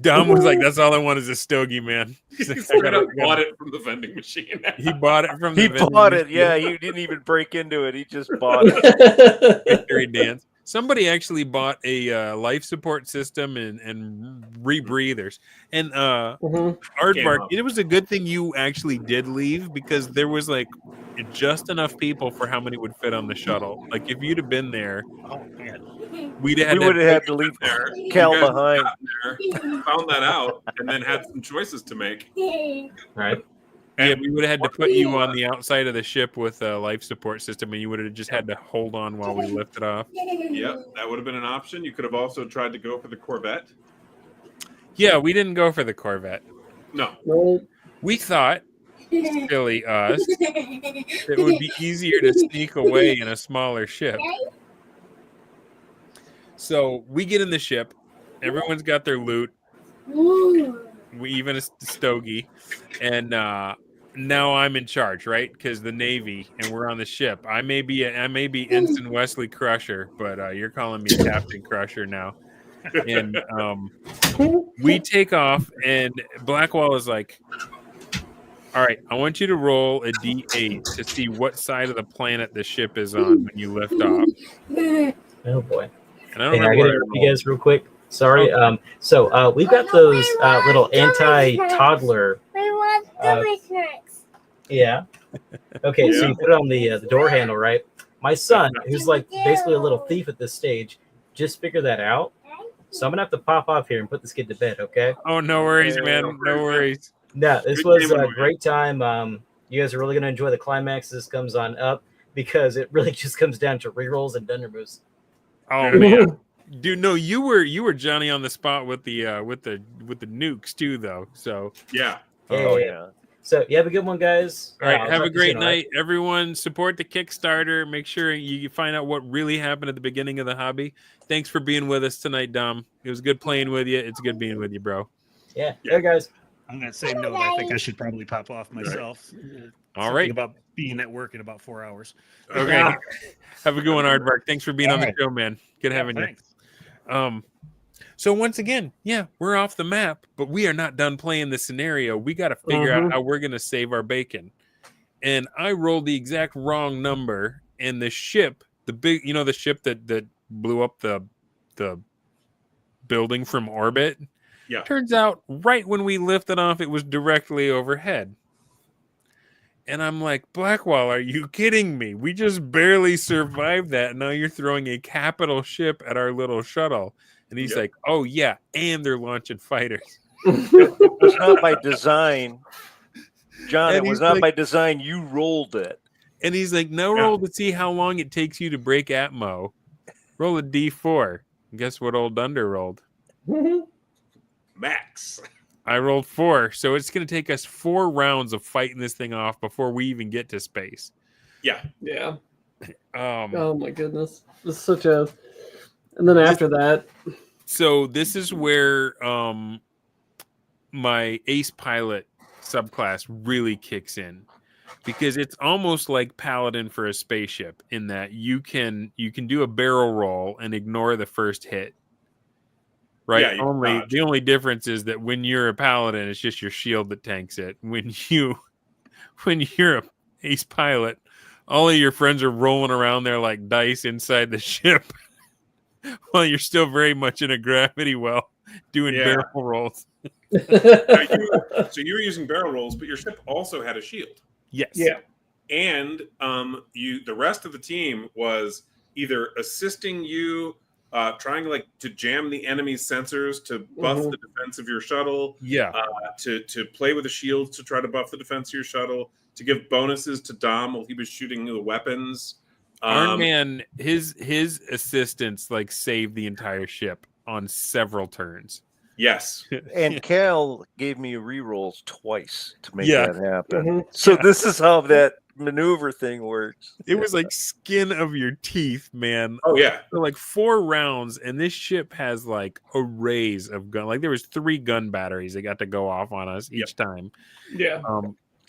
Dom was like, "That's all I want is a stogie, man." He's like, I bought it from the vending machine. He bought it from the He vending bought it. machine. Yeah, he didn't even break into it. He just bought it. Victory dance. Somebody actually bought a life support system and rebreathers. And Aardvark, it was a good thing you actually did leave because there was like just enough people for how many would fit on the shuttle. Like if you'd have been there, we would have had to leave there. Cal You guys behind. got there, found that out, and then had some choices to make. Right. Yeah, we would have had to put you on the outside of the ship with a life support system, and you would have just had to hold on while we lifted off. Yep, that would have been an option. You could have also tried to go for the Corvette. Yeah, we didn't go for the Corvette. No. We thought, silly us, it would be easier to sneak away in a smaller ship. So we get in the ship. Everyone's got their loot. We even a stogie. And now I'm in charge, right? Because the Navy and we're on the ship. I may be Ensign Wesley Crusher, but you're calling me Captain Crusher now. And we take off, and Blackwall is like, "All right, I want you to roll a D8 to see what side of the planet the ship is on when you lift off." Oh boy! And I don't Hey, I remember. gotta interrupt you guys real quick. Sorry. So we've got those little anti-toddler. Yeah. Okay, so you put it on the door handle, right? My son, who's like basically a little thief at this stage, just figured that out. So I'm gonna have to pop off here and put this kid to bed. Okay. Oh, no worries, man. No worries. No, this Good was game, a man. great time. You guys are really gonna enjoy the climax as this comes on up because it really just comes down to rerolls and Dunder Moose. Oh man, dude, no, you were Johnny on the spot with the nukes too, though. So Yeah. Oh yeah. So you have a good one, guys. all right, I'll have talk a to you great soon, all right? night, everyone. Support the Kickstarter. Make sure you find out what really happened at the beginning of the hobby. Thanks for being with us tonight, Dom. It was good playing with you. It's good being with you, bro. Yeah. There, guys. On that same note, I think I should probably pop off myself. All right. About being at work in about 4 hours. Okay. Have a good one, Aardvark. Thanks for being on the show, man. Good having Thanks. you. So once again, yeah, we're off the map, but we are not done playing the scenario. We got to figure out how we're going to save our bacon. And I rolled the exact wrong number, and the ship, the ship that blew up the building from orbit. Yeah. Turns out right when we lifted off, it was directly overhead. And I'm like, Blackwall, are you kidding me? We just barely survived that. Now you're throwing a capital ship at our little shuttle. And he's like, oh, yeah, and they're launching fighters. It was not by design. John, And it was he's not like- by design. You rolled it. And he's like, now roll to see how long it takes you to break Atmo. Roll a D4. And guess what old Dunder rolled? Max. I rolled 4, so it's going to take us 4 rounds of fighting this thing off before we even get to space. Yeah. Yeah. Um, Oh my goodness. This is such a. And then after that. So this is where my ace pilot subclass really kicks in, because it's almost like Paladin for a spaceship in that you can do a barrel roll and ignore the first hit. Right. Yeah, The only difference is that when you're a Paladin, it's just your shield that tanks it. When you're a ace pilot, all of your friends are rolling around there like dice inside the ship while you're still very much in a gravity well doing barrel rolls. So you were using barrel rolls, but your ship also had a shield. Yes. Yeah. And the rest of the team was either assisting you, trying to jam the enemy's sensors to buff the defense of your shuttle. Yeah. To play with the shields to try to buff the defense of your shuttle, to give bonuses to Dom while he was shooting the weapons. Arnman, his assistants saved the entire ship on several turns. Yes. And Cal gave me rerolls twice to make Yeah. that happen. So this is how that maneuver thing works. It was like skin of your teeth, man. Oh yeah. So 4 rounds, and this ship has arrays of gun. There was 3 gun batteries that got to go off on us each time. Yeah.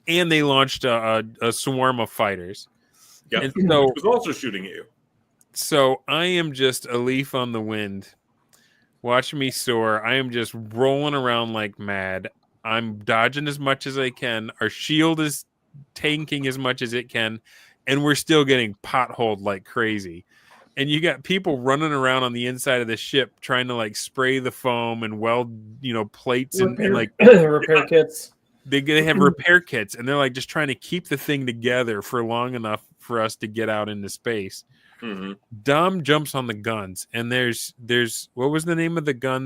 And they launched a swarm of fighters. Yeah. And so it was also shooting at you. So I am just a leaf on the wind. Watch me soar. I am just rolling around like mad. I'm dodging as much as I can. Our shield is tanking as much as it can, and we're still getting potholed like crazy. And you got people running around on the inside of the ship trying to spray the foam and weld, plates and repair kits. They have repair kits, and they're just trying to keep the thing together for long enough for us to get out into space. Mm-hmm. Dom jumps on the guns, and there's what was the name of the gun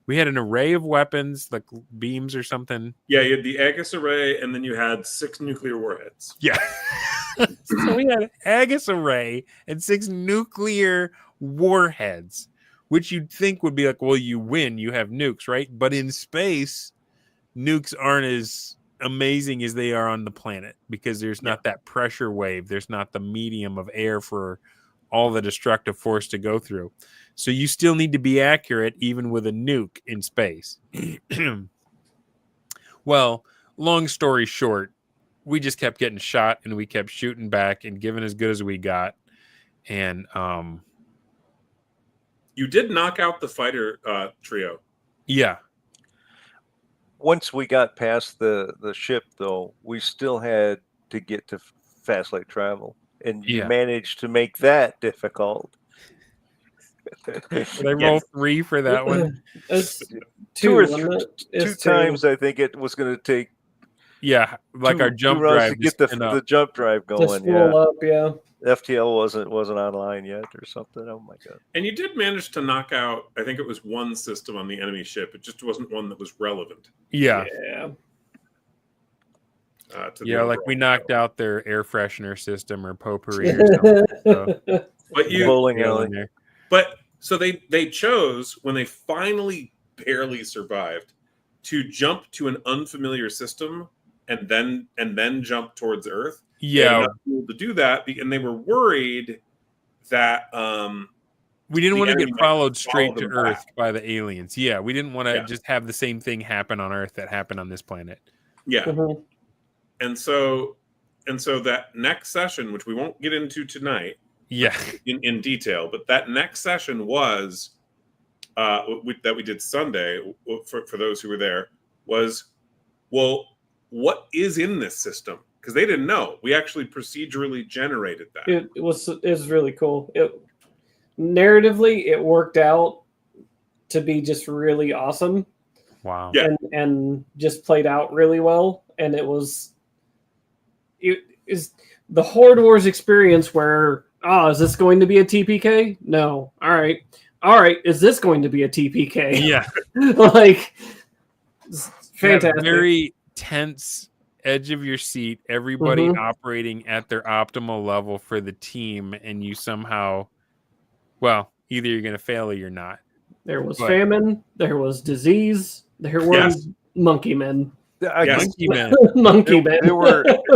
we had an array of weapons, like beams or something. Yeah, you had the Aegis array, and then you had 6 nuclear warheads. Yeah. So we had Aegis array and 6 nuclear warheads, which you'd think would be well, you win, you have nukes, right? But in space, nukes aren't as amazing as they are on the planet, because there's not that pressure wave. There's not the medium of air for all the destructive force to go through. So you still need to be accurate even with a nuke in space. Well, long story short, we just kept getting shot, and we kept shooting back and giving as good as we got. And you did knock out the fighter trio. Yeah. Once we got past the ship, though, we still had to get to fast light travel, and you managed to make that difficult. Did I roll 3 for that one? It's two two times. I think it was going to take. Yeah, our jump drive to get the jump drive going. Spool up, yeah. FTL wasn't online yet or something. Oh my god! And you did manage to knock out, I think it was one system on the enemy ship. It just wasn't one that was relevant. Yeah. To we knocked out their air freshener system or potpourri or something. So. But bowling alley. But so they chose, when they finally barely survived, to jump to an unfamiliar system and then jump towards Earth. Yeah, to do that, and they were worried that we didn't want to get followed straight to Earth back by the aliens. Yeah, we didn't want to just have the same thing happen on Earth that happened on this planet. Yeah, Mm-hmm. and so that next session, which we won't get into tonight, in detail, but that next session was that we did Sunday for those who were there was, well, what is in this system? Because they didn't know. We actually procedurally generated that. It was really cool. Narratively, it worked out to be just really awesome. Wow. Yeah. And just played out really well. And it is the Horde Wars experience where, is this going to be a TPK? No. All right. Is this going to be a TPK? Yeah. Fantastic. Very tense, edge of your seat, everybody operating at their optimal level for the team, and you somehow, either you're going to fail or you're not. There was famine, there was disease, There were Yes. monkey men. Yes. Monkey man. Monkey men.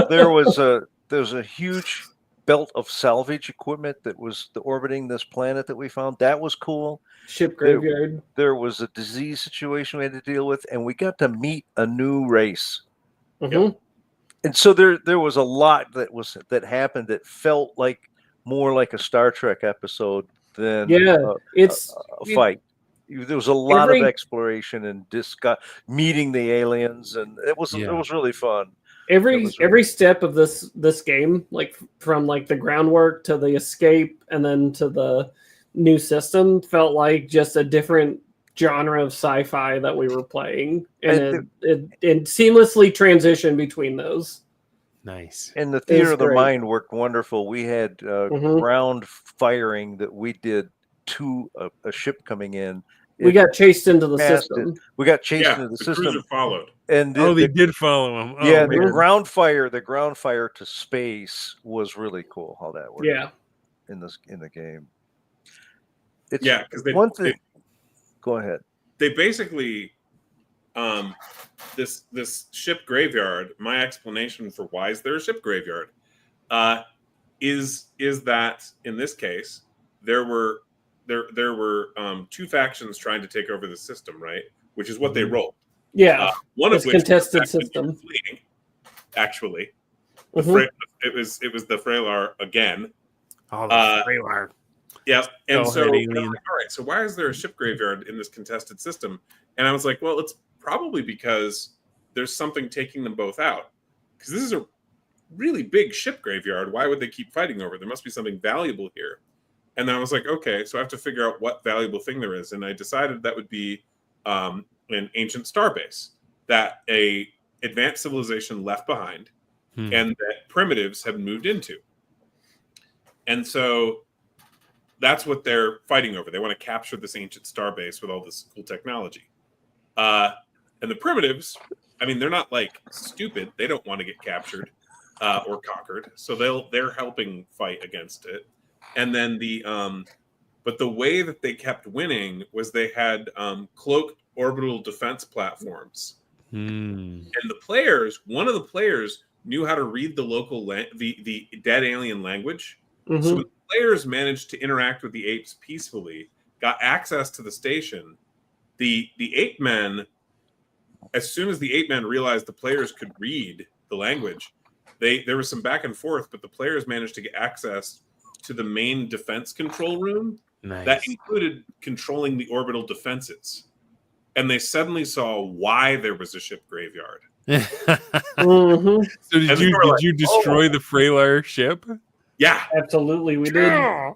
There was a huge belt of salvage equipment that was orbiting this planet that we found. That was cool. Ship graveyard. There was a disease situation we had to deal with, and we got to meet a new race. Mhm. And so there was a lot that happened that felt more like a Star Trek episode than it's a fight. There was a lot every- of exploration and meeting the aliens, and it was really fun. Every step of this game, like from like the groundwork to the escape and then to the new system, felt like just a different genre of sci-fi that we were playing, and it seamlessly transitioned between those. Nice. And the theater of the great. mind worked wonderful. We had ground firing that we did to a ship coming in. We got chased into the passed system. We got chased into the the system. cruiser followed. And They did follow him. Oh, yeah, man. the ground fire to space was really cool. How that worked. Yeah. In the game. Because one thing. Go ahead. They basically, this ship graveyard. My explanation for why is there a ship graveyard, is that in this case there were two factions trying to take over the system, right? Which is what they rolled. Yeah. One it's of which contested was system. fleeing, actually. Mhm. It was the Frailar again. Oh, the Frailar. Yeah, and so I'm alien. like, all right, so why is there a ship graveyard in this contested system? And I was like, well, it's probably because there's something taking them both out. Because this is a really big ship graveyard. Why would they keep fighting over? There must be something valuable here. And then I was like, okay, so I have to figure out what valuable thing there is. And I decided that would be an ancient starbase that a advanced civilization left behind and that primitives have moved into. And so that's what they're fighting over. They want to capture this ancient starbase with all this cool technology. And the primitives, I mean, they're not like stupid. They don't want to get captured or conquered. So they're helping fight against it. And then but the way that they kept winning was they had cloaked orbital defense platforms. And one of the players knew how to read the local the dead alien language. Mhm. So when the players managed to interact with the apes peacefully, got access to the station, the ape men, as soon as the ape men realized the players could read the language, there was some back and forth, but the players managed to get access to the main defense control room. Nice. That included controlling the orbital defenses. And they suddenly saw why there was a ship graveyard. Mhm. So did you destroy the Frailar ship? Yeah, Absolutely, we did. yeah.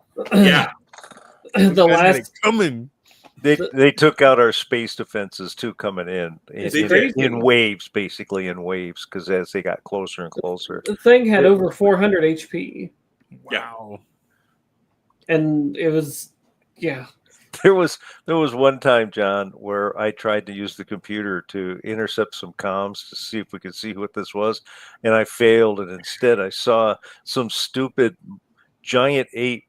The Guys had it last coming. They took out our space defenses too, coming in did. waves, basically in waves, because as they got closer and closer. the thing had over 400 HP, Wow. and it was There was one time, John, where I tried to use the computer to intercept some comms to see if we could see what this was, and I failed. And instead, I saw some stupid giant ape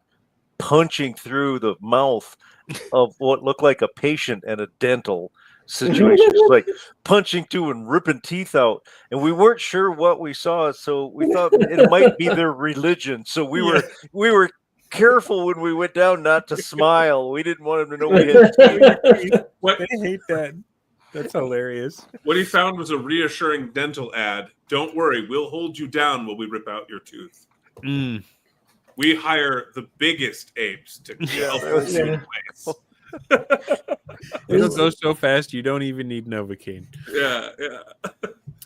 punching through the mouth of what looked like a patient and a dental situation, just like punching through and ripping teeth out. And we weren't sure what we saw, so we thought it might be their religion. So we were careful when we went down not to smile. We didn't want them to know we had What I hate that. That's hilarious. what he found was a reassuring dental ad. Don't worry, we'll hold you down while we rip out your tooth. We hire the biggest apes to help us in place. It'll go so fast you don't even need Novocaine. Yeah.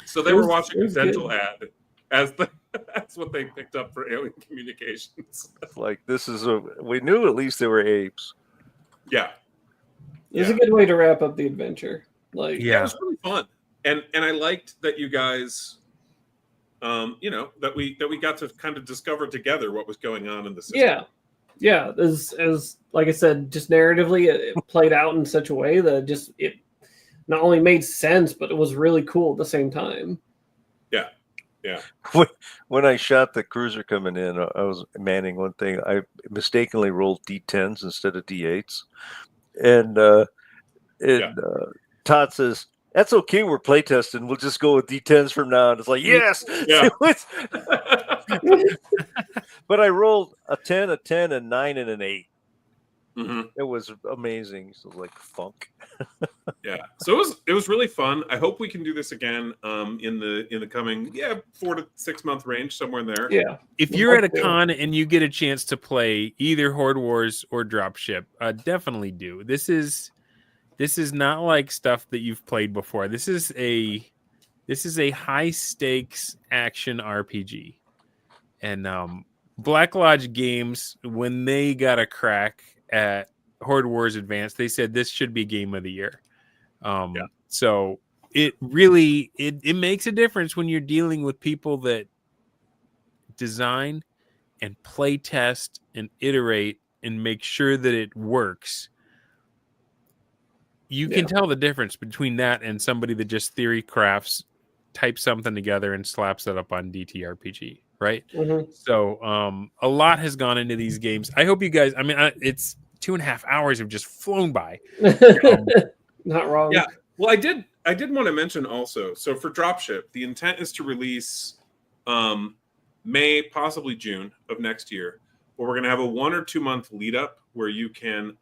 So they It were was- watching it a was dental good. ad that's what they picked up for alien communications. like we knew at least they were apes. Yeah. It was a good way to wrap up the adventure. Like, It Yeah. was really fun. And I liked that you guys that we got to kind of discover together what was going on in the system. yeah. As like I said, just narratively, it played out in such a way that it not only made sense, but it was really cool at the same time. When I shot the cruiser coming in, I was manning one thing. I mistakenly rolled D10s instead of D8s, and Todd says, That's okay. We're playtesting. We'll just go with D10s from now. And it's like, yes. Yeah. But I rolled a 10, a 10, a 9, and an 8. Mm-hmm. It was amazing. So like funk. Yeah. So it was really fun. I hope we can do this again in the coming 4 to 6 month range, somewhere in there. Yeah. If you're at a con and you get a chance to play either Horde Wars or Dropship, definitely do. This is not like stuff that you've played before. This is a high stakes action RPG. And Black Lodge Games, when they got a crack at Horde Wars Advanced, they said this should be game of the year. So it really it makes a difference when you're dealing with people that design and play test and iterate and make sure that it works. You can tell the difference between that and somebody that just theory crafts, types something together and slaps it up on DTRPG, right? Mm-hmm. So a lot has gone into these games. I hope you guys, it's 2.5 hours have just flown by. Not wrong. Yeah. Well, I did want to mention also, so for Dropship, the intent is to release May, possibly June of next year, but we're going to have a 1 or 2 month lead up where you can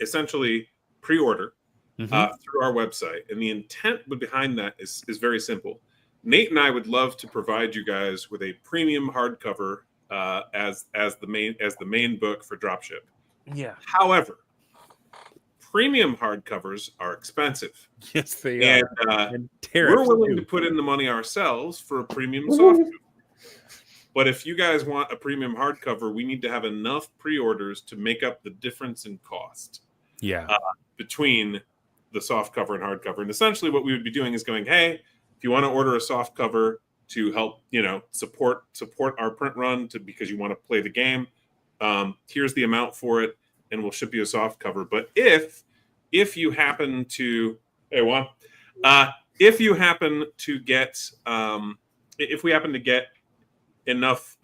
essentially pre-order through our website. And the intent behind that is very simple. Nate and I would love to provide you guys with a premium hardcover as the main book for Dropship. Yeah. However, premium hardcovers are expensive. Yes, they are. And we're willing to put in the money ourselves for a premium softcover. But if you guys want a premium hardcover, we need to have enough pre-orders to make up the difference in cost. Yeah. Between the softcover and hardcover. And essentially what we would be doing is going, hey, if you want to order a softcover to help, support our print run because you want to play the game, here's the amount for it, and we'll ship you a softcover. But if you happen to, if you happen to get, if we happen to get enough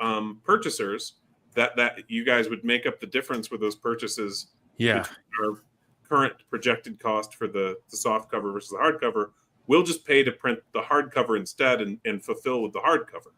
purchasers that you guys would make up the difference with those purchases. Yeah. Our current projected cost for the softcover versus the hardcover, we'll just pay to print the hardcover instead and fulfill with the hardcover.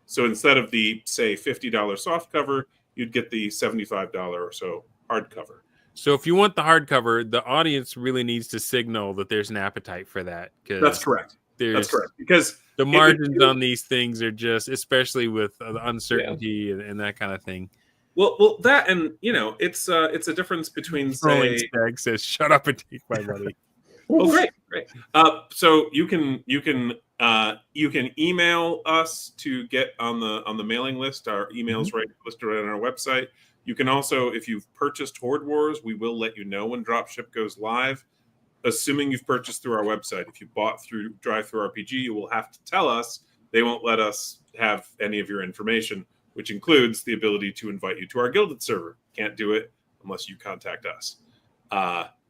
So instead of the, say, $50 softcover, you'd get the $75 or so hardcover. So if you want the hardcover, the audience really needs to signal that there's an appetite for that. That's correct. That's correct. Because the margins on these things are just, especially with the uncertainty and that kind of thing. Well, that, and it's a difference between, say, Stag says, "Shut up and take my money." Oh, great. So you can email us to get on the mailing list. Our email's listed right on our website. You can also, if you've purchased Horde Wars, we will let you know when Dropship goes live. Assuming you've purchased through our website. If you bought through DriveThruRPG, you will have to tell us. They won't let us have any of your information, which includes the ability to invite you to our Guilded server. Can't do it unless you contact us.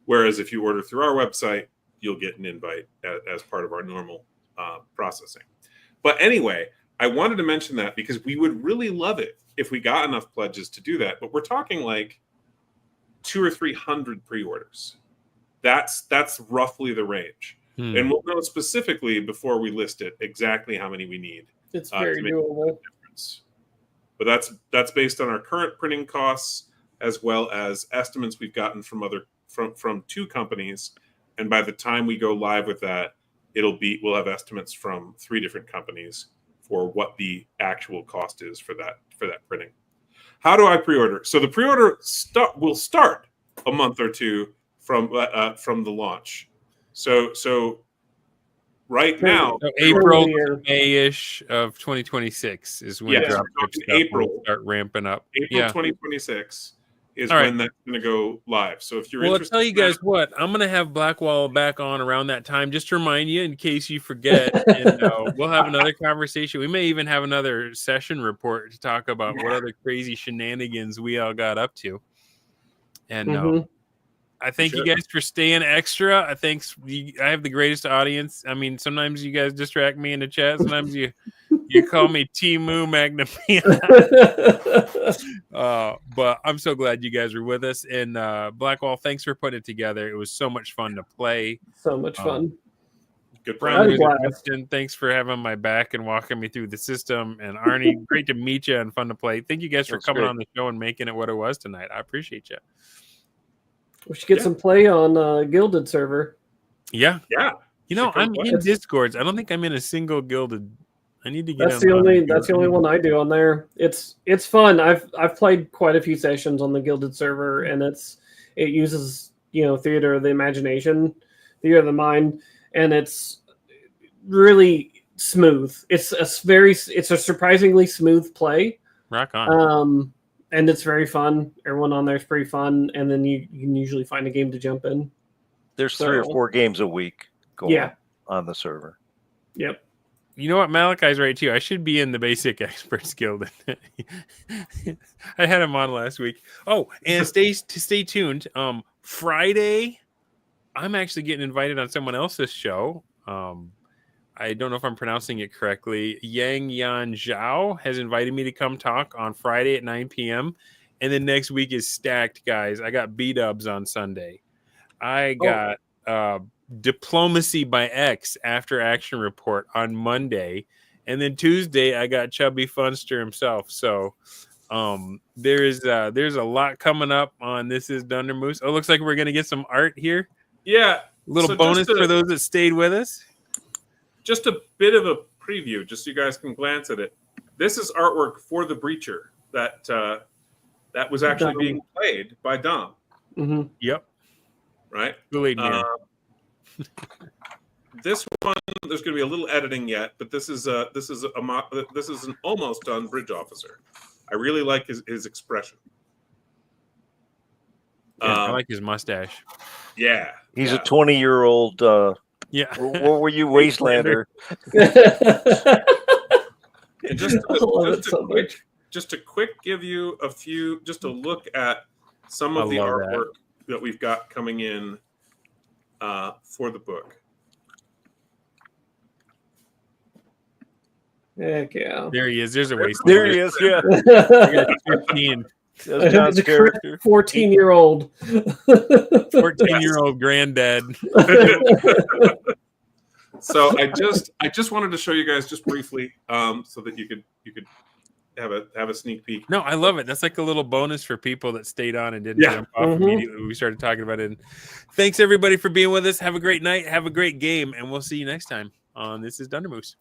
Whereas if you order through our website, you'll get an invite as part of our normal processing. But anyway, I wanted to mention that because we would really love it if we got enough pledges to do that. But we're talking like 200 or 300 pre-orders. That's roughly the range. And we'll know specifically before we list it exactly how many we need. It's very doable. But that's based on our current printing costs as well as estimates we've gotten from two companies. And by the time we go live with that, we'll have estimates from 3 different companies for what the actual cost is for that printing. How do I pre-order? So the pre-order will start a month or two from the launch. So right now, so April to May-ish of 2026 is when Dropship stuff will start ramping up. April 2026 is when that's going to go live. So if you're interested, I'll tell you guys what, I'm going to have Blackwall back on around that time just to remind you in case you forget. And we'll have another conversation. We may even have another session report to talk about what other crazy shenanigans we all got up to. And I thank you guys for staying extra. I have the greatest audience. I mean, sometimes you guys distract me in the chat. Sometimes you You call me Timu Magnamia. But I'm so glad you guys were with us. And Blackwall, thanks for putting it together. It was so much fun to play. So much fun. Good Brown friend. Wizard Winston, thanks for having my back and walking me through the system. And Arnie, great to meet you and fun to play. Thank you guys for That's coming great. on the show and making it what it was tonight. I appreciate you. We should get some play on Gilded server. Yeah. Yeah. You know, Should come I'm play. in Discords. I don't think I'm in a single Gilded. I need to get That's in the on only. the That's the only Gilded. one I do on there. It's fun. I've played quite a few sessions on the Gilded server, and it uses theater of the imagination, theater of the mind, and it's really smooth. It's a surprisingly smooth play. Rock on. And it's very fun. Everyone on there is pretty fun, and then you can usually find a game to jump in. There's 3 or 4 games a week going on the server. Yep. You know what? Malachi's right too. I should be in the Basic Experts Guild. I had him on last week. Oh, and stay tuned. Friday, I'm actually getting invited on someone else's show. I don't know if I'm pronouncing it correctly. Yang Yan Zhao has invited me to come talk on Friday at 9 p.m. And then next week is stacked, guys. I got B-dubs on Sunday. I got Diplomacy by X After Action Report on Monday. And then Tuesday, I got Chubby Funster himself. So there's a lot coming up on This Is Dunder Moose. Oh, looks like we're going to get some art here. Yeah. Little So bonus for those that stayed with us. Just a bit of a preview, just so you guys can glance at it. This is artwork for the Breacher that was actually Dom. being played by Dom, Mm-hmm. Yep. right? Kool-Aid Man. This one, there's going to be a little editing yet, but this is an almost done bridge officer. I really like his expression. I like his mustache. Yeah, He's a 20-year-old. Yeah. What were you, Wastelander? And just I love it so much. to quick give you a few, just a look at some of I the love artwork that we've got coming in for the book. Heck yeah. There he is. There's a waste. There he is. Yeah, I got 15. that's John's It's a correct character. 14-year-old. 14-year-old granddad. So I just wanted to show you guys just briefly, so that you could have a sneak peek. No, I love it. That's like a little bonus for people that stayed on and didn't Yeah. jump off Mhm. immediately when we started talking about it. And thanks everybody for being with us. Have a great night. Have a great game, and we'll see you next time on This Is Dunder Moose.